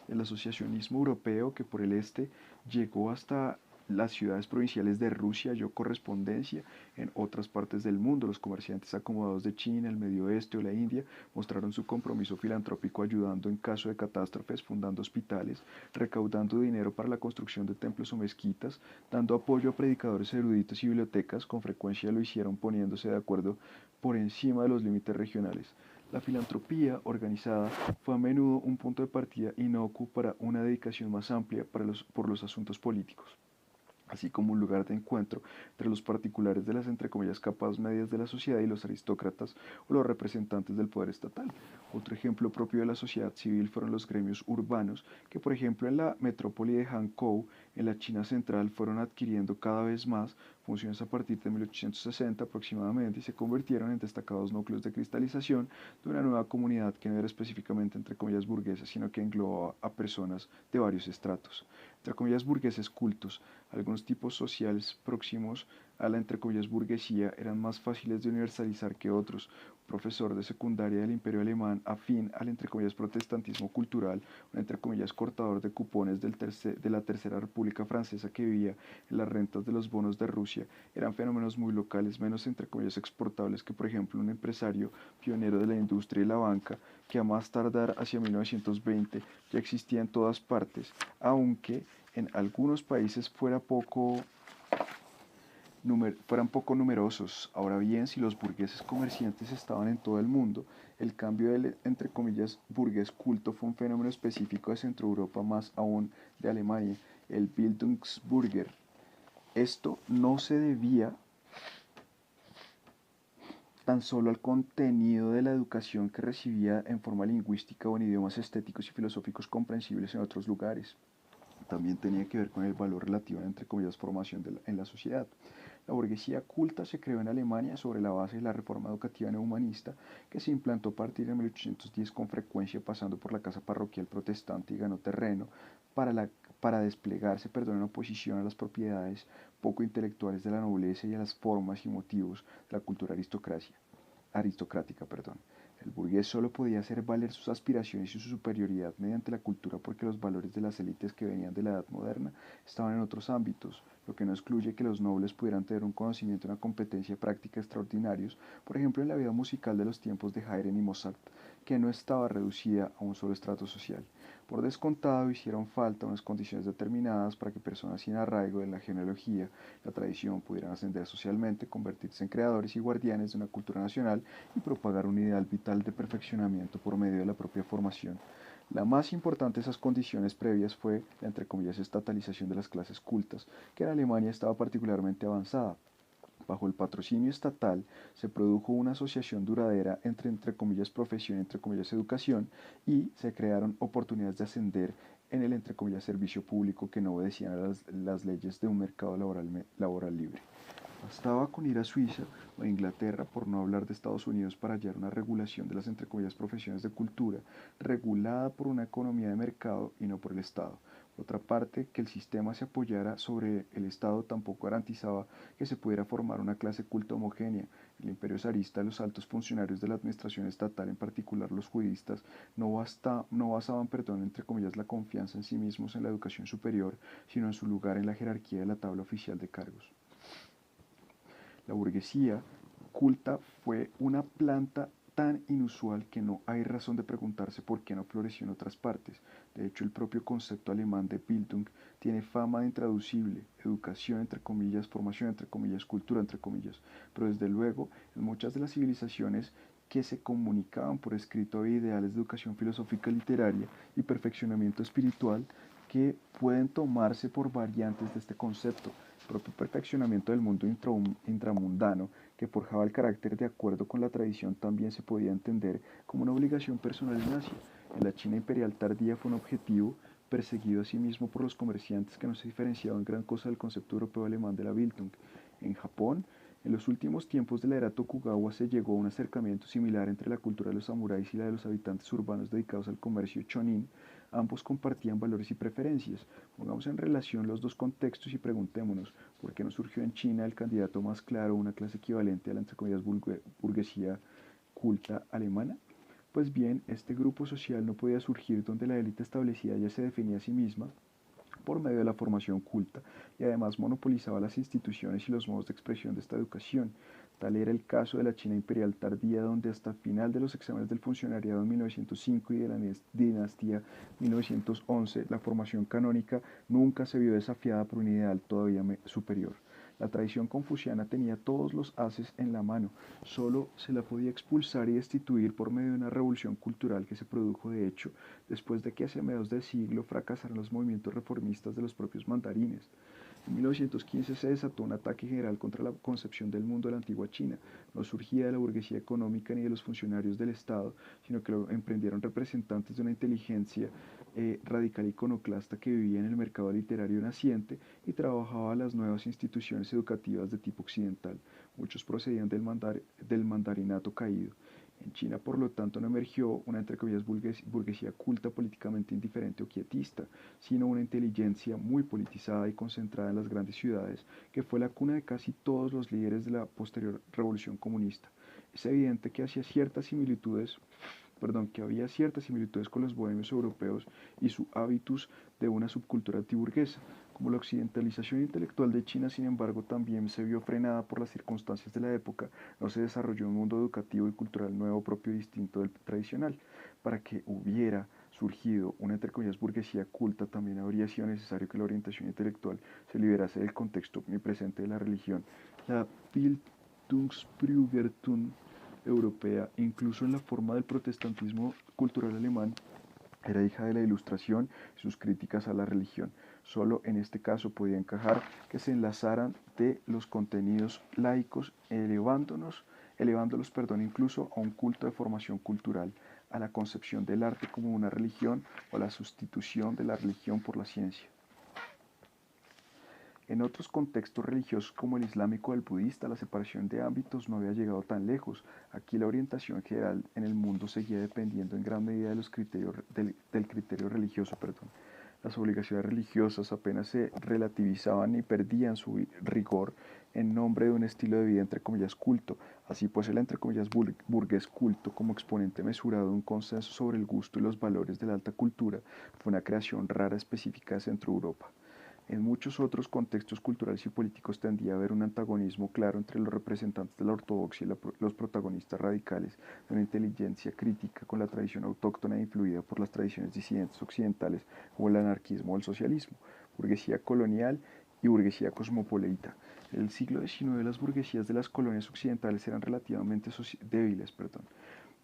El asociacionismo europeo, que por el este llegó hasta las ciudades provinciales de Rusia, halló correspondencia en otras partes del mundo. Los comerciantes acomodados de China, el Medio Oeste o la India mostraron su compromiso filantrópico ayudando en caso de catástrofes, fundando hospitales, recaudando dinero para la construcción de templos o mezquitas, dando apoyo a predicadores eruditos y bibliotecas. Con frecuencia lo hicieron poniéndose de acuerdo por encima de los límites regionales. La filantropía organizada fue a menudo un punto de partida inocuo para una dedicación más amplia por los asuntos políticos, así como un lugar de encuentro entre los particulares de las, entre comillas, capas medias de la sociedad y los aristócratas o los representantes del poder estatal. Otro ejemplo propio de la sociedad civil fueron los gremios urbanos, que por ejemplo en la metrópoli de Hankou, en la China central, fueron adquiriendo cada vez más funciones a partir de 1860 aproximadamente y se convirtieron en destacados núcleos de cristalización de una nueva comunidad que no era específicamente, entre comillas, burguesa, sino que englobaba a personas de varios estratos, entre comillas, burgueses cultos. Algunos tipos sociales próximos a la, entre comillas, burguesía eran más fáciles de universalizar que otros. Un profesor de secundaria del Imperio Alemán afín al, entre comillas, protestantismo cultural, un, entre comillas, cortador de cupones de la Tercera República Francesa que vivía en las rentas de los bonos de Rusia, eran fenómenos muy locales, menos, entre comillas, exportables que, por ejemplo, un empresario pionero de la industria y la banca que a más tardar hacia 1920 ya existía en todas partes, aunque en algunos países fueran poco numerosos. Ahora bien, si los burgueses comerciantes estaban en todo el mundo, el cambio del, entre comillas, burgués culto fue un fenómeno específico de Centro Europa, más aún de Alemania, el Bildungsbürger. Esto no se debía tan solo al contenido de la educación que recibía en forma lingüística o en idiomas estéticos y filosóficos comprensibles en otros lugares. También tenía que ver con el valor relativo, entre comillas, formación en la sociedad. La burguesía culta se creó en Alemania sobre la base de la reforma educativa neohumanista que se implantó a partir de 1810 con frecuencia pasando por la casa parroquial protestante y ganó terreno para, para desplegarse en oposición a las propiedades poco intelectuales de la nobleza y a las formas y motivos de la cultura aristocrática. El burgués solo podía hacer valer sus aspiraciones y su superioridad mediante la cultura porque los valores de las élites que venían de la edad moderna estaban en otros ámbitos, lo que no excluye que los nobles pudieran tener un conocimiento y una competencia práctica extraordinarios, por ejemplo en la vida musical de los tiempos de Haydn y Mozart, que no estaba reducida a un solo estrato social. Por descontado, hicieron falta unas condiciones determinadas para que personas sin arraigo de la genealogía, la tradición, pudieran ascender socialmente, convertirse en creadores y guardianes de una cultura nacional y propagar un ideal vital de perfeccionamiento por medio de la propia formación. La más importante de esas condiciones previas fue la, entre comillas, estatalización de las clases cultas, que en Alemania estaba particularmente avanzada. Bajo el patrocinio estatal se produjo una asociación duradera entre comillas, profesión, entre comillas, educación, y se crearon oportunidades de ascender en el, entre comillas, servicio público que no obedecían a las leyes de un mercado laboral libre. Bastaba con ir a Suiza o a Inglaterra, por no hablar de Estados Unidos, para hallar una regulación de las, entre comillas, profesiones de cultura, regulada por una economía de mercado y no por el Estado. Otra parte, que el sistema se apoyara sobre el Estado tampoco garantizaba que se pudiera formar una clase culta homogénea. El imperio zarista, los altos funcionarios de la administración estatal, en particular los juristas, no basaban, entre comillas, la confianza en sí mismos en la educación superior, sino en su lugar en la jerarquía de la tabla oficial de cargos. La burguesía culta fue una planta tan inusual que no hay razón de preguntarse por qué no floreció en otras partes. De hecho, el propio concepto alemán de Bildung tiene fama de intraducible, educación entre comillas, formación entre comillas, cultura entre comillas, pero desde luego en muchas de las civilizaciones que se comunicaban por escrito había ideales de educación filosófica literaria y perfeccionamiento espiritual que pueden tomarse por variantes de este concepto. El propio perfeccionamiento del mundo intramundano que forjaba el carácter de acuerdo con la tradición también se podía entender como una obligación personal en Asia. En la China imperial tardía fue un objetivo perseguido a sí mismo por los comerciantes que no se diferenciaba en gran cosa del concepto europeo alemán de la Bildung. En Japón, en los últimos tiempos de la era Tokugawa se llegó a un acercamiento similar entre la cultura de los samuráis y la de los habitantes urbanos dedicados al comercio chonin. Ambos compartían valores y preferencias. Pongamos en relación los dos contextos y preguntémonos por qué no surgió en China el candidato más claro, una clase equivalente a la entre comillas burguesía culta alemana. Pues bien, este grupo social no podía surgir donde la élite establecida ya se definía a sí misma por medio de la formación culta y además monopolizaba las instituciones y los modos de expresión de esta educación. Tal era el caso de la China imperial tardía, donde hasta el final de los exámenes del funcionariado en 1905 y de la dinastía 1911, la formación canónica nunca se vio desafiada por un ideal todavía superior. La tradición confuciana tenía todos los haces en la mano, solo se la podía expulsar y destituir por medio de una revolución cultural que se produjo de hecho después de que hacia mediados del siglo fracasaron los movimientos reformistas de los propios mandarines. En 1915 se desató un ataque general contra la concepción del mundo de la antigua China. No surgía de la burguesía económica ni de los funcionarios del Estado, sino que lo emprendieron representantes de una inteligencia radical iconoclasta que vivía en el mercado literario naciente y trabajaba las nuevas instituciones educativas de tipo occidental. Muchos procedían del mandarinato caído. En China, por lo tanto, no emergió una, entre comillas, burguesía culta, políticamente indiferente o quietista, sino una inteligencia muy politizada y concentrada en las grandes ciudades, que fue la cuna de casi todos los líderes de la posterior revolución comunista. Es evidente que había ciertas similitudes con los bohemios europeos y su hábitus de una subcultura antiburguesa. Como la occidentalización intelectual de China, sin embargo, también se vio frenada por las circunstancias de la época, no se desarrolló un mundo educativo y cultural nuevo propio y distinto del tradicional. Para que hubiera surgido una, entre comillas, burguesía culta, también habría sido necesario que la orientación intelectual se liberase del contexto omnipresente de la religión. La Bildungsbürgertum europea, incluso en la forma del protestantismo cultural alemán, era hija de la Ilustración y sus críticas a la religión. Solo en este caso podía encajar que se enlazaran de los contenidos laicos, elevándolos, incluso a un culto de formación cultural, a la concepción del arte como una religión o la sustitución de la religión por la ciencia. En otros contextos religiosos como el islámico o el budista, la separación de ámbitos no había llegado tan lejos. Aquí la orientación general en el mundo seguía dependiendo en gran medida de del criterio religioso. Las obligaciones religiosas apenas se relativizaban y perdían su rigor en nombre de un estilo de vida entre comillas culto. Así pues el entre comillas burgués culto como exponente mesurado de un consenso sobre el gusto y los valores de la alta cultura fue una creación rara específica de Centro Europa. En muchos otros contextos culturales y políticos tendía a haber un antagonismo claro entre los representantes de la ortodoxia y los protagonistas radicales de una inteligencia crítica con la tradición autóctona e influida por las tradiciones disidentes occidentales como el anarquismo o el socialismo, burguesía colonial y burguesía cosmopolita. En el siglo XIX las burguesías de las colonias occidentales eran relativamente débiles.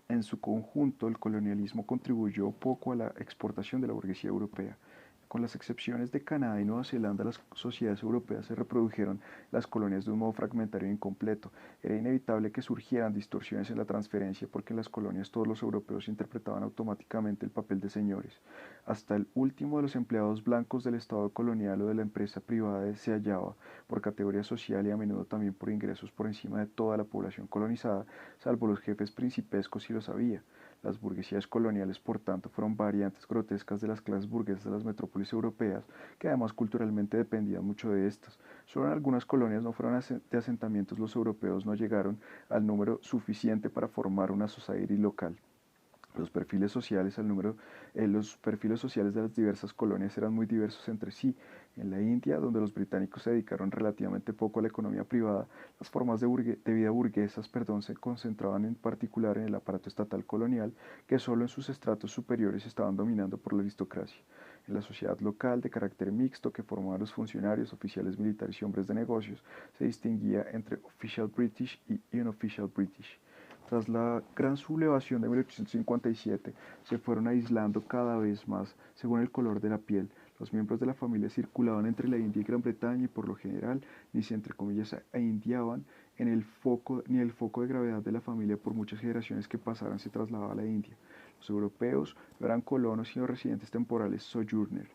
En su conjunto, el colonialismo contribuyó poco a la exportación de la burguesía europea. Con las excepciones de Canadá y Nueva Zelanda, las sociedades europeas se reprodujeron las colonias de un modo fragmentario e incompleto. Era inevitable que surgieran distorsiones en la transferencia porque en las colonias todos los europeos interpretaban automáticamente el papel de señores. Hasta el último de los empleados blancos del Estado colonial o de la empresa privada se hallaba, por categoría social y a menudo también por ingresos, por encima de toda la población colonizada, salvo los jefes principescos si los había. Las burguesías coloniales, por tanto, fueron variantes grotescas de las clases burguesas de las metrópolis europeas, que además culturalmente dependían mucho de estas. Solo en algunas colonias no fueron de asentamientos los europeos no llegaron al número suficiente para formar una society local. Los perfiles sociales de las diversas colonias eran muy diversos entre sí. En la India, donde los británicos se dedicaron relativamente poco a la economía privada, las formas de vida burguesas, se concentraban en particular en el aparato estatal colonial, que solo en sus estratos superiores estaban dominando por la aristocracia. En la sociedad local, de carácter mixto, que formaban los funcionarios, oficiales militares y hombres de negocios, se distinguía entre official British y unofficial British. Tras la gran sublevación de 1857, se fueron aislando cada vez más según el color de la piel. Los miembros de la familia circulaban entre la India y Gran Bretaña y por lo general ni se entre comillas indiaban ni el foco de gravedad de la familia por muchas generaciones que pasaran se trasladaba a la India. Los europeos no eran colonos sino residentes temporales sojourner.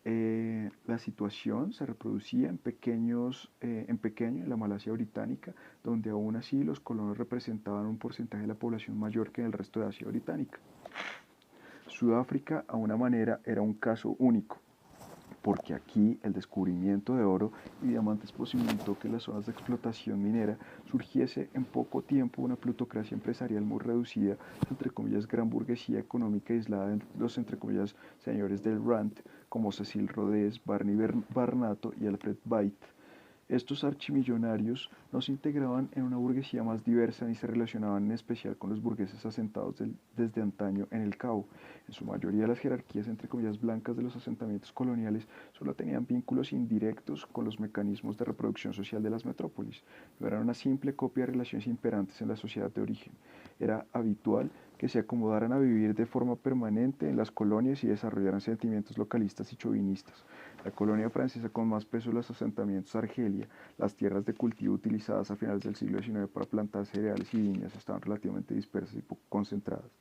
La situación se reproducía en pequeño en la Malasia británica, donde aún así los colonos representaban un porcentaje de la población mayor que en el resto de Asia británica. Sudáfrica, a una manera, era un caso único, porque aquí el descubrimiento de oro y diamantes posibilitó que en las zonas de explotación minera surgiese en poco tiempo una plutocracia empresarial muy reducida, entre comillas, gran burguesía económica aislada de los, entre comillas, señores del Rand, como Cecil Rhodes, Barney Barnato y Alfred Beit. Estos archimillonarios no se integraban en una burguesía más diversa ni se relacionaban en especial con los burgueses asentados desde antaño en el Cabo. En su mayoría las jerarquías entre comillas blancas de los asentamientos coloniales solo tenían vínculos indirectos con los mecanismos de reproducción social de las metrópolis. No eran una simple copia de relaciones imperantes en la sociedad de origen. Era habitual que se acomodaran a vivir de forma permanente en las colonias y desarrollaran sentimientos localistas y chauvinistas. La colonia francesa con más peso de los asentamientos Argelia, las tierras de cultivo utilizadas a finales del siglo XIX para plantar cereales y viñas estaban relativamente dispersas y poco concentradas.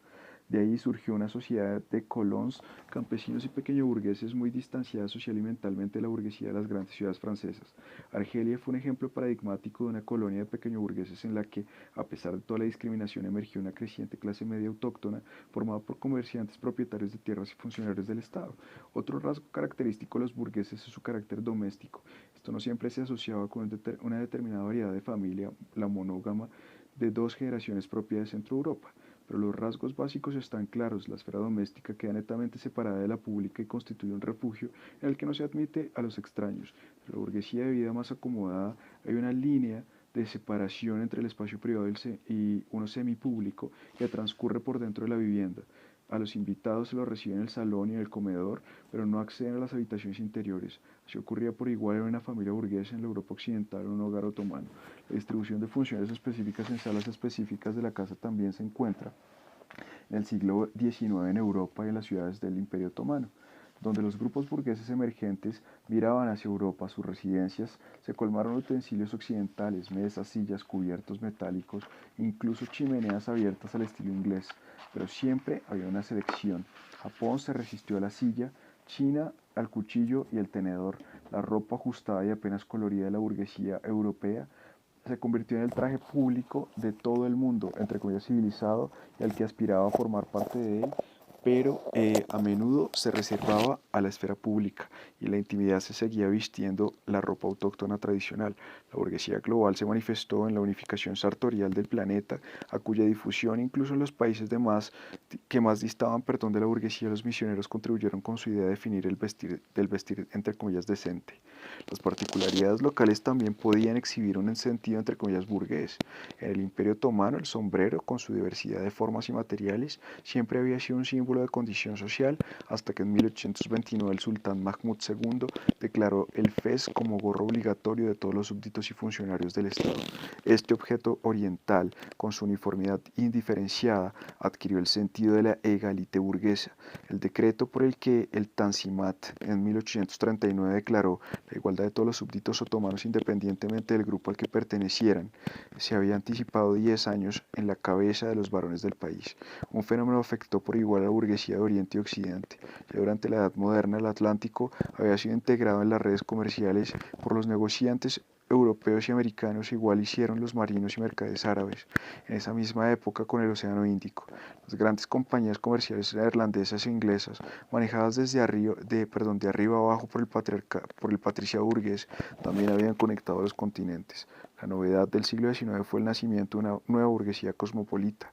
De ahí surgió una sociedad de colons, campesinos y pequeñoburgueses muy distanciada social y mentalmente de la burguesía de las grandes ciudades francesas. Argelia fue un ejemplo paradigmático de una colonia de pequeñoburgueses en la que, a pesar de toda la discriminación, emergió una creciente clase media autóctona formada por comerciantes, propietarios de tierras y funcionarios del Estado. Otro rasgo característico de los burgueses es su carácter doméstico. Esto no siempre se asociaba con una determinada variedad de familia, la monógama, de dos generaciones propia de Centro Europa. Pero los rasgos básicos están claros. La esfera doméstica queda netamente separada de la pública y constituye un refugio en el que no se admite a los extraños. En la burguesía de vida más acomodada hay una línea de separación entre el espacio privado y uno semipúblico que transcurre por dentro de la vivienda. A los invitados se los recibe en el salón y en el comedor, pero no acceden a las habitaciones interiores. Así ocurría por igual en una familia burguesa en la Europa occidental o en un hogar otomano. La distribución de funciones específicas en salas específicas de la casa también se encuentra en el siglo XIX en Europa y en las ciudades del Imperio Otomano, donde los grupos burgueses emergentes miraban hacia Europa. Sus residencias se colmaron utensilios occidentales, mesas, sillas, cubiertos metálicos, incluso chimeneas abiertas al estilo inglés, pero siempre había una selección. Japón se resistió a la silla, China al cuchillo y el tenedor. La ropa ajustada y apenas colorida de la burguesía europea se convirtió en el traje público de todo el mundo, entre comillas civilizado, y al que aspiraba a formar parte de él, pero a menudo se reservaba a la esfera pública y en la intimidad se seguía vistiendo la ropa autóctona tradicional. La burguesía global se manifestó en la unificación sartorial del planeta, a cuya difusión incluso en los países que más distaban de la burguesía, los misioneros contribuyeron con su idea de definir del vestir entre comillas decente. Las particularidades locales también podían exhibir un sentido entre comillas burgués. En el Imperio Otomano el sombrero, con su diversidad de formas y materiales, siempre había sido un símbolo de condición social, hasta que en 1829 el sultán Mahmud II declaró el fez como gorro obligatorio de todos los súbditos y funcionarios del Estado. Este objeto oriental, con su uniformidad indiferenciada, adquirió el sentido de la egalité burguesa. El decreto por el que el Tanzimat en 1839 declaró la igualdad de todos los súbditos otomanos independientemente del grupo al que pertenecieran, se había anticipado 10 años en la cabeza de los varones del país. Un fenómeno afectó por igual a la burguesía de Oriente y Occidente. Ya durante la Edad Moderna el Atlántico había sido integrado en las redes comerciales por los negociantes europeos y americanos, igual hicieron los marinos y mercaderes árabes en esa misma época con el Océano Índico. Las grandes compañías comerciales neerlandesas e inglesas, manejadas de arriba abajo por el patriciado burgués, también habían conectado los continentes. La novedad del siglo XIX fue el nacimiento de una nueva burguesía cosmopolita.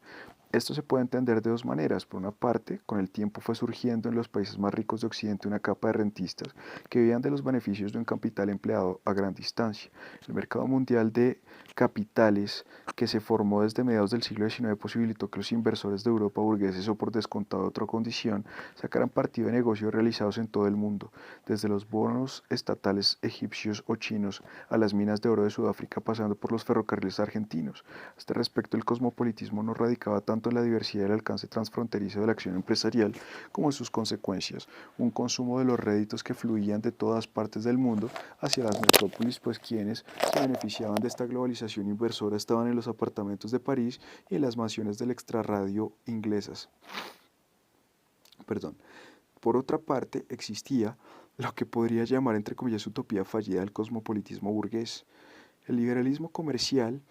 Esto se puede entender de dos maneras. Por una parte, con el tiempo fue surgiendo en los países más ricos de Occidente una capa de rentistas que vivían de los beneficios de un capital empleado a gran distancia. El mercado mundial de capitales que se formó desde mediados del siglo XIX posibilitó que los inversores de Europa burgueses o por descontado de otra condición sacaran partido de negocios realizados en todo el mundo, desde los bonos estatales egipcios o chinos a las minas de oro de Sudáfrica pasando por los ferrocarriles argentinos. A este respecto, el cosmopolitismo no radicaba tanto en la diversidad y el alcance transfronterizo de la acción empresarial como en sus consecuencias, un consumo de los réditos que fluían de todas partes del mundo hacia las metrópolis, pues quienes se beneficiaban de esta globalización inversora estaban en los apartamentos de París y en las mansiones del extrarradio inglesas. Perdón. Por otra parte, existía lo que podría llamar entre comillas utopía fallida del cosmopolitismo burgués. El liberalismo comercial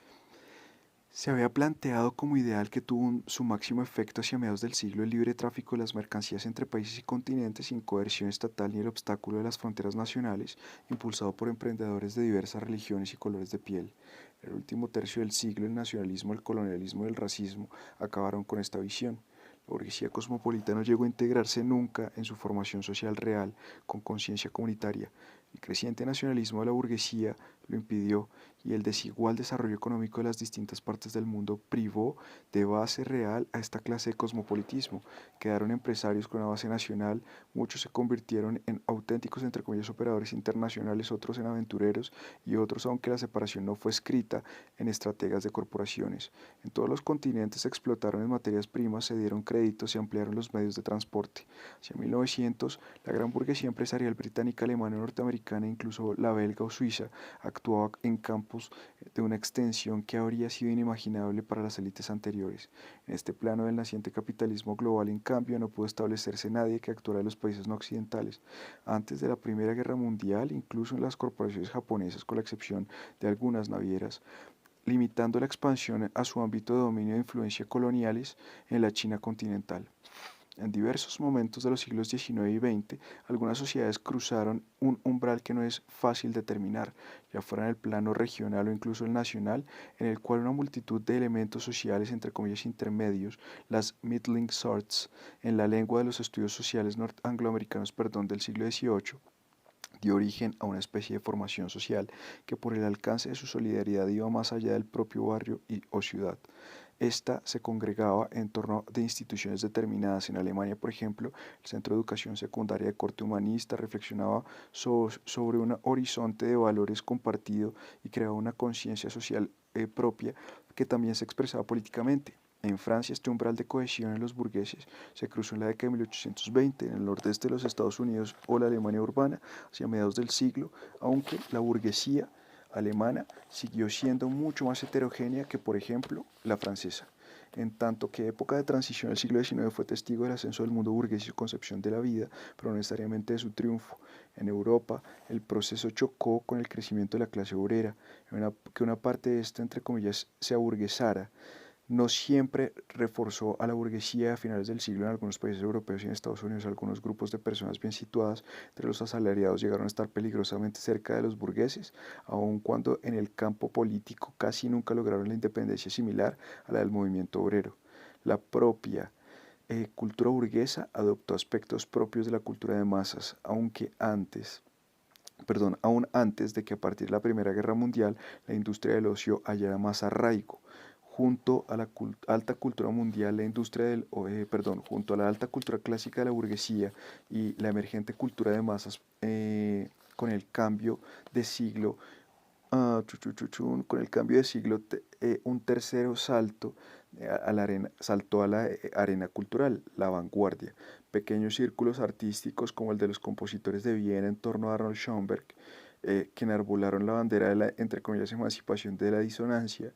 se había planteado como ideal que tuvo su máximo efecto hacia mediados del siglo el libre tráfico de las mercancías entre países y continentes sin coerción estatal ni el obstáculo de las fronteras nacionales, impulsado por emprendedores de diversas religiones y colores de piel. En el último tercio del siglo, el nacionalismo, el colonialismo y el racismo acabaron con esta visión. La burguesía cosmopolita no llegó a integrarse nunca en su formación social real, con conciencia comunitaria. El creciente nacionalismo de la burguesía lo impidió y el desigual desarrollo económico de las distintas partes del mundo privó de base real a esta clase de cosmopolitismo. Quedaron empresarios con una base nacional, muchos se convirtieron en auténticos, entre comillas, operadores internacionales, otros en aventureros y otros, aunque la separación no fue escrita, en estrategas de corporaciones. En todos los continentes se explotaron en materias primas, se dieron créditos y ampliaron los medios de transporte. Hacia 1900, la gran burguesía empresarial británica, alemana, norteamericana e incluso la belga o suiza actuaba en campos de una extensión que habría sido inimaginable para las élites anteriores. En este plano del naciente capitalismo global, en cambio, no pudo establecerse nadie que actuara en los países no occidentales. Antes de la Primera Guerra Mundial, incluso en las corporaciones japonesas, con la excepción de algunas navieras, limitando la expansión a su ámbito de dominio de influencia coloniales en la China continental. En diversos momentos de los siglos XIX y XX, algunas sociedades cruzaron un umbral que no es fácil determinar, ya fuera en el plano regional o incluso el nacional, en el cual una multitud de elementos sociales, entre comillas intermedios, las middling sorts, en la lengua de los estudios sociales angloamericanos del siglo XVIII, dio origen a una especie de formación social que por el alcance de su solidaridad iba más allá del propio barrio o ciudad. Esta se congregaba en torno de instituciones determinadas. En Alemania, por ejemplo, el Centro de Educación Secundaria de corte humanista reflexionaba sobre un horizonte de valores compartido y creaba una conciencia social propia que también se expresaba políticamente. En Francia, este umbral de cohesión en los burgueses se cruzó en la década de 1820 en el nordeste de los Estados Unidos o la Alemania urbana hacia mediados del siglo, aunque la burguesía alemana siguió siendo mucho más heterogénea que, por ejemplo, la francesa. En tanto que época de transición del siglo XIX fue testigo del ascenso del mundo burgués y su concepción de la vida, pero no necesariamente de su triunfo. En Europa, el proceso chocó con el crecimiento de la clase obrera, que una parte de esta, entre comillas, se aburguesara, no siempre reforzó a la burguesía a finales del siglo en algunos países europeos y en Estados Unidos. Algunos grupos de personas bien situadas entre los asalariados llegaron a estar peligrosamente cerca de los burgueses, aun cuando en el campo político casi nunca lograron la independencia similar a la del movimiento obrero. La propia cultura burguesa adoptó aspectos propios de la cultura de masas, aún antes de que a partir de la Primera Guerra Mundial la industria del ocio hallara más arraigo. Junto a la alta cultura mundial, junto a la alta cultura clásica de la burguesía y la emergente cultura de masas, con el cambio de siglo, con el cambio de siglo, un tercero saltó a la arena cultural, la vanguardia. Pequeños círculos artísticos como el de los compositores de Viena en torno a Arnold Schoenberg, que enarbolaron la bandera de la, entre comillas, emancipación de la disonancia,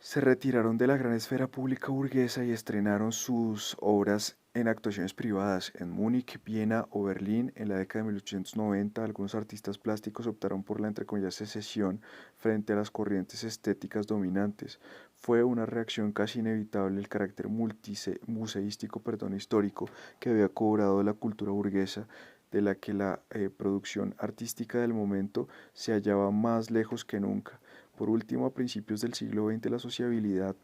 se retiraron de la gran esfera pública burguesa y estrenaron sus obras en actuaciones privadas. En Múnich, Viena o Berlín, en la década de 1890, algunos artistas plásticos optaron por la, entre comillas, secesión frente a las corrientes estéticas dominantes. Fue una reacción casi inevitable el carácter museístico, histórico que había cobrado la cultura burguesa, de la que la producción artística del momento se hallaba más lejos que nunca. Por último, a principios del siglo XX, la sociabilidad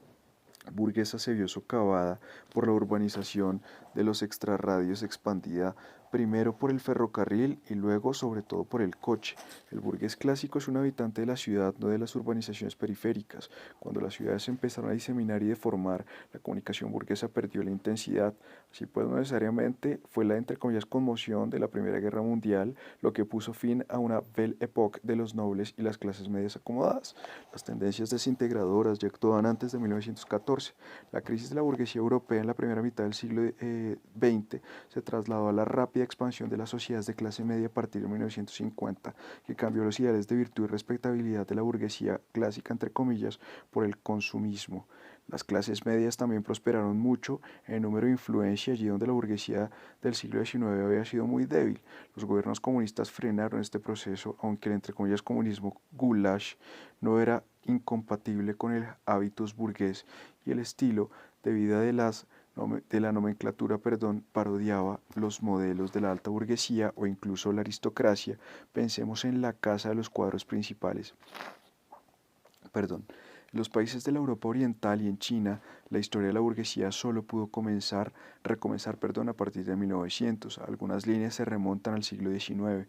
burguesa se vio socavada por la urbanización de los extrarradios expandida primero por el ferrocarril y luego sobre todo por el coche. El burgués clásico es un habitante de la ciudad, no de las urbanizaciones periféricas. Cuando las ciudades empezaron a diseminar y deformar, la comunicación burguesa perdió la intensidad. Así pues, no necesariamente fue la, entre comillas, conmoción de la Primera Guerra Mundial lo que puso fin a una belle époque de los nobles y las clases medias acomodadas. Las tendencias desintegradoras ya actuaban antes de 1914. La crisis de la burguesía europea en la primera mitad del siglo XX se trasladó a la rápida expansión de las sociedades de clase media a partir de 1950, que cambió los ideales de virtud y respetabilidad de la burguesía clásica, entre comillas, por el consumismo. Las clases medias también prosperaron mucho en número e influencia allí donde la burguesía del siglo XIX había sido muy débil. Los gobiernos comunistas frenaron este proceso, aunque el, entre comillas, comunismo goulash no era incompatible con el hábitus burgués y el estilo de vida de la nomenclatura, parodiaba los modelos de la alta burguesía o incluso la aristocracia. Pensemos en la casa de los cuadros principales. Perdón. En los países de la Europa Oriental y en China, la historia de la burguesía solo pudo recomenzar, a partir de 1900. Algunas líneas se remontan al siglo XIX.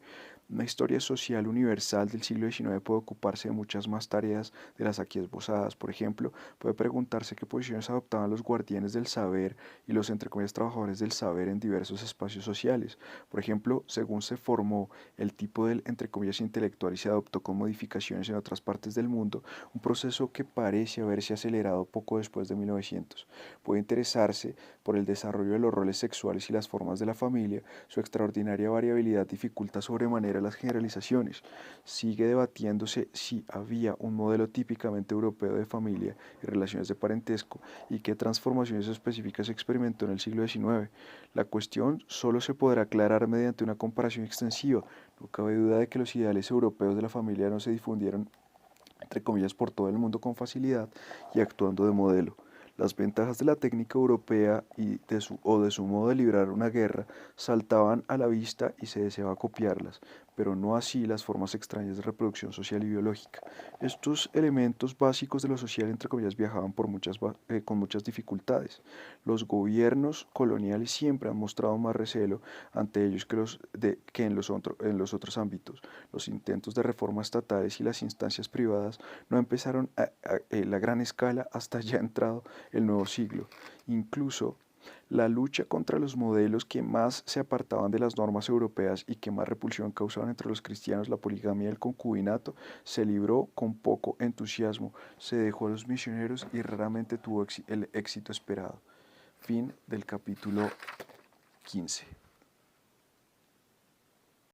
Una historia social universal del siglo XIX puede ocuparse de muchas más tareas de las aquí esbozadas. Por ejemplo, puede preguntarse qué posiciones adoptaban los guardianes del saber y los, entre comillas, trabajadores del saber en diversos espacios sociales. Por ejemplo, según se formó el tipo del, entre comillas, intelectual y se adoptó con modificaciones en otras partes del mundo, un proceso que parece haberse acelerado poco después de 1900. Puede interesarse por el desarrollo de los roles sexuales y las formas de la familia. Su extraordinaria variabilidad dificulta sobremanera las generalizaciones. Sigue debatiéndose si había un modelo típicamente europeo de familia y relaciones de parentesco y qué transformaciones específicas se experimentó en el siglo XIX. La cuestión solo se podrá aclarar mediante una comparación extensiva. No cabe duda de que los ideales europeos de la familia no se difundieron, entre comillas, por todo el mundo con facilidad y actuando de modelo. Las ventajas de la técnica europea de su modo de librar una guerra saltaban a la vista y se deseaba copiarlas, pero no así las formas extrañas de reproducción social y biológica. Estos elementos básicos de lo social, entre comillas, viajaban con muchas dificultades. Los gobiernos coloniales siempre han mostrado más recelo ante ellos que en los otros ámbitos. Los intentos de reforma estatales y las instancias privadas no empezaron a la gran escala hasta ya entrado el nuevo siglo. Incluso la lucha contra los modelos que más se apartaban de las normas europeas y que más repulsión causaban entre los cristianos, la poligamia y el concubinato, se libró con poco entusiasmo, se dejó a los misioneros y raramente tuvo el éxito esperado. Fin del capítulo 15.